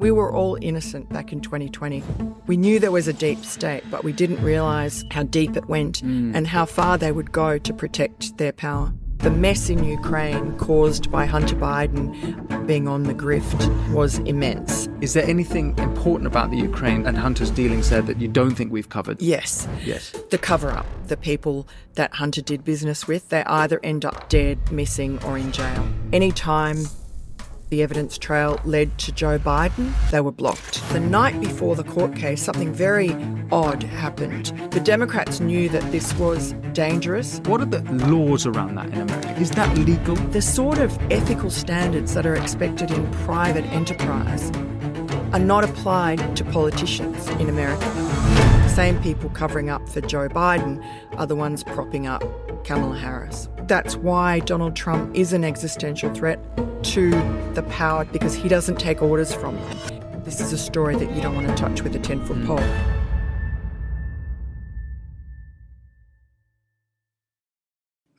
We were all innocent back in 2020. We knew there was a deep state, but we didn't realise how deep it went and how far they would go to protect their power. The mess in Ukraine caused by Hunter Biden being on the grift was immense. Is there anything important about the Ukraine and Hunter's dealings there that you don't think we've covered? Yes. Yes. The cover-up. The people that Hunter did business with, they either end up dead, missing or in jail. Any time the evidence trail led to Joe Biden, they were blocked. The night before the court case, something very odd happened. The Democrats knew that this was dangerous. What are the laws around that in America? Is that legal? The sort of ethical standards that are expected in private enterprise are not applied to politicians in America. The same people covering up for Joe Biden are the ones propping up Kamala Harris. That's why Donald Trump is an existential threat to the power, because he doesn't take orders from them. This is a story that you don't want to touch with a 10-foot pole.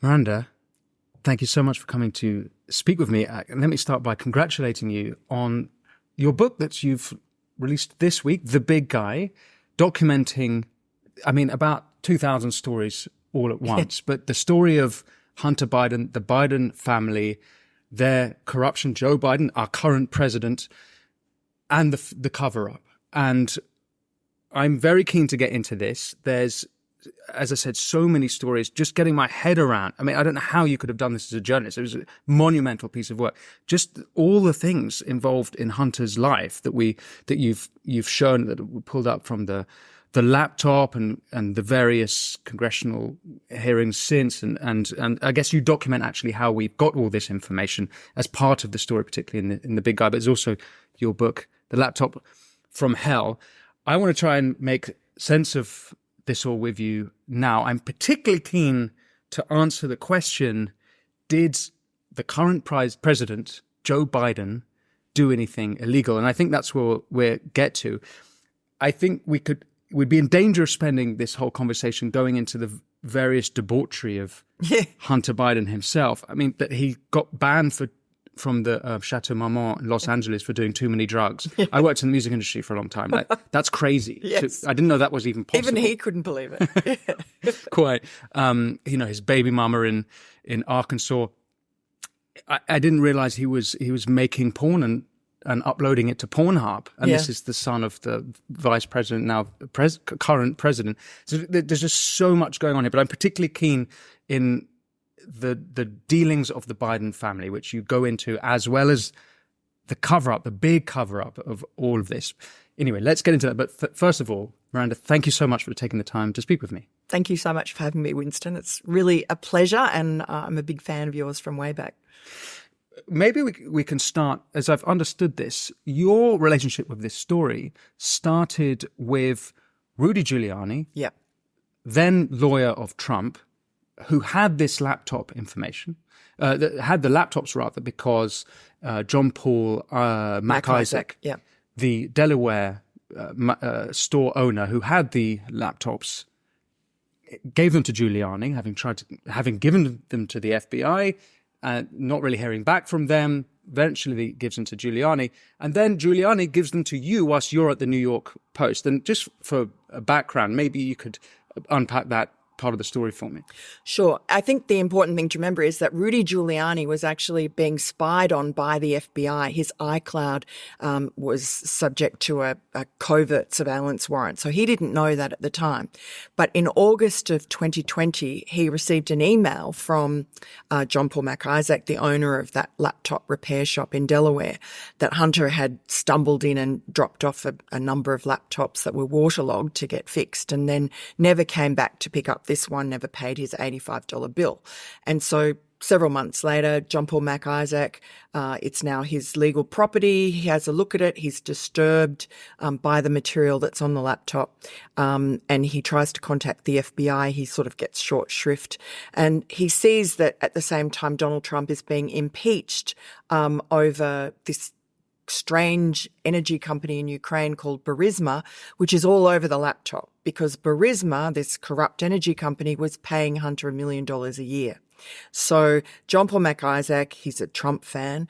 Miranda, thank you so much for coming to speak with me. Let me start by congratulating you on your book that you've released this week, The Big Guy, documenting, about 2,000 stories all at once, but the story of Hunter Biden, the Biden family, their corruption, Joe Biden, our current president, and the cover-up. And I'm very keen to get into this. There's, as I said, so many stories, just getting my head around. I don't know how you could have done this as a journalist. It was a monumental piece of work. Just all the things involved in Hunter's life that you've shown, that we pulled up from the laptop and the various congressional hearings since. And I guess you document actually how we've got all this information as part of the story, particularly in the Big Guy, but it's also your book, The Laptop from Hell. I want to try and make sense of this all with you now. I'm particularly keen to answer the question, did the current president, Joe Biden, do anything illegal? And I think that's where we'll get to. I think we'd be in danger of spending this whole conversation going into the various debauchery of Hunter Biden himself. That he got banned from the Chateau Marmont in Los Angeles for doing too many drugs. I worked in the music industry for a long time. That's crazy. Yes. I didn't know that was even possible. Even he couldn't believe it. Quite. His baby mama in Arkansas. I didn't realize he was making porn and uploading it to Pornhub. And this is the son of the vice president, now current president. So there's just so much going on here. But I'm particularly keen in the dealings of the Biden family, which you go into, as well as the cover-up, the big cover-up of all of this. Anyway, let's get into that. But first of all, Miranda, thank you so much for taking the time to speak with me. Thank you so much for having me, Winston. It's really a pleasure, and I'm a big fan of yours from way back. Maybe we can start, as I've understood this, your relationship with this story started with Rudy Giuliani, then lawyer of Trump, who had this laptop information, had the laptops rather, because John Paul MacIsaac, the Delaware store owner who had the laptops, gave them to Giuliani, having given them to the FBI, not really hearing back from them. Eventually gives them to Giuliani, and then Giuliani gives them to you whilst you're at the New York Post. And just for a background, maybe you could unpack that part of the story for me. Sure. I think the important thing to remember is that Rudy Giuliani was actually being spied on by the FBI. His iCloud was subject to a covert surveillance warrant, so he didn't know that at the time. But in August of 2020, he received an email from John Paul MacIsaac, the owner of that laptop repair shop in Delaware, that Hunter had stumbled in and dropped off a number of laptops that were waterlogged to get fixed, and then never came back to pick up this one, never paid his $85 bill. And so several months later, John Paul MacIsaac, it's now his legal property. He has a look at it. He's disturbed by the material that's on the laptop, and he tries to contact the FBI. He sort of gets short shrift. And he sees that at the same time, Donald Trump is being impeached over this strange energy company in Ukraine called Burisma, which is all over the laptop, because Burisma, this corrupt energy company, was paying Hunter $1 million a year. So John Paul MacIsaac, he's a Trump fan.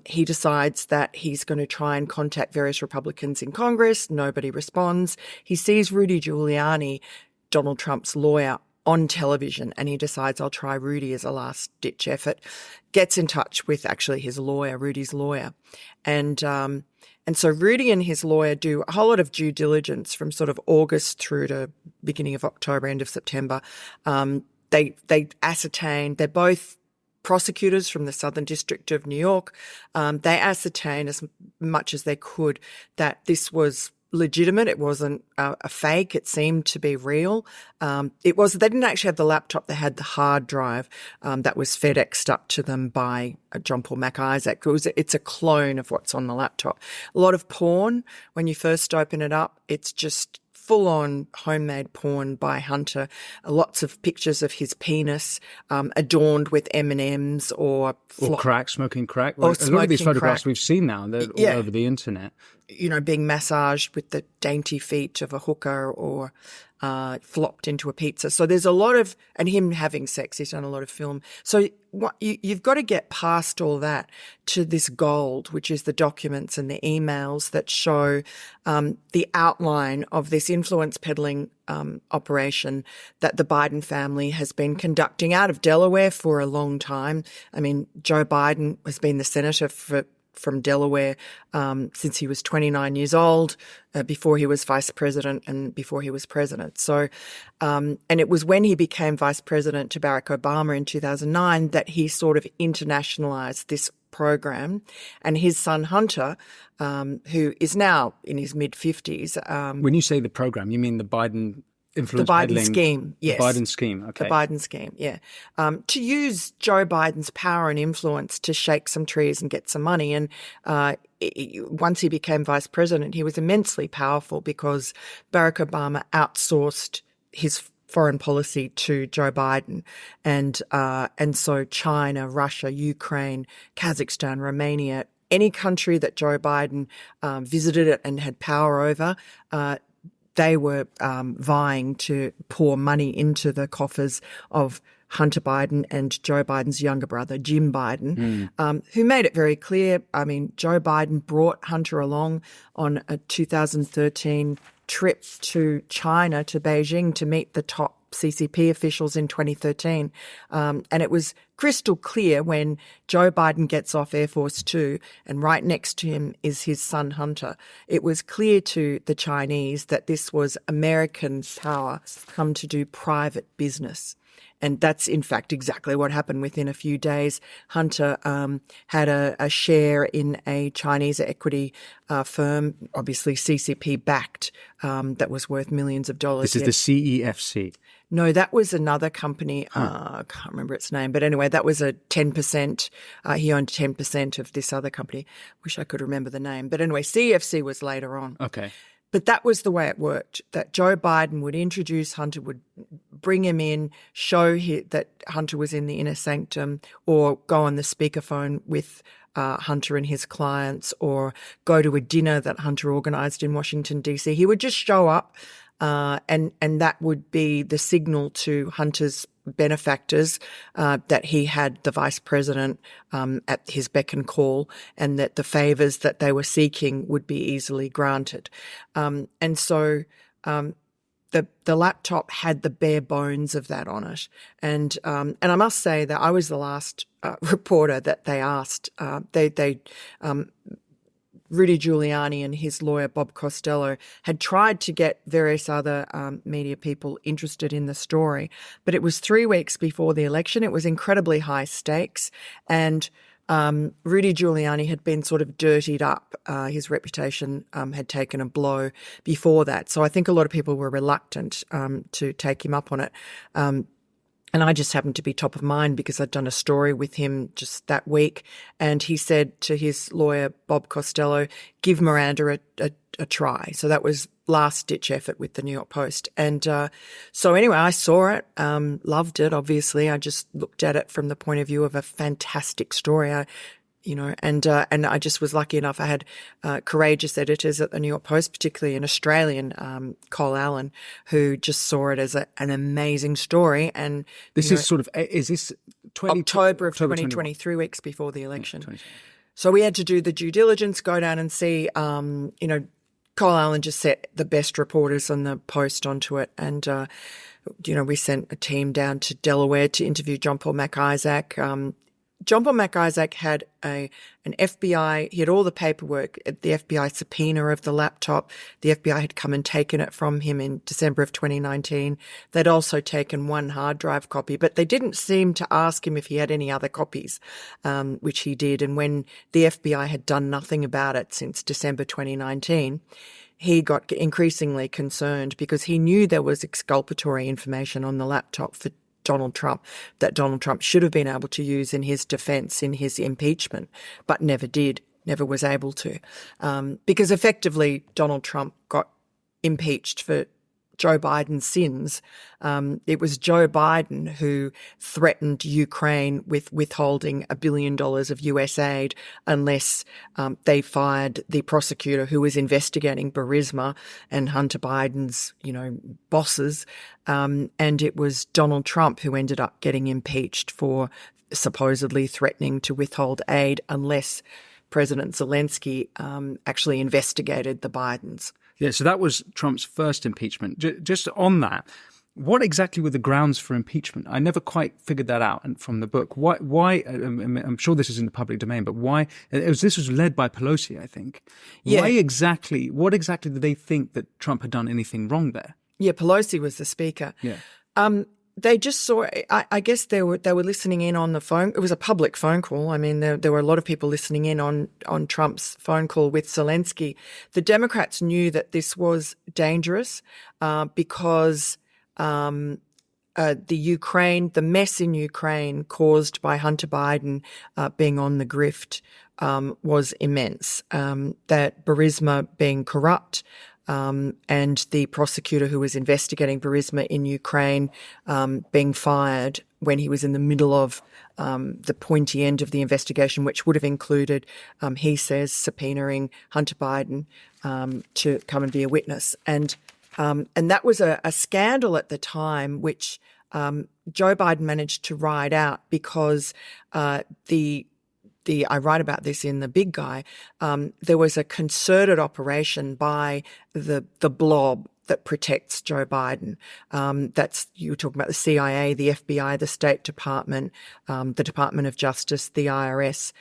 He decides that he's going to try and contact various Republicans in Congress. Nobody responds. He sees Rudy Giuliani, Donald Trump's lawyer, on television, and he decides, I'll try Rudy as a last-ditch effort. Gets in touch with actually his lawyer, Rudy's lawyer. And so Rudy and his lawyer do a whole lot of due diligence from sort of August through to beginning of October, end of September. They ascertain, they're both prosecutors from the Southern District of New York. They ascertain as much as they could that this was legitimate. It wasn't a fake. It seemed to be real. They didn't actually have the laptop. They had the hard drive that was FedExed up to them by John Paul MacIsaac. It's a clone of what's on the laptop. A lot of porn. When you first open it up, it's just full-on homemade porn by Hunter. Lots of pictures of his penis adorned with M&Ms or crack, smoking crack. Or a lot of these photographs crack. We've seen now. They're all over the internet. You know, being massaged with the dainty feet of a hooker or flopped into a pizza. So there's a lot of, and him having sex, he's done a lot of film. So you've got to get past all that to this gold, which is the documents and the emails that show the outline of this influence peddling operation that the Biden family has been conducting out of Delaware for a long time. I mean, Joe Biden has been the senator from Delaware since he was 29 years old, before he was vice president and before he was president. So, and it was when he became vice president to Barack Obama in 2009 that he sort of internationalized this program. And his son Hunter, who is now in his mid-50s. When you say the program, you mean the Biden influence the Biden peddling scheme, yes. The Biden scheme, okay. The Biden scheme, yeah. To use Joe Biden's power and influence to shake some trees and get some money. And once he became vice president, he was immensely powerful because Barack Obama outsourced his foreign policy to Joe Biden. And so China, Russia, Ukraine, Kazakhstan, Romania, any country that Joe Biden visited it and had power over, they were vying to pour money into the coffers of Hunter Biden and Joe Biden's younger brother, Jim Biden, who made it very clear. I mean, Joe Biden brought Hunter along on a 2013 trip to China, to Beijing, to meet the top CCP officials in 2013. And it was crystal clear when Joe Biden gets off Air Force Two and right next to him is his son Hunter. It was clear to the Chinese that this was American power come to do private business. And that's, in fact, exactly what happened. Within a few days, Hunter had a share in a Chinese equity firm, obviously CCP-backed, that was worth millions of dollars. This is the CEFC. No, that was another company. I can't remember its name. But anyway, that was a 10%. He owned 10% of this other company. Wish I could remember the name. But anyway, CEFC was later on. Okay. But that was the way it worked, that Joe Biden would introduce Hunter, would bring him in, show that Hunter was in the inner sanctum, or go on the speakerphone with Hunter and his clients, or go to a dinner that Hunter organized in Washington, D.C. He would just show up, and that would be the signal to Hunter's benefactors that he had the vice president at his beck and call, and that the favors that they were seeking would be easily granted. And so the laptop had the bare bones of that on it. And I must say that I was the last reporter that they asked. Rudy Giuliani and his lawyer, Bob Costello, had tried to get various other media people interested in the story. But it was 3 weeks before the election. It was incredibly high stakes. And Rudy Giuliani had been sort of dirtied up. His reputation had taken a blow before that. So I think a lot of people were reluctant to take him up on it. And I just happened to be top of mind because I'd done a story with him just that week. And he said to his lawyer, Bob Costello, give Miranda a try. So that was last-ditch effort with the New York Post. And so anyway, I saw it, loved it, obviously. I just looked at it from the point of view of a fantastic story. and I just was lucky enough. I had courageous editors at the New York Post, particularly an Australian, Cole Allen, who just saw it as an amazing story. And this is sort of, is this October of 2020, 3 weeks before the election. So we had to do the due diligence, go down and see, Cole Allen just set the best reporters on the Post onto it. And, we sent a team down to Delaware to interview John Paul MacIsaac. John Paul MacIsaac had an FBI, he had all the paperwork, the FBI subpoena of the laptop. The FBI had come and taken it from him in December of 2019. They'd also taken one hard drive copy, but they didn't seem to ask him if he had any other copies, which he did. And when the FBI had done nothing about it since December 2019, he got increasingly concerned because he knew there was exculpatory information on the laptop for Donald Trump that Donald Trump should have been able to use in his defense, in his impeachment, but never did, never was able to. Because effectively Donald Trump got impeached for Joe Biden's sins. It was Joe Biden who threatened Ukraine with withholding $1 billion of US aid unless they fired the prosecutor who was investigating Burisma and Hunter Biden's, bosses. And it was Donald Trump who ended up getting impeached for supposedly threatening to withhold aid unless President Zelensky actually investigated the Bidens. Yeah, so that was Trump's first impeachment. Just on that, what exactly were the grounds for impeachment? I never quite figured that out from the book. Why? I'm sure this is in the public domain, but why? This was led by Pelosi, I think. Yeah. What exactly did they think that Trump had done anything wrong there? Yeah, Pelosi was the speaker. Yeah. They just saw, I guess they were listening in on the phone. It was a public phone call. I mean, there were a lot of people listening in on Trump's phone call with Zelensky. The Democrats knew that this was dangerous because the mess in Ukraine caused by Hunter Biden being on the grift was immense. That Burisma being corrupt, and the prosecutor who was investigating Burisma in Ukraine being fired when he was in the middle of the pointy end of the investigation, which would have included, he says, subpoenaing Hunter Biden to come and be a witness. And that was a scandal at the time, which Joe Biden managed to ride out because I write about this in The Big Guy, there was a concerted operation by the blob that protects Joe Biden. You were talking about the CIA, the FBI, the State Department, the Department of Justice, the IRS.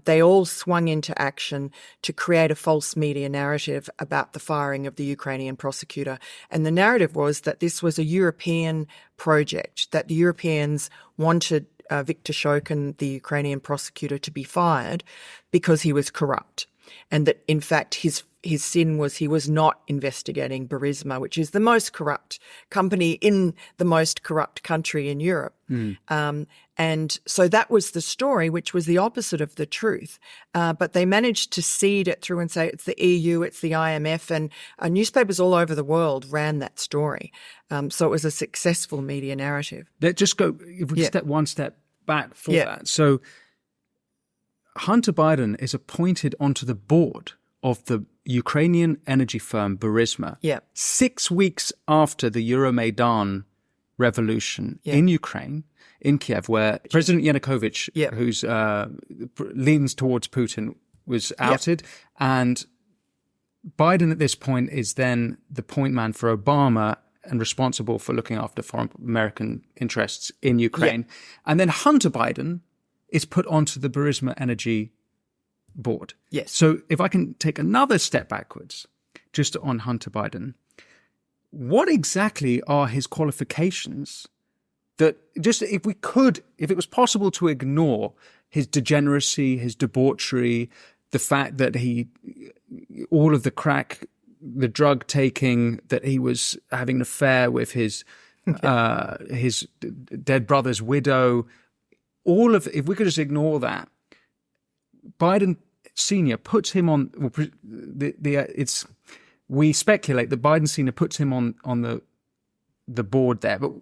They all swung into action to create a false media narrative about the firing of the Ukrainian prosecutor. And the narrative was that this was a European project, that the Europeans wanted Viktor Shokin, the Ukrainian prosecutor, to be fired because he was corrupt, and that in fact his sin was he was not investigating Burisma, which is the most corrupt company in the most corrupt country in Europe. And so that was the story, which was the opposite of the truth. But they managed to seed it through and say it's the EU, it's the IMF, and newspapers all over the world ran that story. So it was a successful media narrative. Let's just go, if we step one step back for that. So Hunter Biden is appointed onto the board of the Ukrainian energy firm Burisma 6 weeks after the Euromaidan revolution in Ukraine, in Kiev, where President Yanukovych, who's leans towards Putin, was outed. And Biden at this point is then the point man for Obama and responsible for looking after foreign American interests in Ukraine. And then Hunter Biden is put onto the Burisma Energy board. Yes. So if I can take another step backwards, just on Hunter Biden, what exactly are his qualifications that just if it was possible to ignore his degeneracy, his debauchery, the fact that all of the crack, the drug taking, that he was having an affair with his dead brother's widow, if we could just ignore that, Biden Sr. puts him on. We speculate that Biden Sr. puts him on the board there, but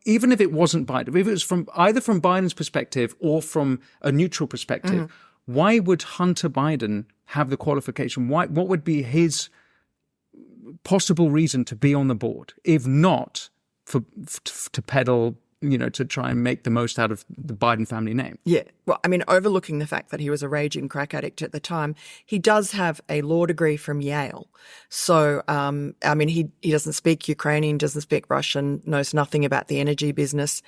even if it wasn't Biden, if it was from either from Biden's perspective or from a neutral perspective, Why would Hunter Biden have the qualification? What would be his possible reason to be on the board, if not to peddle, to try and make the most out of the Biden family name? Yeah. Well, I mean, overlooking the fact that he was a raging crack addict at the time, he does have a law degree from Yale. So, I mean, he doesn't speak Ukrainian, doesn't speak Russian, knows nothing about the energy business.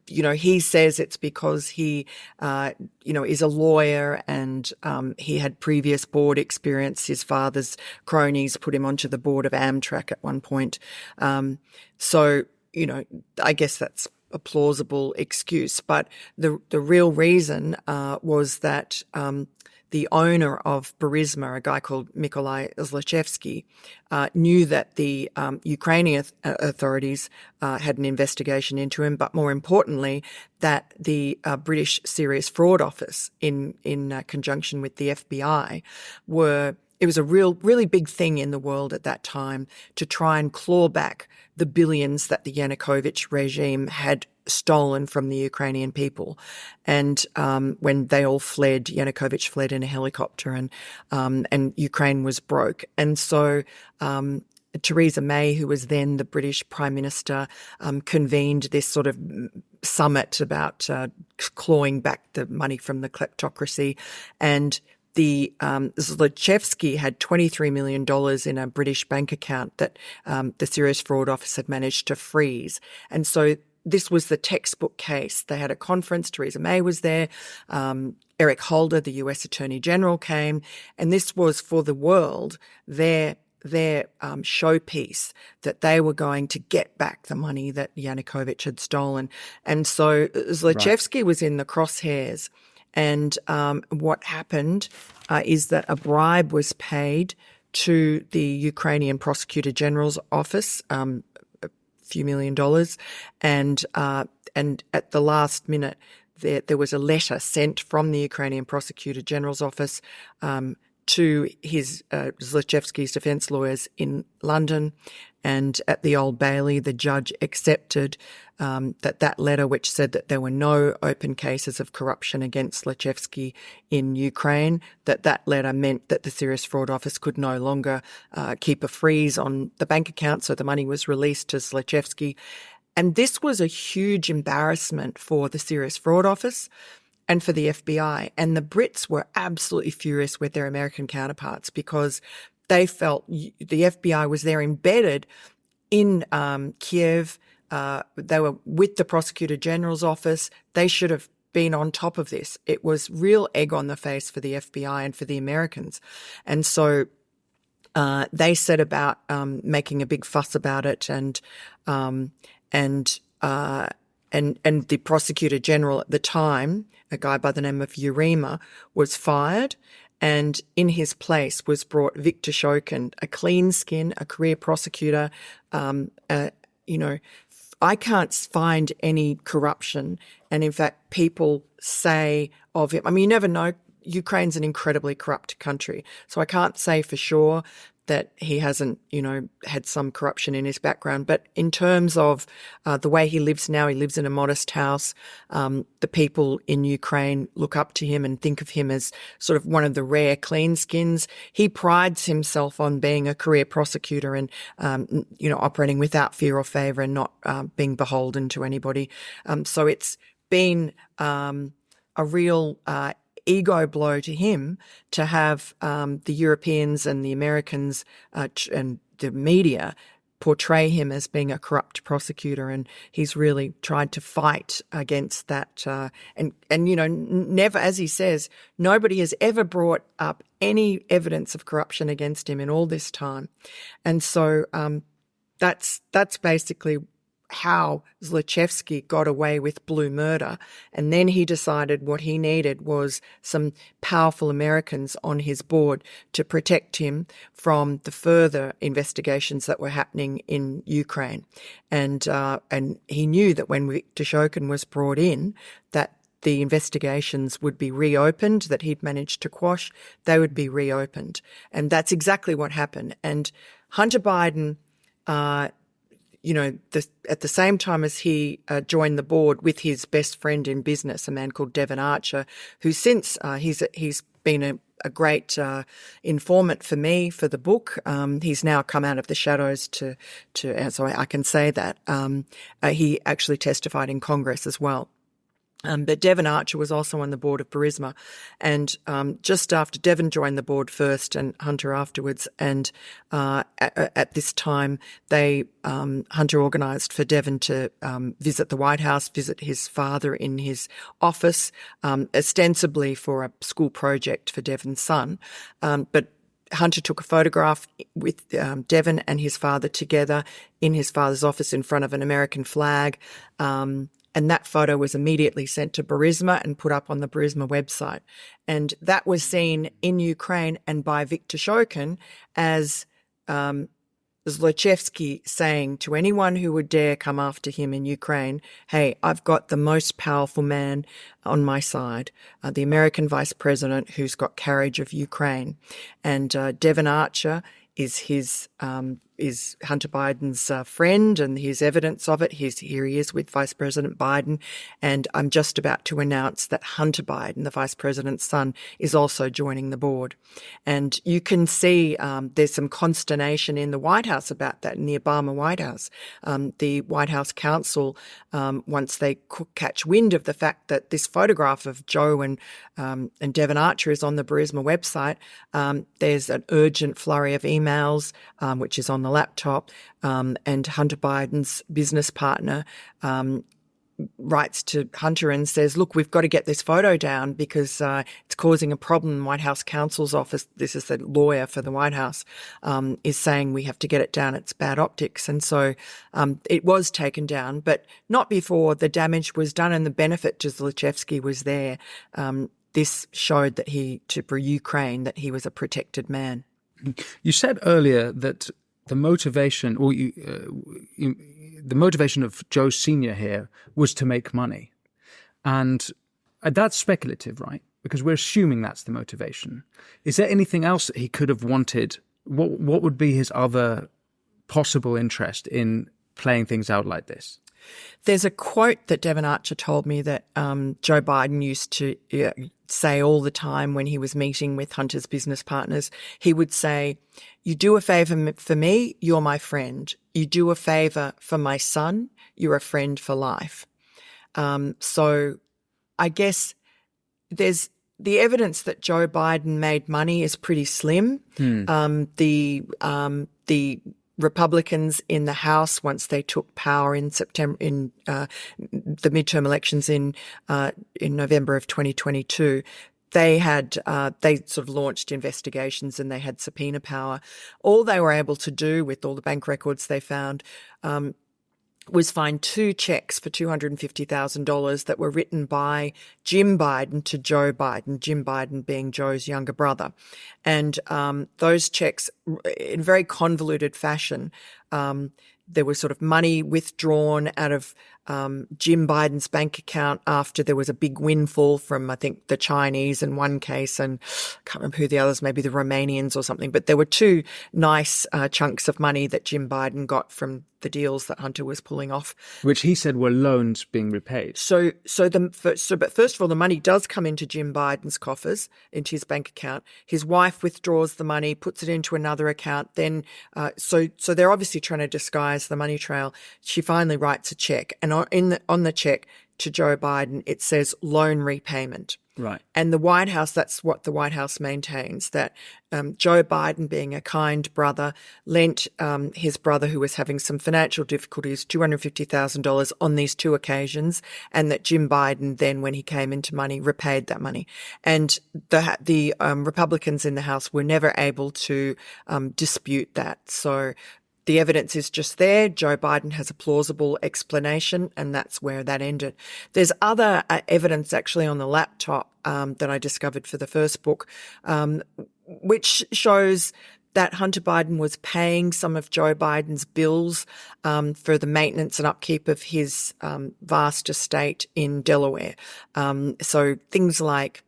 He says it's because he, is a lawyer and he had previous board experience. His father's cronies put him onto the board of Amtrak at one point. I guess that's a plausible excuse. But the real reason was that the owner of Burisma, a guy called Mykolai Zlochevsky, knew that the Ukrainian authorities had an investigation into him, but more importantly, that the British Serious Fraud Office, in conjunction with the FBI, it was a really big thing in the world at that time to try and claw back the billions that the Yanukovych regime had stolen from the Ukrainian people. And when they all fled, Yanukovych fled in a helicopter, and Ukraine was broke. And so Theresa May, who was then the British Prime Minister, convened this sort of summit about clawing back the money from the kleptocracy. And the Zlochevsky had $23 million in a British bank account that the Serious Fraud Office had managed to freeze. And so this was the textbook case. They had a conference. Theresa May was there. Eric Holder, the US Attorney General, came. And this was for the world their showpiece that they were going to get back the money that Yanukovych had stolen. And so Zlochevsky was in the crosshairs. And what happened is that a bribe was paid to the Ukrainian Prosecutor General's office, a few $1 million, and at the last minute, there was a letter sent from the Ukrainian Prosecutor General's office to his Zlochevsky's defence lawyers in London, and at the Old Bailey, the judge accepted that letter, which said that there were no open cases of corruption against Zlochevsky in Ukraine, that letter meant that the Serious Fraud Office could no longer keep a freeze on the bank account, so the money was released to Zlochevsky. And this was a huge embarrassment for the Serious Fraud Office and for the FBI. And the Brits were absolutely furious with their American counterparts because they felt the FBI was there embedded in Kiev. They were with the Prosecutor General's office. They should have been on top of this. It was real egg on the face for the FBI and for the Americans. And so they set about making a big fuss about it, and the Prosecutor General at the time, a guy by the name of Urema, was fired, and in his place was brought Viktor Shokin, a clean skin, a career prosecutor. I can't find any corruption, and in fact, people say of him. I mean, you never know. Ukraine's an incredibly corrupt country, so I can't say for sure that he hasn't, had some corruption in his background. But in terms of the way he lives now, he lives in a modest house. The people in Ukraine look up to him and think of him as sort of one of the rare clean skins. He prides himself on being a career prosecutor and, operating without fear or favour and not being beholden to anybody. So it's been a real ego blow to him to have the Europeans and the Americans and the media portray him as being a corrupt prosecutor, and he's really tried to fight against that. Never, as he says, nobody has ever brought up any evidence of corruption against him in all this time, and so that's basically how Zlochevsky got away with blue murder. And then he decided what he needed was some powerful Americans on his board to protect him from the further investigations that were happening in Ukraine. And he knew that when Viktor Shokin was brought in, that the investigations would be reopened, that he'd managed to quash, they would be reopened. And that's exactly what happened. And Hunter Biden at the same time as he joined the board with his best friend in business, a man called Devon Archer, who since he's been a great informant for me for the book. He's now come out of the shadows so I can say that. He actually testified in Congress as well. But Devon Archer was also on the board of Burisma, and just after Devon joined the board first and Hunter afterwards, and at this time Hunter organised for Devon to visit the White House, visit his father in his office, ostensibly for a school project for Devon's son, but Hunter took a photograph with Devon and his father together in his father's office in front of an American flag. And that photo was immediately sent to Burisma and put up on the Burisma website. And that was seen in Ukraine and by Viktor Shokin as Zlochevsky saying to anyone who would dare come after him in Ukraine, hey, I've got the most powerful man on my side, the American vice president who's got carriage of Ukraine. And Devon Archer is Hunter Biden's friend, and here's evidence of it. Here he is with Vice President Biden. And I'm just about to announce that Hunter Biden, the Vice President's son, is also joining the board. And you can see there's some consternation in the White House about that, in the Obama White House. The White House counsel, once they catch wind of the fact that this photograph of Joe and Devon Archer is on the Burisma website, there's an urgent flurry of emails, which is on the laptop, and Hunter Biden's business partner writes to Hunter and says, look, we've got to get this photo down because it's causing a problem. The White House counsel's office, this is the lawyer for the White House, is saying we have to get it down. It's bad optics. And so it was taken down, but not before the damage was done and the benefit to Zlochevsky was there. This showed that for Ukraine, that he was a protected man. You said earlier that the motivation, the motivation of Joe Sr. here was to make money. And that's speculative, right? Because we're assuming that's the motivation. Is there anything else that he could have wanted? What would be his other possible interest in playing things out like this? There's a quote that Devon Archer told me that Joe Biden used to say all the time when he was meeting with Hunter's business partners. He would say, you do a favor for me, you're my friend. You do a favor for my son, you're a friend for life. So I guess there's the evidence that Joe Biden made money is pretty slim. The Republicans in the House, once they took power in September, in the midterm elections in November of 2022, they sort of launched investigations and they had subpoena power. All they were able to do with all the bank records they found was find 2 checks for $250,000 that were written by Jim Biden to Joe Biden, Jim Biden being Joe's younger brother. And those checks, in very convoluted fashion, there was sort of money withdrawn out of Jim Biden's bank account after there was a big windfall from, I think, the Chinese in one case, and I can't remember who the others, maybe the Romanians or something. But there were 2 nice chunks of money that Jim Biden got from the deals that Hunter was pulling off, which he said were loans being repaid. But first of all, the money does come into Jim Biden's coffers, into his bank account. His wife withdraws the money, puts it into another account. Then, so they're obviously trying to disguise the money trail. She finally writes a check, and on the check to Joe Biden, it says loan repayment. Right. And the White House, that's what the White House maintains, that Joe Biden, being a kind brother, lent his brother, who was having some financial difficulties, $250,000 on these 2 occasions, and that Jim Biden then, when he came into money, repaid that money. And the Republicans in the House were never able to dispute that. So the evidence is just there. Joe Biden has a plausible explanation, and that's where that ended. There's other evidence actually on the laptop that I discovered for the first book, which shows that Hunter Biden was paying some of Joe Biden's bills for the maintenance and upkeep of his vast estate in Delaware. So things like,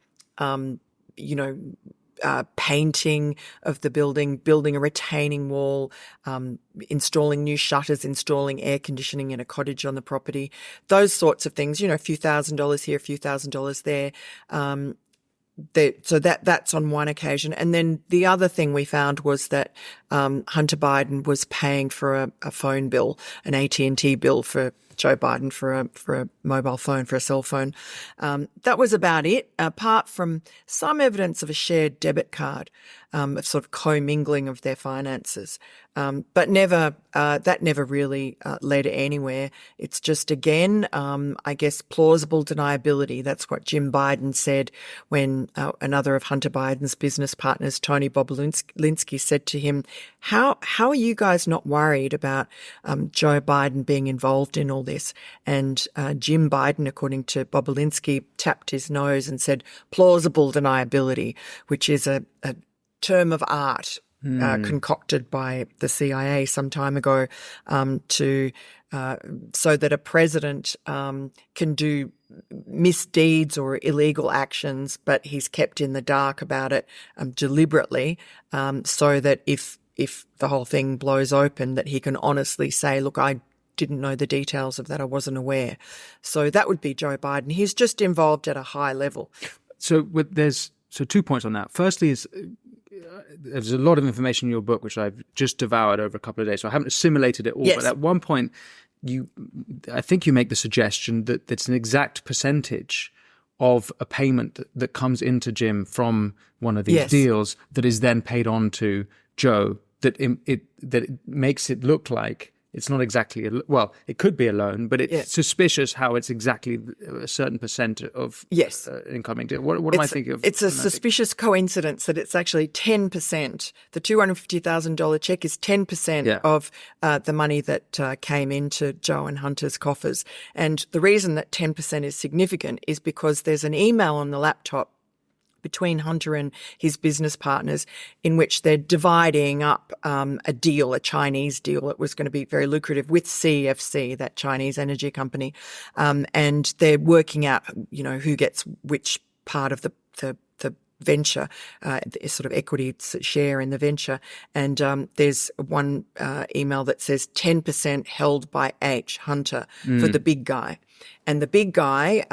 painting of the building, building a retaining wall, installing new shutters, installing air conditioning in a cottage on the property, those sorts of things, a few $1,000s here, a few $1,000s there. So that's on one occasion. And then the other thing we found was that Hunter Biden was paying for a phone bill, an AT&T bill for Joe Biden for a mobile phone, for a cell phone. That was about it, apart from some evidence of a shared debit card, of sort of commingling of their finances. But that never really led anywhere. It's just, again, I guess, plausible deniability. That's what Jim Biden said when another of Hunter Biden's business partners, Tony Bobulinski, said to him, how are you guys not worried about Joe Biden being involved in all this? And Jim Biden, according to Bobulinski, tapped his nose and said plausible deniability, which is a term of art concocted by the CIA some time ago so that a president can do misdeeds or illegal actions, but he's kept in the dark about it deliberately, so that if the whole thing blows open, that he can honestly say, look, I didn't know the details of that, I wasn't aware. So that would be Joe Biden. He's just involved at a high level. So there's 2 points on that. Firstly is there's a lot of information in your book which I've just devoured over a couple of days, so I haven't assimilated it all. Yes. But at one point, I think you make the suggestion that it's an exact percentage of a payment that comes into Jim from one of these Yes. deals that is then paid on to Joe. That it makes it look like it's not exactly it could be a loan, but it's suspicious how it's exactly a certain percent of incoming. What am I thinking of? It's a suspicious coincidence that it's actually 10%. The $250,000 check is 10% of the money that came into Joe and Hunter's coffers. And the reason that 10% is significant is because there's an email on the laptop between Hunter and his business partners in which they're dividing up a deal, a Chinese deal that was going to be very lucrative with CEFC, that Chinese energy company. And they're working out, who gets which part of the venture, sort of equity share in the venture. And there's one email that says 10% held by H, Hunter, for the big guy. And the big guy,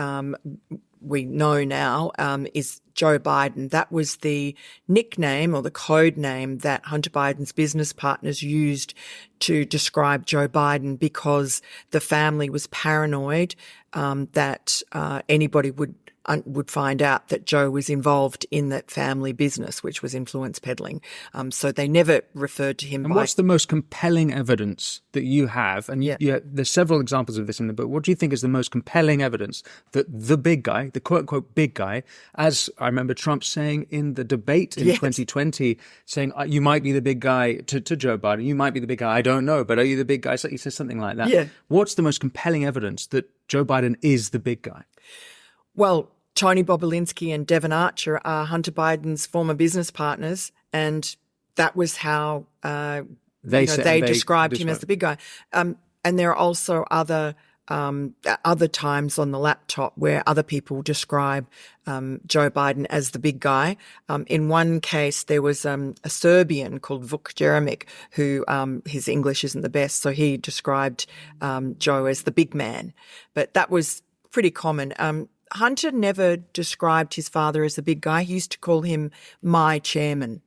we know now, is Joe Biden. That was the nickname or the code name that Hunter Biden's business partners used to describe Joe Biden, because the family was paranoid that anybody would find out that Joe was involved in that family business, which was influence peddling. So they never referred to him. And what's the most compelling evidence that you have? And there's several examples of this in the book. What do you think is the most compelling evidence that the big guy, the quote unquote big guy, as I remember Trump saying in the debate in 2020, saying, you might be the big guy to Joe Biden, you might be the big guy, I don't know, but are you the big guy? So he says something like that. Yeah. What's the most compelling evidence that Joe Biden is the big guy? Well, Tony Bobulinski and Devon Archer are Hunter Biden's former business partners, and that was how they described him as the big guy. And there are also other times on the laptop where other people describe Joe Biden as the big guy. In one case, there was a Serbian called Vuk Jeremic who his English isn't the best, so he described Joe as the big man. But that was pretty common. Hunter never described his father as the big guy. He used to call him my chairman.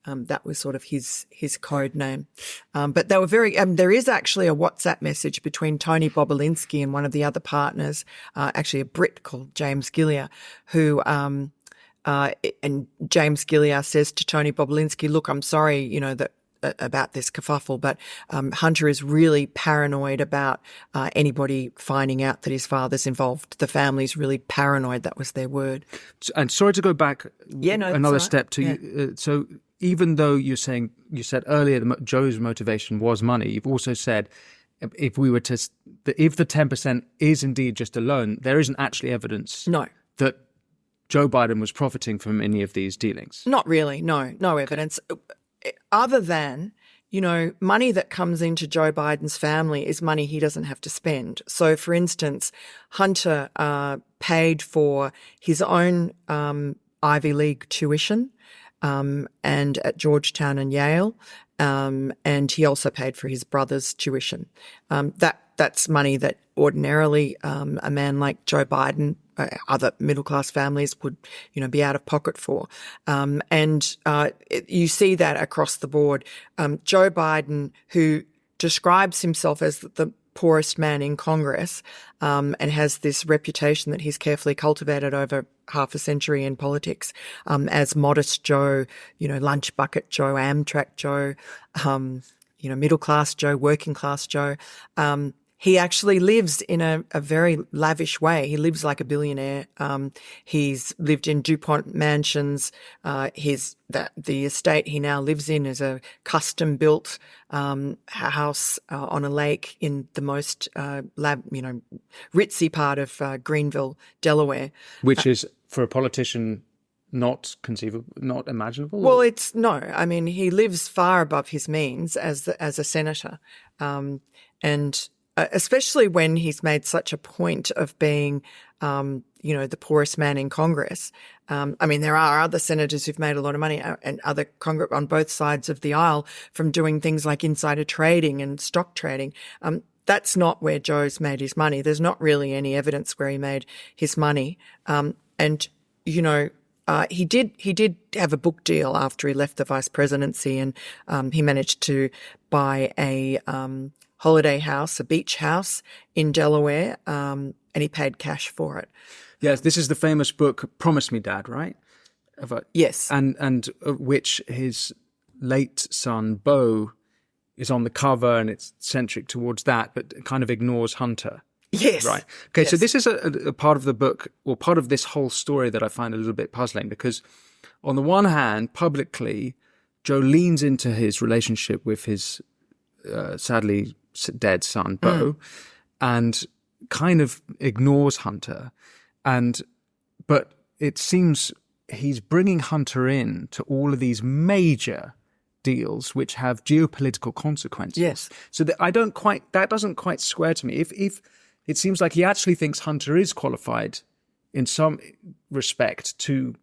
That was sort of his code name. But they were very, there is actually a WhatsApp message between Tony Bobulinski and one of the other partners, actually a Brit called James Giuliani, who, and James Giuliani says to Tony Bobulinski, look, I'm sorry, that about this kerfuffle, but Hunter is really paranoid about anybody finding out that his father's involved. The family's really paranoid. That was their word. And sorry to go back another step to you. So even though you said earlier that Joe's motivation was money, you've also said if the 10% is indeed just a loan, there isn't actually evidence that Joe Biden was profiting from any of these dealings. Not really. No evidence. Other than, money that comes into Joe Biden's family is money he doesn't have to spend. So, for instance, Hunter paid for his own Ivy League tuition and at Georgetown and Yale. And he also paid for his brother's tuition. That's money that ordinarily a man like Joe Biden, other middle-class families would, be out of pocket for. You see that across the board. Joe Biden, who describes himself as the poorest man in Congress, and has this reputation that he's carefully cultivated over half a century in politics, as modest Joe, lunch bucket Joe, Amtrak Joe, middle class Joe, working class Joe. He actually lives in a very lavish way. He lives like a billionaire. He's lived in DuPont mansions. The estate he now lives in is a custom-built house on a lake in the most ritzy part of Greenville, Delaware. Which is, for a politician, not conceivable, not imaginable? Well, it's no. I mean, he lives far above his means as a senator, and especially when he's made such a point of being, the poorest man in Congress. There are other senators who've made a lot of money and other on both sides of the aisle from doing things like insider trading and stock trading. That's not where Joe's made his money. There's not really any evidence where he made his money. He did have a book deal after he left the vice presidency, and he managed to buy a holiday house, a beach house in Delaware, and he paid cash for it. Yes, this is the famous book, Promise Me, Dad, right? Yes. And which his late son, Beau, is on the cover, and it's centric towards that, but kind of ignores Hunter. Yes. Right. Okay, yes. So this is a part of the book, or part of this whole story that I find a little bit puzzling, because on the one hand, publicly, Joe leans into his relationship with his sadly dead son, Beau, and kind of ignores Hunter. But it seems he's bringing Hunter in to all of these major deals which have geopolitical consequences. Yes. So that doesn't quite square to me. If it seems like he actually thinks Hunter is qualified in some respect to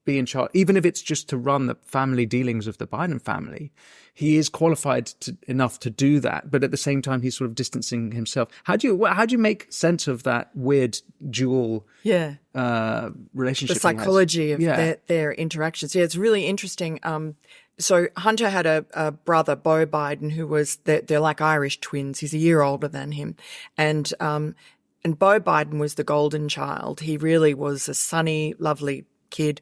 be in charge, even if it's just to run the family dealings of the Biden family. He is qualified enough to do that, but at the same time, he's sort of distancing himself. How do you make sense of that weird dual relationship? The psychology of their interactions. Yeah, it's really interesting. So Hunter had a brother, Beau Biden, who was they're like Irish twins. He's a year older than him, and Beau Biden was the golden child. He really was a sunny, lovely kid.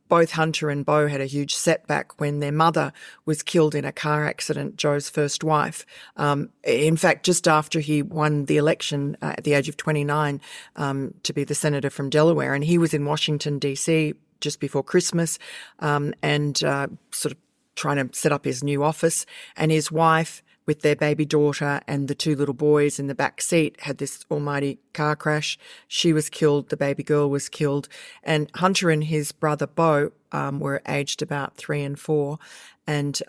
Both Hunter and Beau had a huge setback when their mother was killed in a car accident, Joe's first wife. In fact, just after he won the election at the age of 29 to be the senator from Delaware, and he was in Washington, D.C., just before Christmas, and sort of trying to set up his new office. And his wife, with their baby daughter and the two little boys in the back seat, had this almighty car crash. She was killed. The baby girl was killed. And Hunter and his brother Beau were aged about 3 and 4 and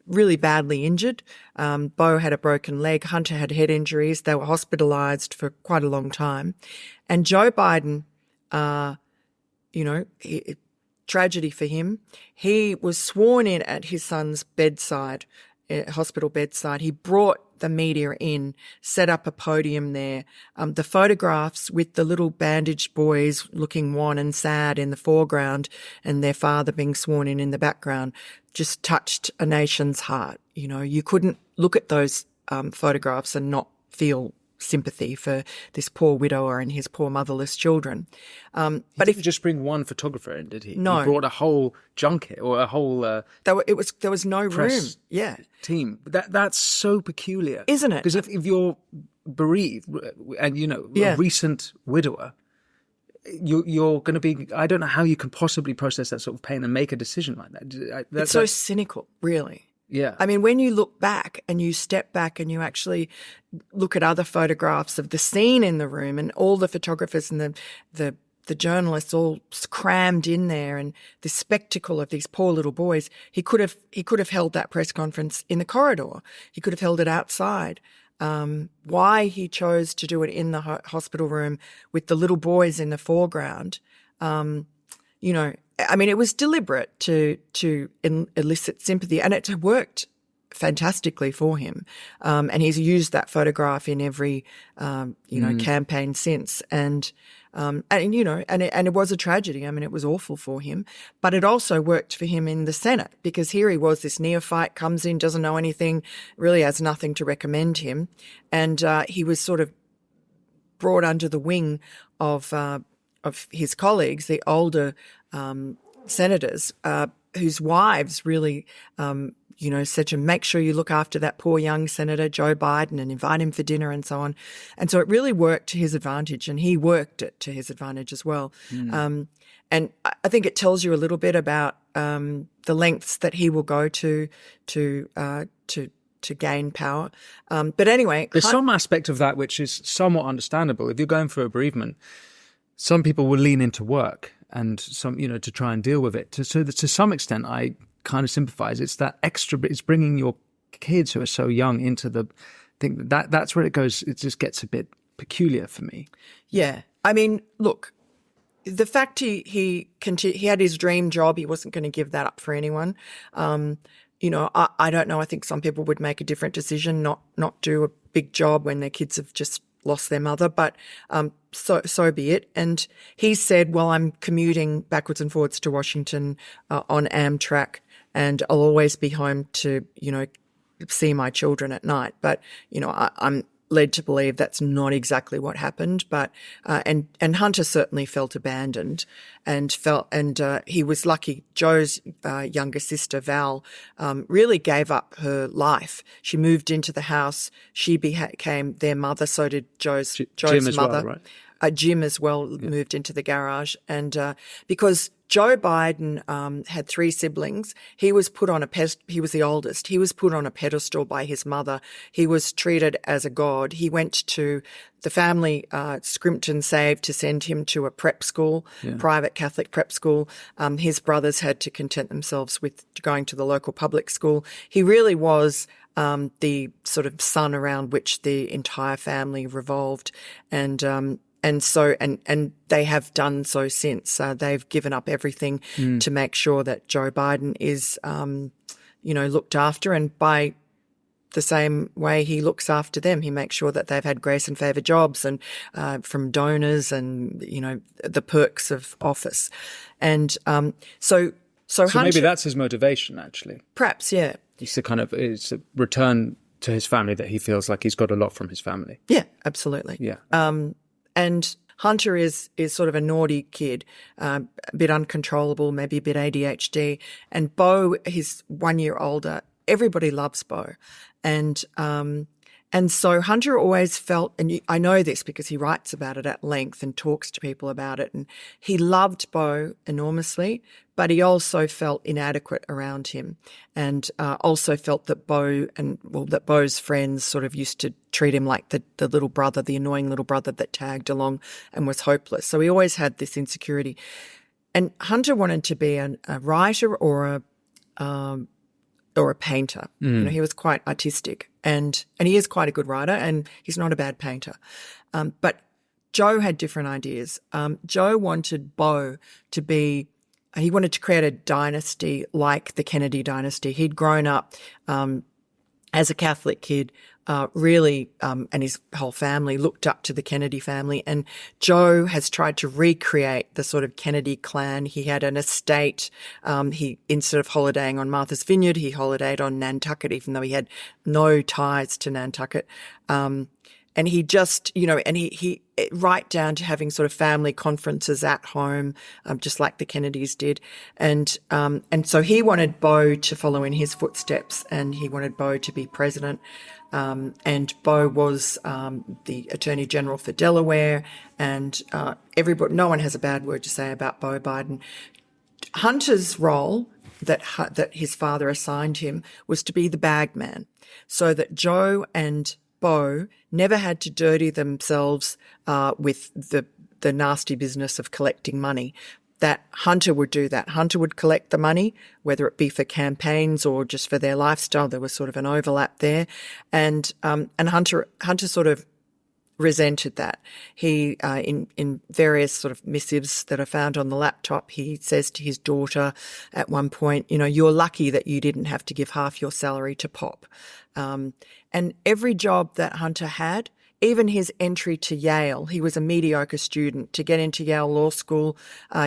really badly injured. Beau had a broken leg. Hunter had head injuries. They were hospitalized for quite a long time. And Joe Biden, tragedy for him, he was sworn in at his son's bedside, hospital bedside. He brought the media in, set up a podium there. The photographs with the little bandaged boys looking wan and sad in the foreground and their father being sworn in the background just touched a nation's heart. You couldn't look at those photographs and not feel sympathy for this poor widower and his poor motherless children. But he didn't just bring one photographer in, did he? No. He brought a whole junket or a whole there was no room. Yeah. Team. That's so peculiar. Isn't it? Because if you're bereaved and, a recent widower, you're going to be, I don't know how you can possibly process that sort of pain and make a decision like that. It's so cynical, really. Yeah. I mean, when you look back and you step back and you actually look at other photographs of the scene in the room and all the photographers and the journalists all crammed in there and the spectacle of these poor little boys, he could have held that press conference in the corridor. He could have held it outside. Why he chose to do it in the hospital room with the little boys in the foreground, I mean, it was deliberate to elicit sympathy, and it worked fantastically for him. And he's used that photograph in every, campaign since. And it was a tragedy. I mean, it was awful for him, but it also worked for him in the Senate, because here he was, this neophyte, comes in, doesn't know anything, really has nothing to recommend him. And he was sort of brought under the wing of his colleagues, the older senators, whose wives really, said to him, make sure you look after that poor young Senator Joe Biden and invite him for dinner and so on. And so it really worked to his advantage, and he worked it to his advantage as well. And I think it tells you a little bit about the lengths that he will go to gain power. But anyway, there's some aspect of that which is somewhat understandable. If you're going through a bereavement, some people will lean into work and some, to try and deal with it. So that to some extent, I kind of sympathize. It's that extra bit. It's bringing your kids who are so young into the thing. That's where it goes. It just gets a bit peculiar for me. Yeah. I mean, look, the fact he had his dream job, he wasn't going to give that up for anyone. I don't know. I think some people would make a different decision, not do a big job when their kids have just lost their mother, but so be it. And he said, well, I'm commuting backwards and forwards to Washington on Amtrak, and I'll always be home to, see my children at night. But, I'm led to believe that's not exactly what happened. But and Hunter certainly felt abandoned, and he was lucky. Joe's younger sister Val really gave up her life. She moved into the house. She became their mother. So did Joe's mother. Well, right? Jim as well moved into the garage, and because Joe Biden had three siblings, he was put on he was the oldest. He was put on a pedestal by his mother. He was treated as a god. He went to the family scrimped and saved to send him to a prep school, private Catholic prep school. His brothers had to content themselves with going to the local public school. He really was the sort of sun around which the entire family revolved, and so they have done so since. They've given up everything to make sure that Joe Biden is, looked after, and by the same way he looks after them, he makes sure that they've had grace and favour jobs and from donors and the perks of office, and so Hunter, maybe that's his motivation, actually. Perhaps, yeah. It's a return to his family that he feels like he's got a lot from his family. Yeah, absolutely. Yeah. And Hunter is sort of a naughty kid, a bit uncontrollable, maybe a bit ADHD. And Beau, he's 1 year older. Everybody loves Beau. And so Hunter always felt, and I know this because he writes about it at length and talks to people about it, and he loved Beau enormously, but he also felt inadequate around him, and also felt that Beau's friends sort of used to treat him like the little brother, the annoying little brother that tagged along and was hopeless. So he always had this insecurity. And Hunter wanted to be a writer or a painter. He was quite artistic, and he is quite a good writer, and he's not a bad painter. But Joe had different ideas. Joe wanted Beau to be. He wanted to create a dynasty like the Kennedy dynasty. He'd grown up as a Catholic kid, really, and his whole family looked up to the Kennedy family. And Joe has tried to recreate the sort of Kennedy clan. He had an estate. Instead of holidaying on Martha's Vineyard, he holidayed on Nantucket, even though he had no ties to Nantucket. And he just, and he right down to having sort of family conferences at home, just like the Kennedys did. And so he wanted Beau to follow in his footsteps, and he wanted Beau to be president. And Beau was the Attorney General for Delaware, and no one has a bad word to say about Beau Biden. Hunter's role that his father assigned him was to be the bag man, so that Joe and Beau never had to dirty themselves with the nasty business of collecting money. That Hunter would do that. Hunter would collect the money, whether it be for campaigns or just for their lifestyle. There was sort of an overlap there, and Hunter sort of resented that. He, in various sort of missives that are found on the laptop, he says to his daughter at one point, you're lucky that you didn't have to give half your salary to Pop. And every job that Hunter had, even his entry to Yale, he was a mediocre student. To get into Yale Law School,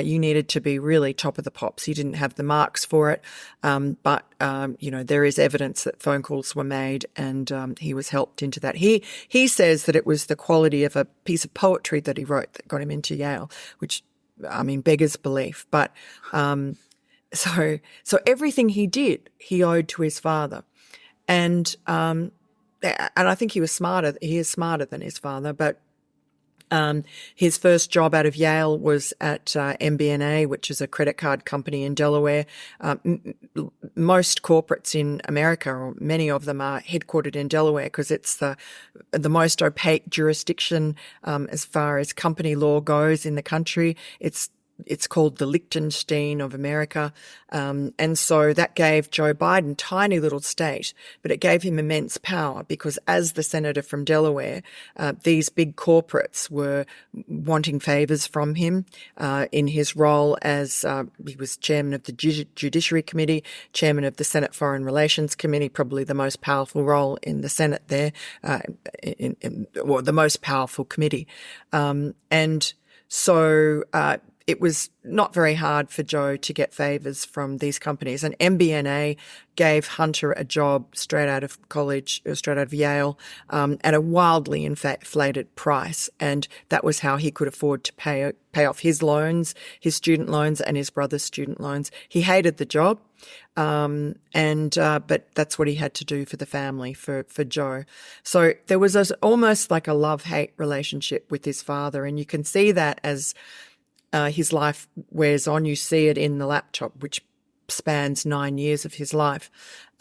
you needed to be really top of the pops. He didn't have the marks for it. But there is evidence that phone calls were made, and he was helped into that. He says that it was the quality of a piece of poetry that he wrote that got him into Yale, which, beggars belief. But so everything he did, he owed to his father. And I think he was smarter. He is smarter than his father. But his first job out of Yale was at MBNA, which is a credit card company in Delaware. Most corporates in America, or many of them, are headquartered in Delaware because it's the most opaque jurisdiction as far as company law goes in the country. It's called the Liechtenstein of America. And so that gave Joe Biden, tiny little state, but it gave him immense power because as the senator from Delaware, these big corporates were wanting favors from him in his role as he was chairman of the Judiciary Committee, chairman of the Senate Foreign Relations Committee, probably the most powerful role in the Senate there, or the most powerful committee. And so it was not very hard for Joe to get favors from these companies. And MBNA gave Hunter a job straight out of college, straight out of Yale, at a wildly inflated price. And that was how he could afford to pay off his loans, his student loans, and his brother's student loans. He hated the job. But that's what he had to do for the family, for Joe. So there was almost like a love-hate relationship with his father. And you can see that as his life wears on. You see it in the laptop, which spans 9 years of his life.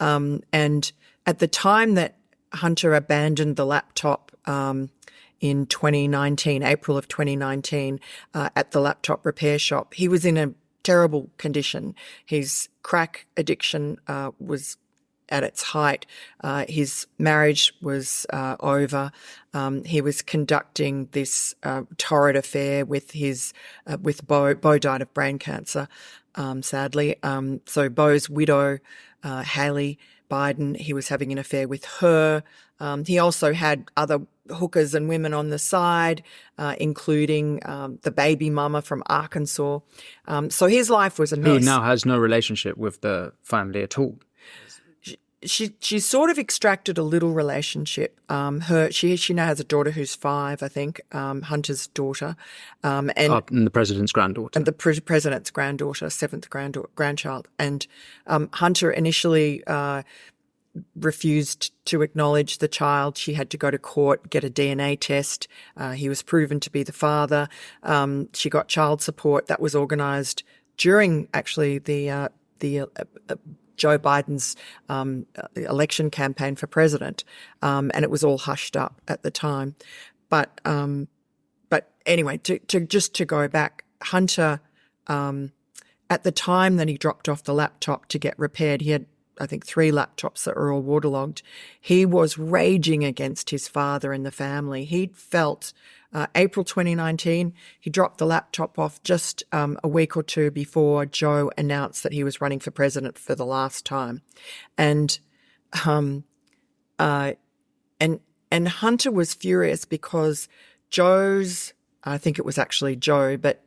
And at the time that Hunter abandoned the laptop in 2019, April of 2019, at the laptop repair shop, he was in a terrible condition. His crack addiction was at its height. His marriage was over. He was conducting this torrid affair with with Beau. Beau died of brain cancer, sadly. So Beau's widow, Haley Biden, he was having an affair with her. He also had other hookers and women on the side, including the baby mama from Arkansas. So his life was a mess. Who now has no relationship with the family at all. She sort of extracted a little relationship. She now has a daughter who's 5, I think, Hunter's daughter, and the president's granddaughter, and the president's granddaughter, 7th grandchild. And Hunter initially refused to acknowledge the child. She had to go to court, get a DNA test. He was proven to be the father. She got child support. That was organised during actually the Joe Biden's election campaign for president, and it was all hushed up at the time. But anyway, to go back, Hunter, at the time that he dropped off the laptop to get repaired, he had, I think, 3 laptops that were all waterlogged. He was raging against his father and the family. He felt April 2019, he dropped the laptop off just a week or 2 before Joe announced that he was running for president for the last time. And Hunter was furious because I think it was actually Joe, but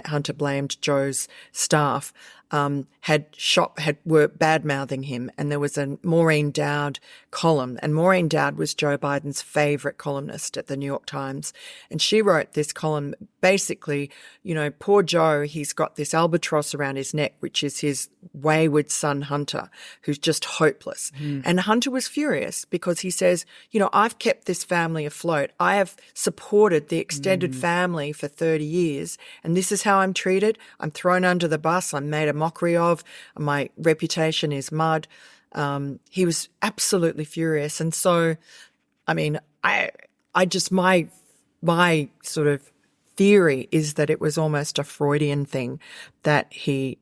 Hunter blamed Joe's staff, were bad-mouthing him. And there was a Maureen Dowd column. And Maureen Dowd was Joe Biden's favourite columnist at the New York Times. And she wrote this column, basically, poor Joe, he's got this albatross around his neck, which is his wayward son Hunter, who's just hopeless. And Hunter was furious because he says, I've kept this family afloat. I have supported the extended family for 30 years, and this is how I'm treated. I'm thrown under the bus. I'm made a mockery of. My reputation is mud. He was absolutely furious. And so, I just, my sort of theory is that it was almost a Freudian thing, that he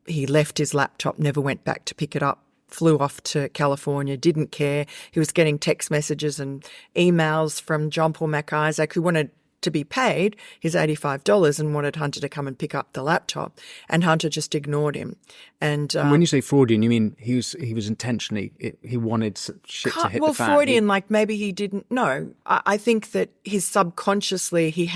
left his laptop, never went back to pick it up flew off to California, didn't care. He was getting text messages and emails from John Paul MacIsaac, who wanted to be paid his $85 and wanted Hunter to come and pick up the laptop, and Hunter just ignored him. And when you say Freudian, you mean he was intentionally, he wanted shit to hit the fan? Well, Freudian, like maybe he didn't know. I think that his subconsciously he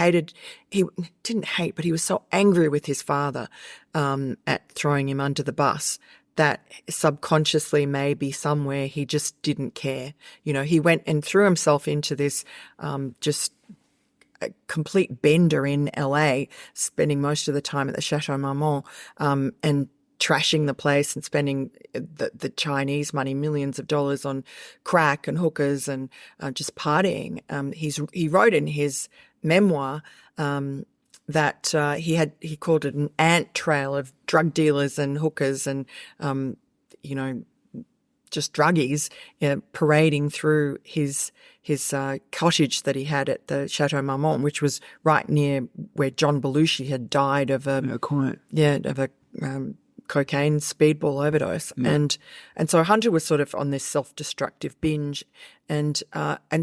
didn't hate, but he was so angry with his father at throwing him under the bus that subconsciously maybe somewhere he just didn't care. You know, he went and threw himself into this just a complete bender in LA, spending most of the time at the Chateau Marmont, and trashing the place and spending the Chinese money, millions of dollars on crack and hookers and just partying. He wrote in his memoir that he called it an ant trail of drug dealers and hookers and just druggies parading through his cottage that he had at the Chateau Marmont, which was right near where John Belushi had died of a cocaine speedball overdose. Yeah. And so Hunter was sort of on this self-destructive binge. And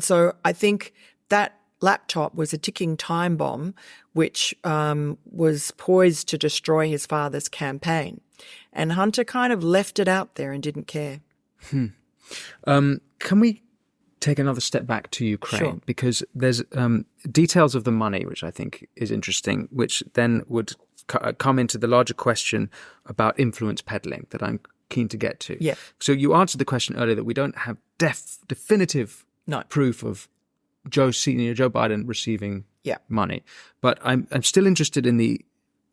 so I think that laptop was a ticking time bomb which was poised to destroy his father's campaign. And Hunter kind of left it out there and didn't care. Can we take another step back to Ukraine? Sure. Because there's details of the money, which I think is interesting, which then would come into the larger question about influence peddling that I'm keen to get to. Yeah. So you answered the question earlier that we don't have definitive proof of Joe Biden receiving money, but I'm still interested in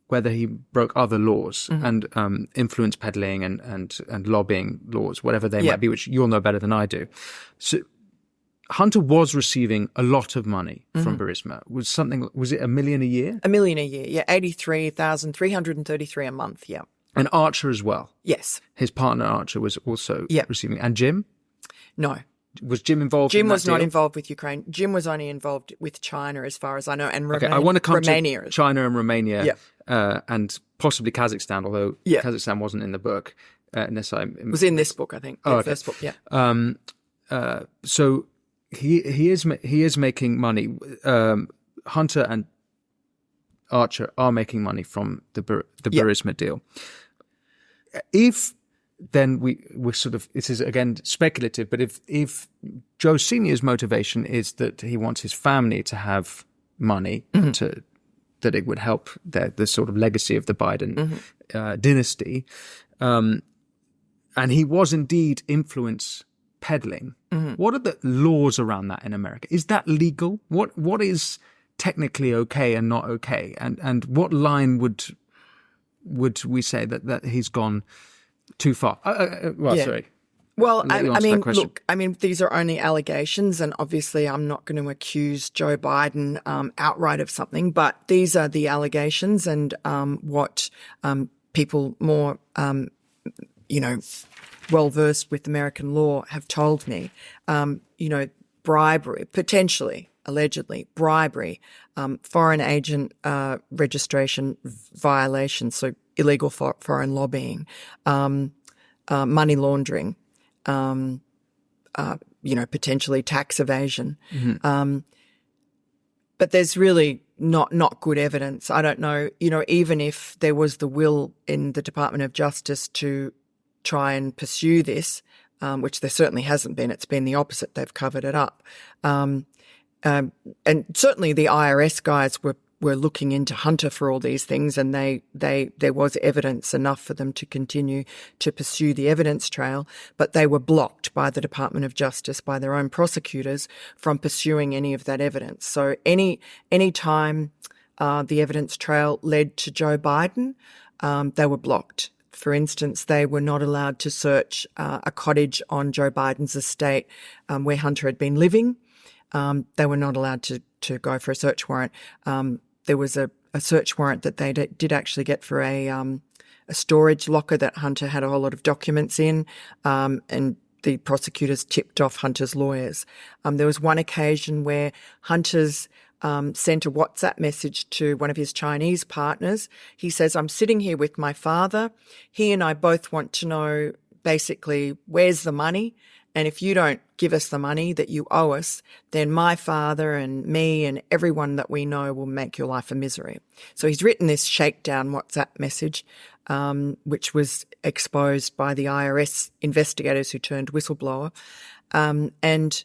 whether he broke other laws and influence peddling and lobbying laws, whatever they might be, which you'll know better than I do. So Hunter was receiving a lot of money from Burisma. Was it $1 million a year? $1 million a year, yeah. 83,333 a month, yeah. And Archer as well? Yes. His partner Archer was also receiving. And Jim? No. Was Jim involved Jim in that was not deal? Involved with Ukraine. Jim was only involved with China, as far as I know, and I want to come Romania. to China and Romania and possibly Kazakhstan, although Kazakhstan wasn't in the book. Unless it was in this book, I think. Oh, the first book, so he is making money. Hunter and Archer are making money from the Burisma deal. If then we're sort of, this is again speculative, but if Joe Sr.'s motivation is that he wants his family to have money that it would help the sort of legacy of the Biden dynasty, and he was indeed influence peddling, what are the laws around that in America? Is that legal? What is technically okay and not okay? And what line would we say that he's gone too far? Sorry. Well, I mean, these are only allegations, and obviously I'm not going to accuse Joe Biden outright of something, but these are the allegations and what people more, well-versed with American law have told me. Bribery, potentially, allegedly, bribery, foreign agent registration violations, so illegal foreign lobbying, money laundering, potentially tax evasion. But there's really not good evidence. I don't know, even if there was the will in the Department of Justice to try and pursue this, which there certainly hasn't been. It's been the opposite. They've covered it up. And certainly the IRS guys were looking into Hunter for all these things, and there was evidence enough for them to continue to pursue the evidence trail, but they were blocked by the Department of Justice, by their own prosecutors, from pursuing any of that evidence. So any time the evidence trail led to Joe Biden, they were blocked. For instance, they were not allowed to search a cottage on Joe Biden's estate where Hunter had been living. They were not allowed to go for a search warrant. There was a search warrant that they did actually get for a storage locker that Hunter had a whole lot of documents in, and the prosecutors tipped off Hunter's lawyers. There was one occasion where Hunter's sent a WhatsApp message to one of his Chinese partners. He says, "I'm sitting here with my father. He and I both want to know basically, where's the money? And if you don't give us the money that you owe us, then my father and me and everyone that we know will make your life a misery. So he's written this shakedown WhatsApp message, which was exposed by the IRS investigators who turned whistleblower. And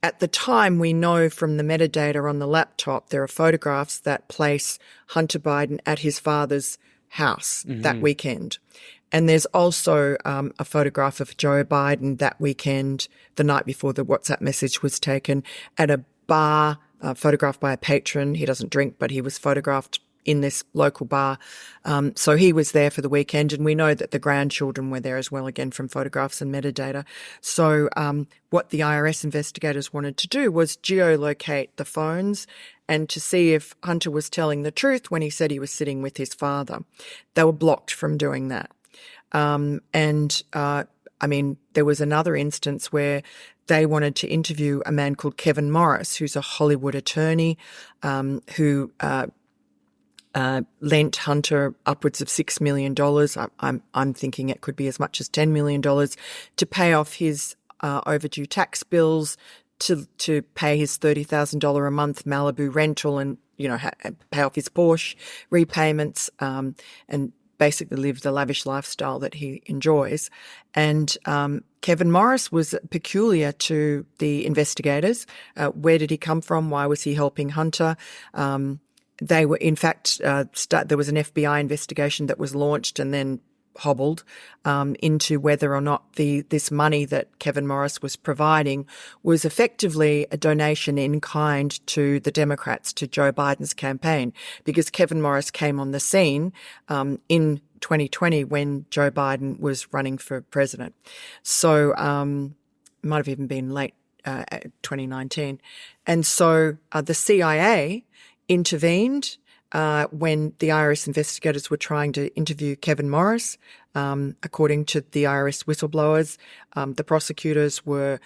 at the time, we know from the metadata on the laptop, there are photographs that place Hunter Biden at his father's house that weekend. And there's also a photograph of Joe Biden that weekend, the night before the WhatsApp message was taken, at a bar, photographed by a patron. He doesn't drink, but he was photographed in this local bar. So he was there for the weekend, and we know that the grandchildren were there as well, again, from photographs and metadata. So what the IRS investigators wanted to do was geolocate the phones and to see if Hunter was telling the truth when he said he was sitting with his father. They were blocked from doing that. There was another instance where they wanted to interview a man called Kevin Morris, who's a Hollywood attorney, who lent Hunter upwards of $6 million. I'm thinking it could be as much as $10 million to pay off his overdue tax bills, to pay his $30,000 a month Malibu rental, and pay off his Porsche repayments, and basically live the lavish lifestyle that he enjoys. And Kevin Morris was peculiar to the investigators. Where did he come from? Why was he helping Hunter? They were, in fact, there was an FBI investigation that was launched and then hobbled into whether or not this money that Kevin Morris was providing was effectively a donation in kind to the Democrats, to Joe Biden's campaign, because Kevin Morris came on the scene in 2020 when Joe Biden was running for president. So it might have even been late 2019. And so the CIA intervened when the IRS investigators were trying to interview Kevin Morris. According to the IRS whistleblowers, the prosecutors were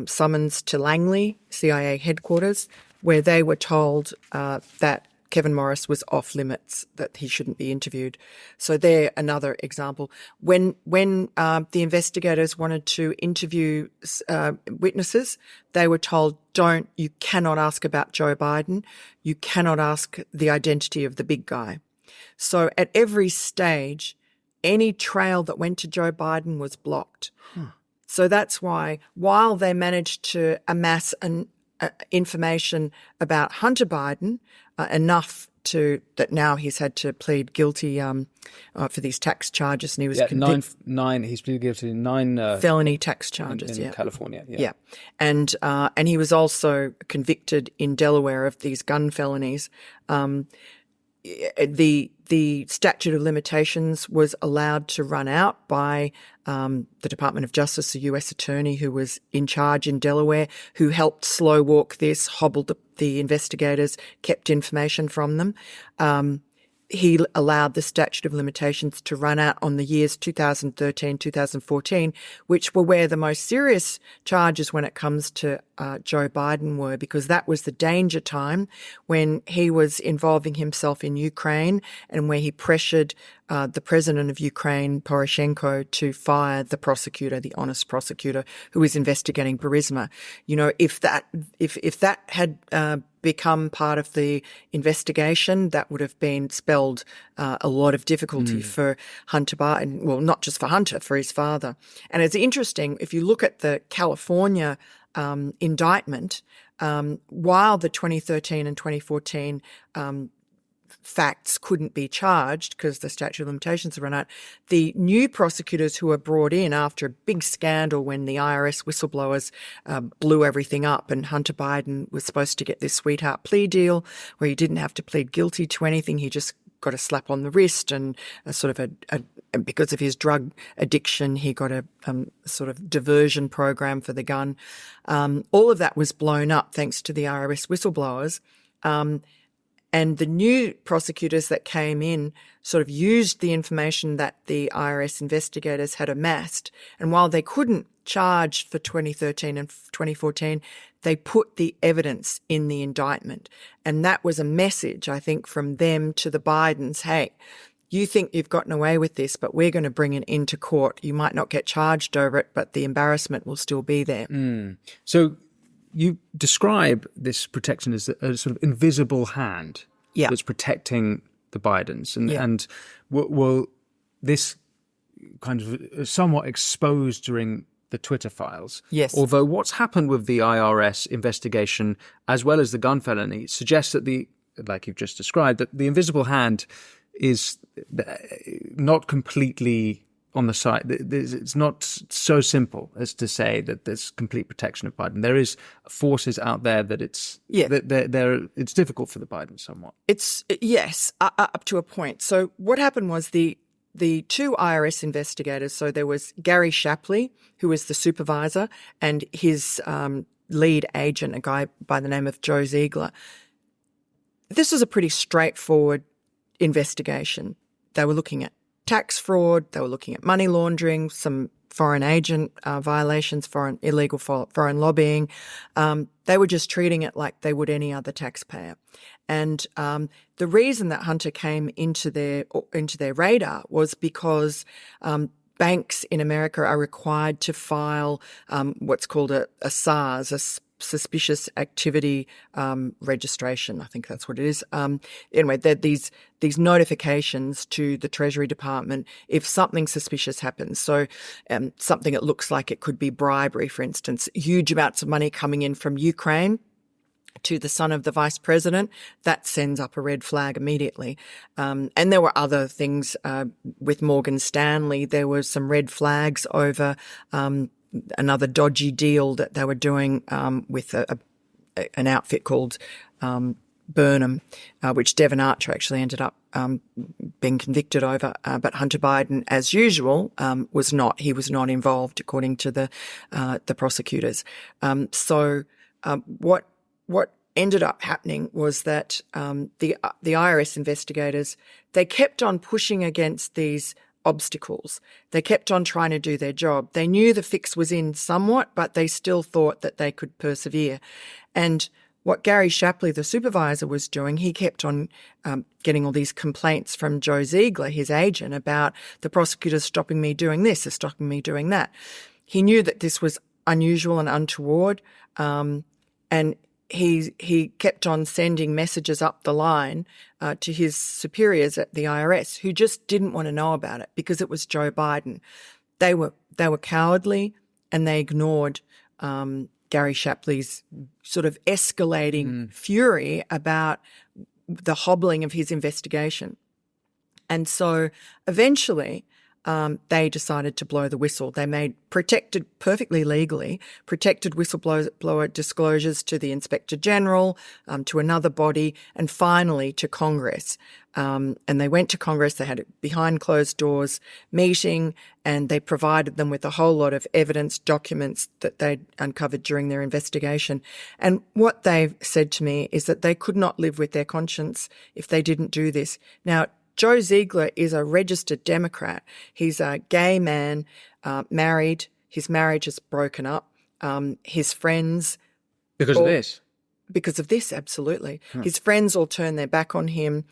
summoned to Langley, CIA headquarters, where they were told that Kevin Morris was off limits, that he shouldn't be interviewed. So they're another example. When the investigators wanted to interview witnesses, they were told, you cannot ask about Joe Biden. You cannot ask the identity of the big guy. So at every stage, any trail that went to Joe Biden was blocked. So that's why, while they managed to amass information about Hunter Biden, enough that now he's had to plead guilty for these tax charges, and he was nine. He's pleaded guilty to 9 felony tax charges in California. And he was also convicted in Delaware of these gun felonies. The statute of limitations was allowed to run out by the Department of Justice, a U.S. attorney who was in charge in Delaware, who helped slow walk this, hobbled the investigators, kept information from them. He allowed the statute of limitations to run out on the years 2013, 2014, which were where the most serious charges when it comes to Joe Biden were, because that was the danger time when he was involving himself in Ukraine and where he pressured the president of Ukraine, Poroshenko, to fire the prosecutor, the honest prosecutor who was investigating Burisma. If that had become part of the investigation, that would have been spelled a lot of difficulty for Hunter Biden. Well, not just for Hunter, for his father. And it's interesting, if you look at the California indictment, while the 2013 and 2014 facts couldn't be charged because the statute of limitations had run out, the new prosecutors who were brought in after a big scandal when the IRS whistleblowers blew everything up, and Hunter Biden was supposed to get this sweetheart plea deal where he didn't have to plead guilty to anything. He just got a slap on the wrist and because of his drug addiction, he got a sort of diversion program for the gun. All of that was blown up thanks to the IRS whistleblowers. And the new prosecutors that came in sort of used the information that the IRS investigators had amassed. And while they couldn't charge for 2013 and 2014, they put the evidence in the indictment. And that was a message, I think, from them to the Bidens. Hey, you think you've gotten away with this, but we're going to bring it into court. You might not get charged over it, but the embarrassment will still be there. So you describe this protection as a sort of invisible hand that's protecting the Bidens. And will this kind of somewhat exposed during the Twitter files? Yes. Although what's happened with the IRS investigation as well as the gun felony suggests that like you've just described, that the invisible hand is not completely on the side. It's not so simple as to say that there's complete protection of Biden. There is forces out there that it's difficult for the Biden somewhat. It's up to a point. So what happened was the two IRS investigators. So there was Gary Shapley, who was the supervisor, and his lead agent, a guy by the name of Joe Ziegler. This was a pretty straightforward investigation. They were looking at tax fraud, they were looking at money laundering, some foreign agent violations, illegal foreign lobbying. They were just treating it like they would any other taxpayer. And the reason that Hunter came into their radar was because banks in America are required to file what's called a SARS, a suspicious activity registration. I think that's what it is. Anyway, these notifications to the Treasury Department if something suspicious happens. So something that looks like it could be bribery, for instance, huge amounts of money coming in from Ukraine to the son of the vice president, that sends up a red flag immediately. And there were other things with Morgan Stanley. There were some red flags over another dodgy deal that they were doing with an outfit called Burnham, which Devon Archer actually ended up being convicted over. But Hunter Biden, as usual, was not. He was not involved, according to the prosecutors. So what ended up happening was that the IRS investigators, they kept on pushing against these obstacles. They kept on trying to do their job. They knew the fix was in somewhat, but they still thought that they could persevere. And what Gary Shapley, the supervisor, was doing, he kept on getting all these complaints from Joe Ziegler, his agent, about the prosecutors stopping me doing this or stopping me doing that. He knew that this was unusual and untoward, and he kept on sending messages up the line to his superiors at the IRS, who just didn't want to know about it because it was Joe Biden. They were cowardly, and they ignored Gary Shapley's sort of escalating fury about the hobbling of his investigation. And so eventually they decided to blow the whistle. They made perfectly legally, protected whistleblower disclosures to the Inspector General, to another body, and finally to Congress. And they went to Congress. They had a behind closed doors meeting, and they provided them with a whole lot of evidence, documents that they'd uncovered during their investigation. And what they've said to me is that they could not live with their conscience if they didn't do this. Now, Joe Ziegler is a registered Democrat. He's a gay man, married. His marriage is broken up. His friends... Because of this? Because of this, absolutely. His friends all turned their back on him.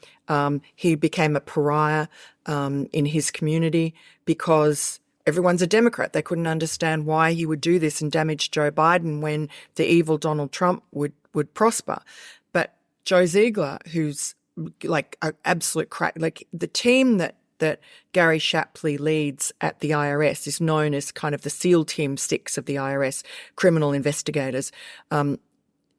He became a pariah in his community because everyone's a Democrat. They couldn't understand why he would do this and damage Joe Biden when the evil Donald Trump would prosper. But Joe Ziegler, who's like an absolute crack, like the team that Gary Shapley leads at the IRS is known as kind of the SEAL Team 6 of the IRS, criminal investigators.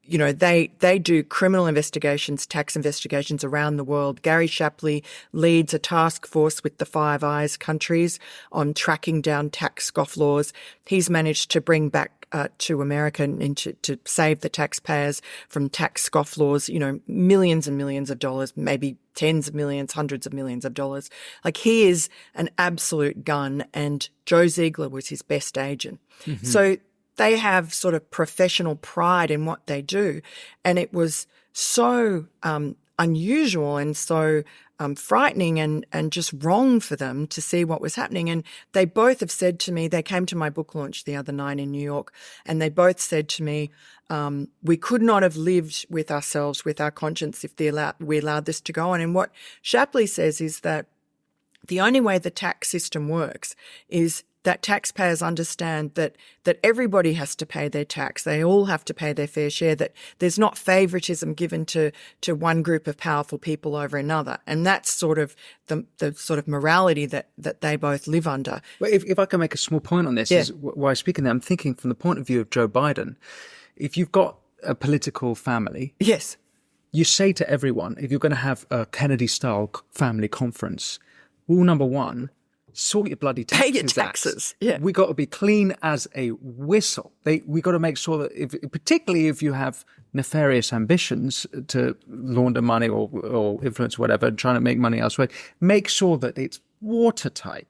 You know, they do criminal investigations, tax investigations around the world. Gary Shapley leads a task force with the Five Eyes countries on tracking down tax scofflaws. He's managed to bring back to America and to save the taxpayers from tax scofflaws, you know, millions and millions of dollars, maybe tens of millions, hundreds of millions of dollars. Like, he is an absolute gun, and Joe Ziegler was his best agent. Mm-hmm. So they have sort of professional pride in what they do. And it was so unusual and so frightening and just wrong for them to see what was happening. And they both have said to me, they came to my book launch the other night in New York, and they both said to me, we could not have lived with ourselves, with our conscience, if we allowed this to go on. And what Shapley says is that the only way the tax system works is that taxpayers understand that everybody has to pay their tax. They all have to pay their fair share, that there's not favoritism given to one group of powerful people over another. And that's sort of the sort of morality that they both live under. Well, if I can make a small point on this, is while speaking there, I'm thinking from the point of view of Joe Biden, if you've got a political family, yes, you say to everyone, if you're going to have a Kennedy-style family conference, rule number one, sort your bloody taxes out. Pay your taxes. Yeah. We got to be clean as a whistle. We got to make sure that, particularly if you have nefarious ambitions to launder money or influence whatever, trying to make money elsewhere, make sure that it's watertight.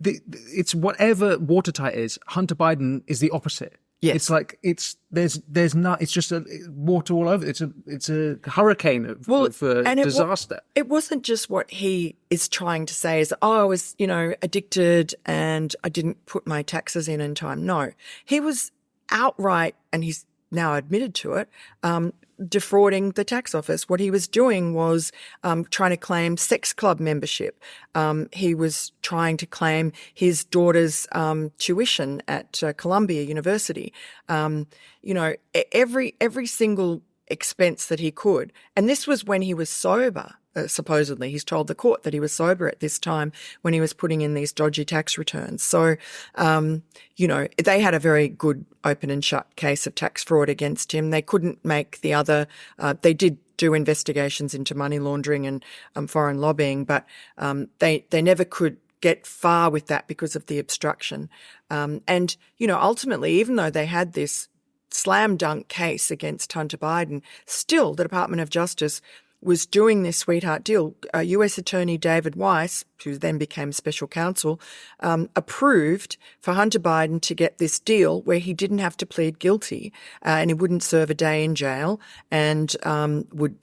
It's whatever watertight is. Hunter Biden is the opposite. Yes. It's like there's not. It's just a water all over. It's a hurricane of disaster. It wasn't just what he is trying to say is, I was, addicted and I didn't put my taxes in time. No, he was outright, and he's now admitted to it, defrauding the tax office. What he was doing was trying to claim sex club membership. He was trying to claim his daughter's tuition at Columbia University. Every single expense that he could. And this was when he was sober. Supposedly, he's told the court that he was sober at this time when he was putting in these dodgy tax returns. So, they had a very good open and shut case of tax fraud against him. They couldn't make the other, they did do investigations into money laundering and foreign lobbying, but they never could get far with that because of the obstruction. Ultimately, even though they had this slam dunk case against Hunter Biden, still the Department of Justice was doing this sweetheart deal. U.S. Attorney David Weiss, who then became special counsel, approved for Hunter Biden to get this deal where he didn't have to plead guilty and he wouldn't serve a day in jail, and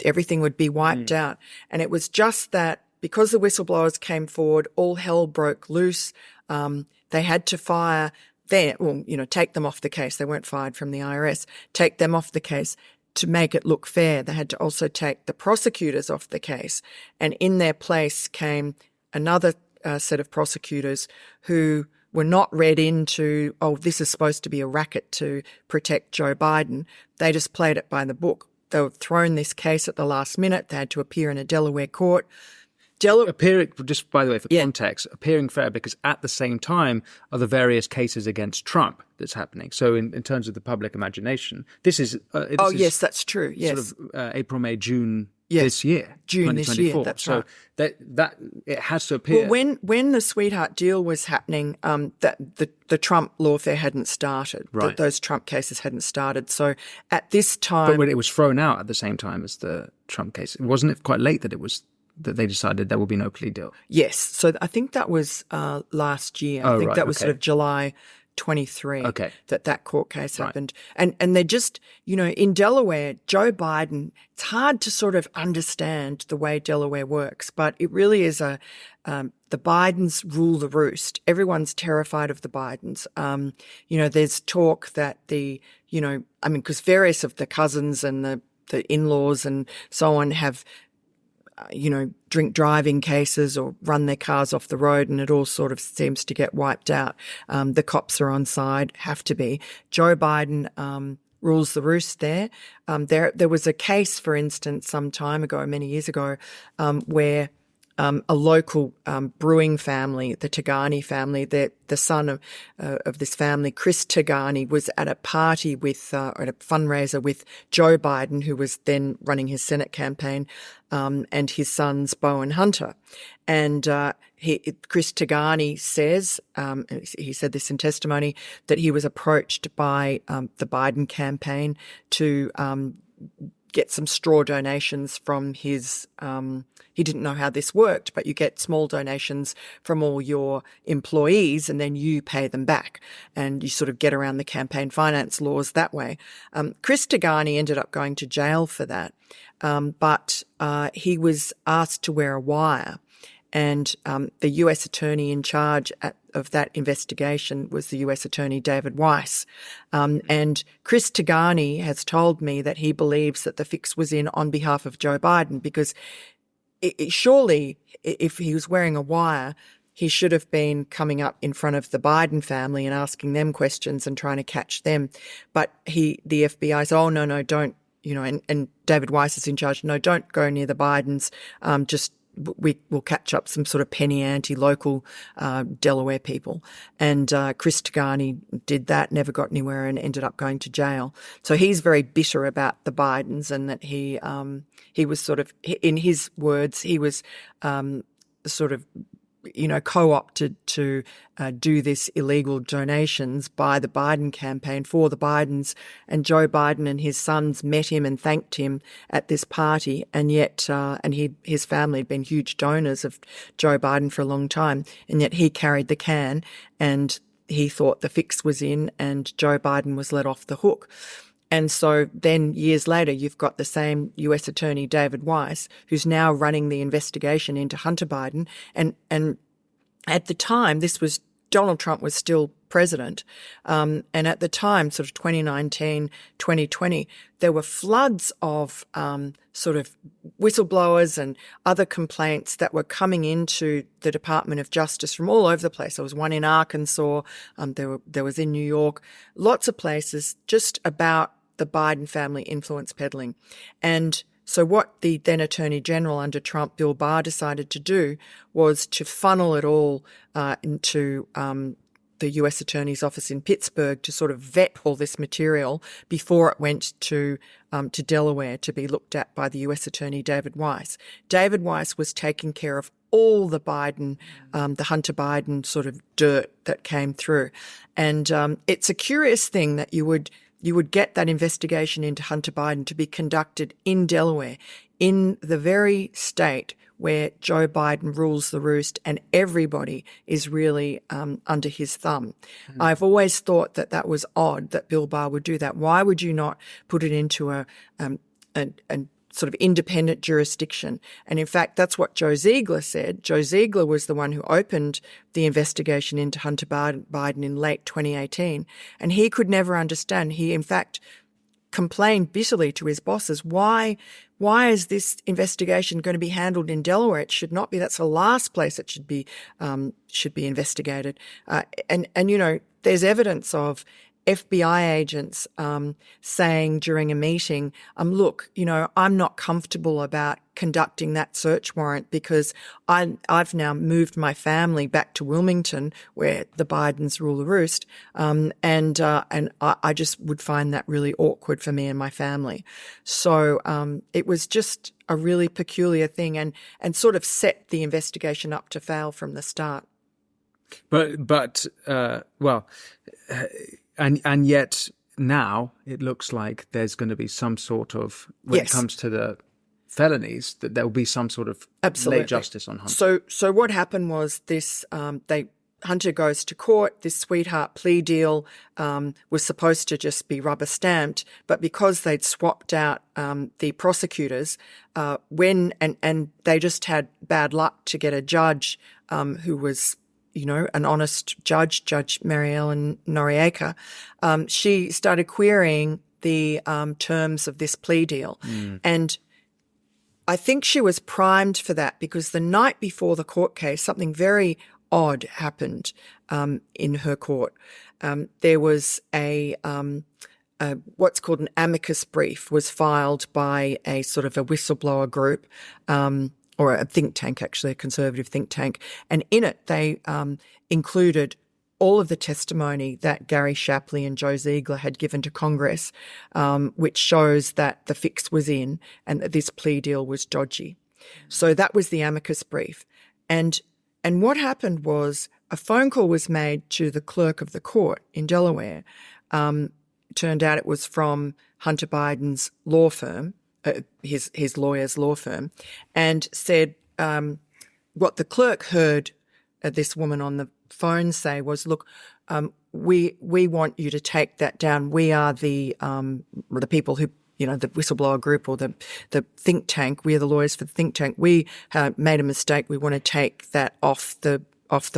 everything would be wiped out. And it was just that because the whistleblowers came forward, all hell broke loose. They had to fire take them off the case. They weren't fired from the IRS. Take them off the case. To make it look fair, they had to also take the prosecutors off the case. And in their place came another set of prosecutors who were not read into, this is supposed to be a racket to protect Joe Biden. They just played it by the book. They were thrown this case at the last minute. They had to appear in a Delaware court. Appearing, just by the way, for context, appearing fair because at the same time are the various cases against Trump that's happening. So in terms of the public imagination, this is... yes, that's true, yes. Sort of April, May, June this year, June this year, that's right. So that it has to appear... Well, when the sweetheart deal was happening, that the Trump lawfare hadn't started. Right. Those Trump cases hadn't started. So at this time... But when it was thrown out at the same time as the Trump case, wasn't it quite late that they decided there will be no plea deal? Yes. So I think that was last year. I think that was sort of July 23 that court case happened. And they're just, in Delaware, Joe Biden, it's hard to sort of understand the way Delaware works, but it really is the Bidens rule the roost. Everyone's terrified of the Bidens. There's talk that because various of the cousins and the in-laws and so on have drink driving cases or run their cars off the road, and it all sort of seems to get wiped out. The cops are on side, have to be. Joe Biden rules the roost there. There was a case, for instance, some time ago, many years ago, where a local brewing family, the Tagani family, the son of this family, Chris Tagani, was at a party at a fundraiser with Joe Biden, who was then running his Senate campaign, and his sons, Beau and Hunter. And Chris Tagani says, he said this in testimony, that he was approached by the Biden campaign to get some straw donations from his, he didn't know how this worked, but you get small donations from all your employees and then you pay them back and you sort of get around the campaign finance laws that way. Chris Tagani ended up going to jail for that, but he was asked to wear a wire. And the U.S. attorney in charge of that investigation was the U.S. attorney David Weiss. And Chris Tagani has told me that he believes that the fix was in on behalf of Joe Biden because surely, if he was wearing a wire, he should have been coming up in front of the Biden family and asking them questions and trying to catch them. But the FBI said, oh, no, don't, and David Weiss is in charge. No, don't go near the Bidens. We will catch up some sort of penny ante local Delaware people. And Chris Tagani did that, never got anywhere and ended up going to jail. So he's very bitter about the Bidens, and that he was sort of, in his words, he was sort of co-opted to do this illegal donations by the Biden campaign for the Bidens. And Joe Biden and his sons met him and thanked him at this party. And yet, his family had been huge donors of Joe Biden for a long time. And yet he carried the can, and he thought the fix was in, and Joe Biden was let off the hook. And so then years later, you've got the same US Attorney, David Weiss, who's now running the investigation into Hunter Biden. And at the time, Donald Trump was still president. And at the time, sort of 2019, 2020, there were floods of sort of whistleblowers and other complaints that were coming into the Department of Justice from all over the place. There was one in Arkansas. There was in New York, lots of places just about the Biden family influence peddling. And so what the then Attorney General under Trump, Bill Barr, decided to do was to funnel it all into the US Attorney's office in Pittsburgh to sort of vet all this material before it went to Delaware to be looked at by the US Attorney, David Weiss. David Weiss was taking care of all the Biden, the Hunter Biden sort of dirt that came through. And it's a curious thing that you would get that investigation into Hunter Biden to be conducted in Delaware, in the very state where Joe Biden rules the roost and everybody is really under his thumb. I've always thought that was odd that Bill Barr would do that. Why would you not put it into a sort of independent jurisdiction? And in fact, that's what Joe Ziegler said. Joe Ziegler was the one who opened the investigation into Hunter Biden in late 2018. And he could never understand. He, in fact, complained bitterly to his bosses, why is this investigation going to be handled in Delaware? It should not be. That's the last place it should be investigated. And there's evidence of FBI agents saying during a meeting, look, I'm not comfortable about conducting that search warrant because I've now moved my family back to Wilmington, where the Bidens rule the roost, and I just would find that really awkward for me and my family. So it was just a really peculiar thing, and sort of set the investigation up to fail from the start. And yet now it looks like there's going to be some sort of, when it comes to the felonies, that there will be some sort of late justice on Hunter. So what happened was this: Hunter goes to court. This sweetheart plea deal was supposed to just be rubber stamped, but because they'd swapped out the prosecutors, and they just had bad luck to get a judge who was, an honest judge, Judge Mary Ellen Noriega, she started querying the terms of this plea deal. And I think she was primed for that because the night before the court case, something very odd happened in her court. There was a what's called an amicus brief was filed by a sort of a whistleblower group, or a think tank, actually, a conservative think tank. And in it, they included all of the testimony that Gary Shapley and Joe Ziegler had given to Congress, which shows that the fix was in and that this plea deal was dodgy. So that was the amicus brief. And what happened was a phone call was made to the clerk of the court in Delaware. Turned out it was from Hunter Biden's law firm, his lawyer's law firm, and said what the clerk heard this woman on the phone say was, look, we want you to take that down. We are the people who, the whistleblower group or the think tank. We are the lawyers for the think tank. We made a mistake. We want to take that off the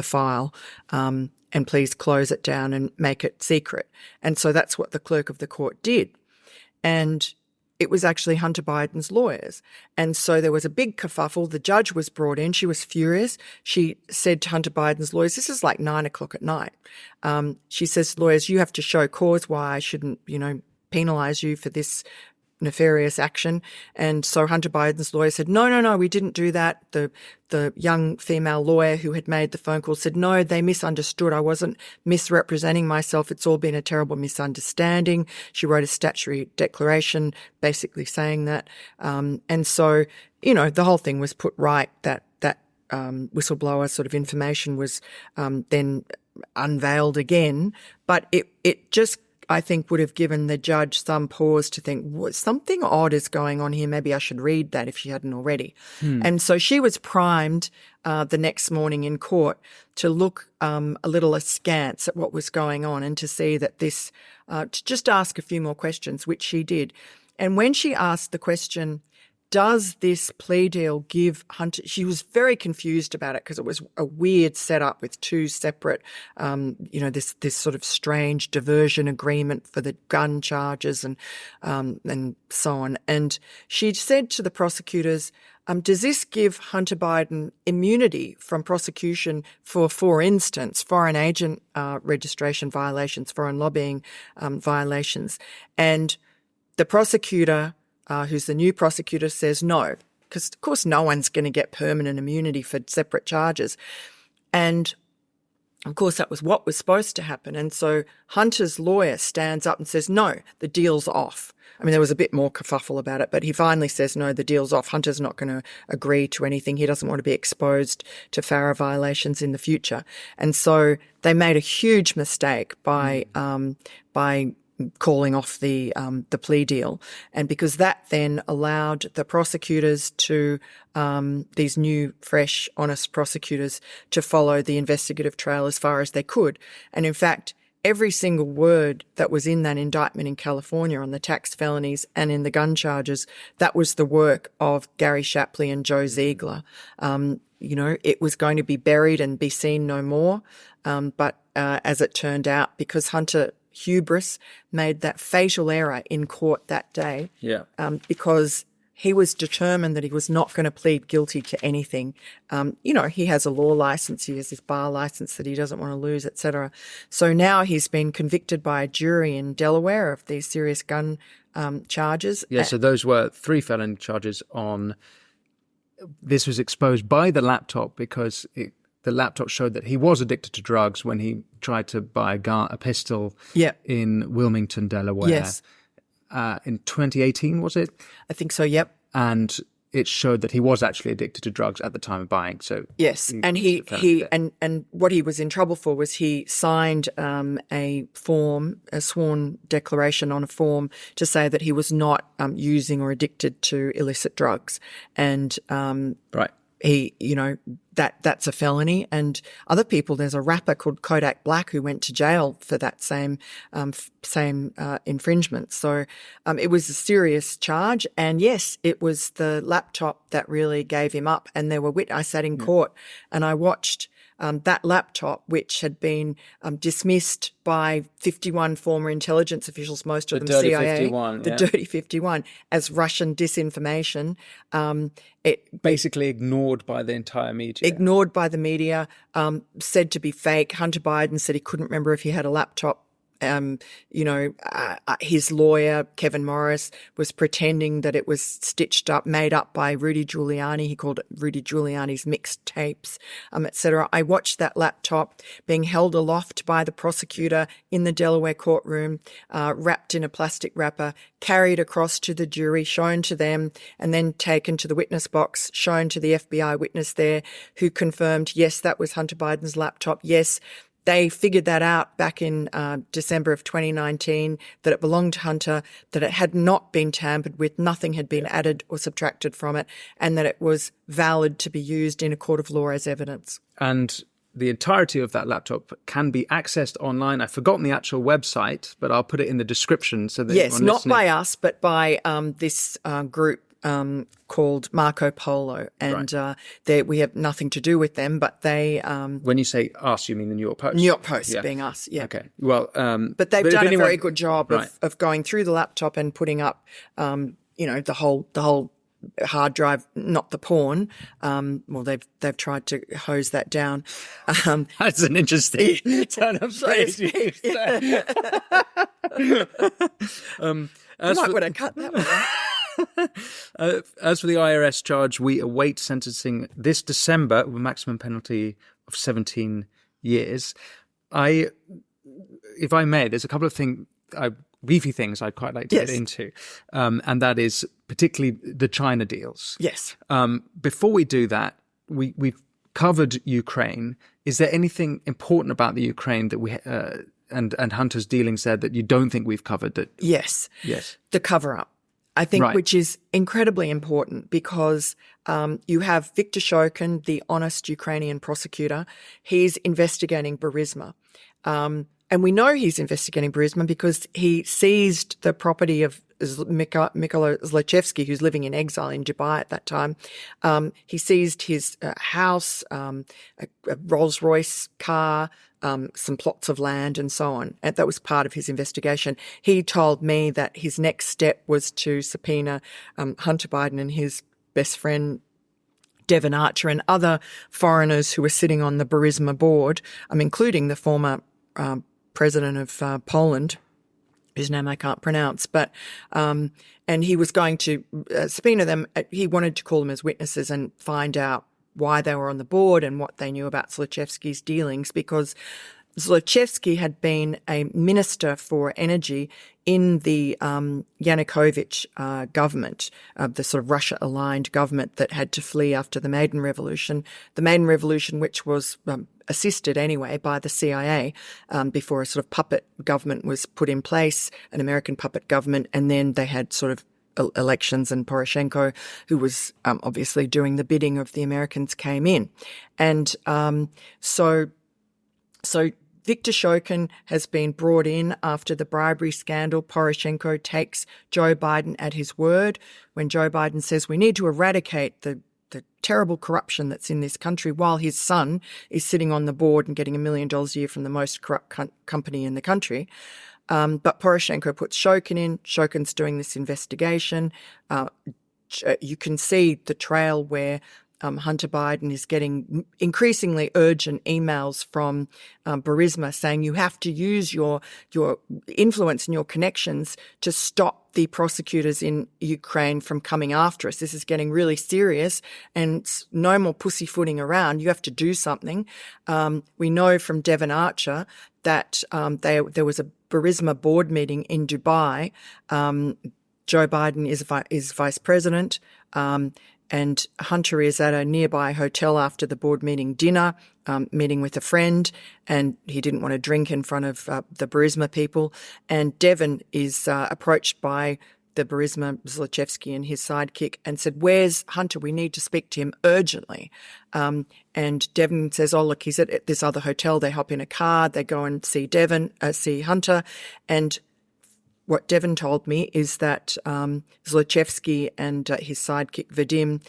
file, and please close it down and make it secret. And so that's what the clerk of the court did. And it was actually Hunter Biden's lawyers. And so there was a big kerfuffle. The judge was brought in. She was furious. She said to Hunter Biden's lawyers, this is like 9 o'clock at night. She says, lawyers, you have to show cause why I shouldn't, penalize you for this nefarious action. And so Hunter Biden's lawyer said, no, we didn't do that. The young female lawyer who had made the phone call said, no, they misunderstood. I wasn't misrepresenting myself. It's all been a terrible misunderstanding. She wrote a statutory declaration basically saying that. And so, the whole thing was put right, that whistleblower sort of information was then unveiled again. But it just, I think, would have given the judge some pause to think, something odd is going on here. Maybe I should read that if she hadn't already. And so she was primed the next morning in court to look a little askance at what was going on and to see that this, to just ask a few more questions, which she did. And when she asked the question, does this plea deal give Hunter, she was very confused about it because it was a weird setup with two separate, this sort of strange diversion agreement for the gun charges and so on. And she said to the prosecutors, does this give Hunter Biden immunity from prosecution for instance, foreign agent registration violations, foreign lobbying violations? And the prosecutor, who's the new prosecutor, says no, because of course no one's going to get permanent immunity for separate charges. And of course that was what was supposed to happen. And so Hunter's lawyer stands up and says, no, the deal's off. I mean, there was a bit more kerfuffle about it, but he finally says, no, the deal's off. Hunter's not going to agree to anything. He doesn't want to be exposed to FARA violations in the future. And so they made a huge mistake by calling off the plea deal. And because that then allowed the prosecutors to, these new, fresh, honest prosecutors, to follow the investigative trail as far as they could. And in fact, every single word that was in that indictment in California on the tax felonies and in the gun charges, that was the work of Gary Shapley and Joe Ziegler. It was going to be buried and be seen no more. But as it turned out, because Hunter hubris made that fatal error in court that day, because he was determined that he was not going to plead guilty to anything. He has a law license, he has his bar license that he doesn't want to lose, etc. So now he's been convicted by a jury in Delaware of these serious gun charges. Yeah, so those were 3 felony charges on. This was exposed by the laptop because the laptop showed that he was addicted to drugs when he tried to buy a pistol in Wilmington, Delaware. Yes. In 2018, was it? I think so, yep. And it showed that he was actually addicted to drugs at the time of buying. So yes, and and what he was in trouble for was he signed a sworn declaration on a form to say that he was not using or addicted to illicit drugs. And right. He, that's a felony. And other people, there's a rapper called Kodak Black who went to jail for that same infringement. So it was a serious charge. And yes, it was the laptop that really gave him up. And there were I sat in court and I watched that laptop, which had been dismissed by 51 former intelligence officials, most of them CIA, Dirty 51, as Russian disinformation. It basically ignored by the entire media. Ignored by the media, said to be fake. Hunter Biden said he couldn't remember if he had a laptop. His lawyer, Kevin Morris, was pretending that it was stitched up, made up by Rudy Giuliani. He called it Rudy Giuliani's mixed tapes, etc. I watched that laptop being held aloft by the prosecutor in the Delaware courtroom, wrapped in a plastic wrapper, carried across to the jury, shown to them, and then taken to the witness box, shown to the FBI witness there, who confirmed, yes, that was Hunter Biden's laptop. Yes, they figured that out back in December of 2019, that it belonged to Hunter, that it had not been tampered with, nothing had been added or subtracted from it, and that it was valid to be used in a court of law as evidence. And the entirety of that laptop can be accessed online. I've forgotten the actual website, but I'll put it in the description so that yes, not by us, but by this group called Marco Polo, and right. We have nothing to do with them, but they. When you say us, you mean the New York Post? New York Post being us, yeah. Okay, well, but they've done a very good job of going through the laptop and putting up the whole hard drive, not the porn. Well, they've tried to hose that down. That's an interesting turn of phrase. You used there. You might want to cut that one out. As for the IRS charge, we await sentencing this December with a maximum penalty of 17 years. If I may, there's a couple of beefy things I'd quite like to get into, and that is particularly the China deals. Yes. Before we do that, we've covered Ukraine. Is there anything important about the Ukraine that we and Hunter's dealings there that you don't think we've covered? That yes, the cover-up, I think, right, which is incredibly important because you have Viktor Shokin, the honest Ukrainian prosecutor. He's investigating Burisma. And we know he's investigating Burisma because he seized the property of Mykola Zlochevsky, who's living in exile in Dubai at that time. He seized his house, a Rolls-Royce car, some plots of land and so on. And that was part of his investigation. He told me that his next step was to subpoena Hunter Biden and his best friend Devon Archer and other foreigners who were sitting on the Burisma board, including the former president of Poland, whose name I can't pronounce, but and he was going to subpoena them. He wanted to call them as witnesses and find out why they were on the board and what they knew about Zlochevsky's dealings, because Zlochevsky had been a minister for energy in the Yanukovych government, the sort of Russia-aligned government that had to flee after the Maidan Revolution. The Maidan Revolution, which was assisted anyway by the CIA before a sort of puppet government was put in place, an American puppet government, and then they had sort of elections, and Poroshenko, who was obviously doing the bidding of the Americans, came in. And so Viktor Shokin has been brought in after the bribery scandal. Poroshenko takes Joe Biden at his word when Joe Biden says we need to eradicate the terrible corruption that's in this country, while his son is sitting on the board and getting $1 million a year from the most corrupt company in the country. But Poroshenko puts Shokin in. Shokin's doing this investigation. You can see the trail where Hunter Biden is getting increasingly urgent emails from Burisma saying you have to use your influence and your connections to stop the prosecutors in Ukraine from coming after us. This is getting really serious, and no more pussyfooting around. You have to do something. We know from Devon Archer that there was a Burisma board meeting in Dubai. Joe Biden is vice president. And Hunter is at a nearby hotel after the board meeting dinner, meeting with a friend, and he didn't want to drink in front of the Burisma people. And Devon is approached by the Burisma, Zlochevsky and his sidekick, and said, "Where's Hunter? We need to speak to him urgently." And Devon says, "Oh, look, he's at this other hotel." They hop in a car, they go and see Hunter, and what Devon told me is that Zlochevsky and his sidekick Vadim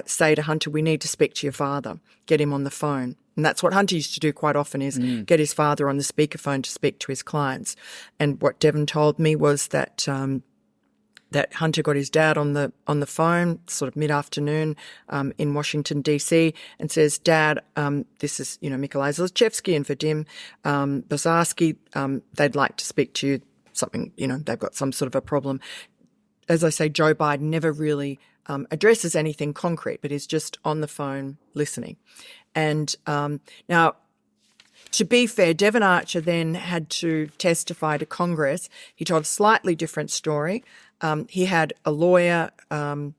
say to Hunter, "We need to speak to your father. Get him on the phone." And that's what Hunter used to do quite often, is get his father on the speakerphone to speak to his clients. And what Devon told me was that that Hunter got his dad on the phone, sort of mid-afternoon, in Washington D.C., and says, "Dad, this is Mykola Zlochevsky and Vadim Bozarsky. They'd like to speak to you. Something, they've got some sort of a problem." As I say, Joe Biden never really addresses anything concrete, but is just on the phone listening. And now, to be fair, Devon Archer then had to testify to Congress. He told a slightly different story. He had a lawyer and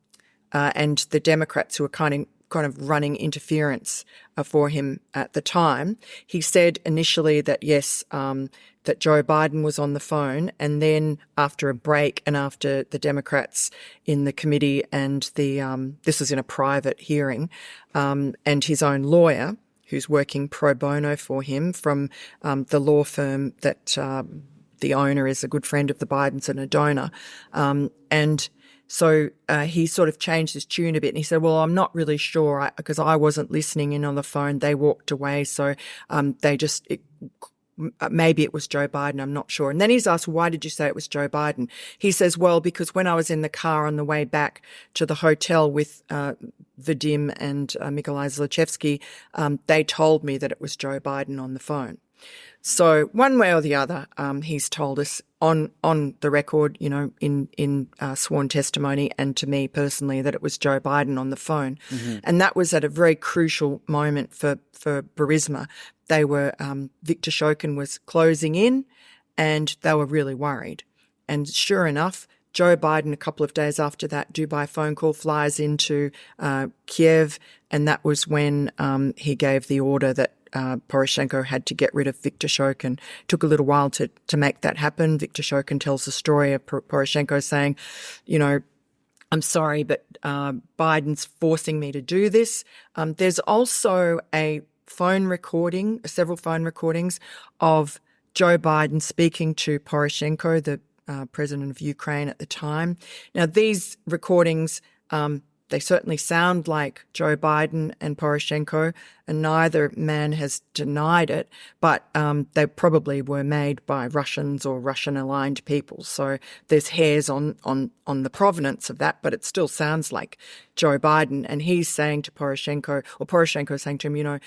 the Democrats who were kind of running interference for him at the time. He said initially that yes, that Joe Biden was on the phone, and then after a break and after the Democrats in the committee and this was in a private hearing, and his own lawyer, who's working pro bono for him from the law firm that the owner is a good friend of the Bidens and a donor, and so he sort of changed his tune a bit, and he said, "Well, I'm not really sure because I wasn't listening in on the phone. They walked away, so they just maybe it was Joe Biden, I'm not sure. And then he's asked, why did you say it was Joe Biden? He says, well, because when I was in the car on the way back to the hotel with Vadim and Mykolai Zlochevsky, they told me that it was Joe Biden on the phone. So one way or the other, he's told us on the record, in sworn testimony, and to me personally, that it was Joe Biden on the phone. Mm-hmm. And that was at a very crucial moment for Burisma. They were, Viktor Shokin was closing in and they were really worried. And sure enough, Joe Biden, a couple of days after that Dubai phone call, flies into Kiev, and that was when he gave the order that Poroshenko had to get rid of Viktor Shokin. It took a little while to make that happen. Viktor Shokin tells the story of Poroshenko saying, I'm sorry, but Biden's forcing me to do this. There's also several phone recordings of Joe Biden speaking to Poroshenko, the president of Ukraine at the time. Now, these recordings, they certainly sound like Joe Biden and Poroshenko, and neither man has denied it, but they probably were made by Russians or Russian-aligned people. So there's hairs on the provenance of that, but it still sounds like Joe Biden. And he's saying to Poroshenko, or Poroshenko is saying to him,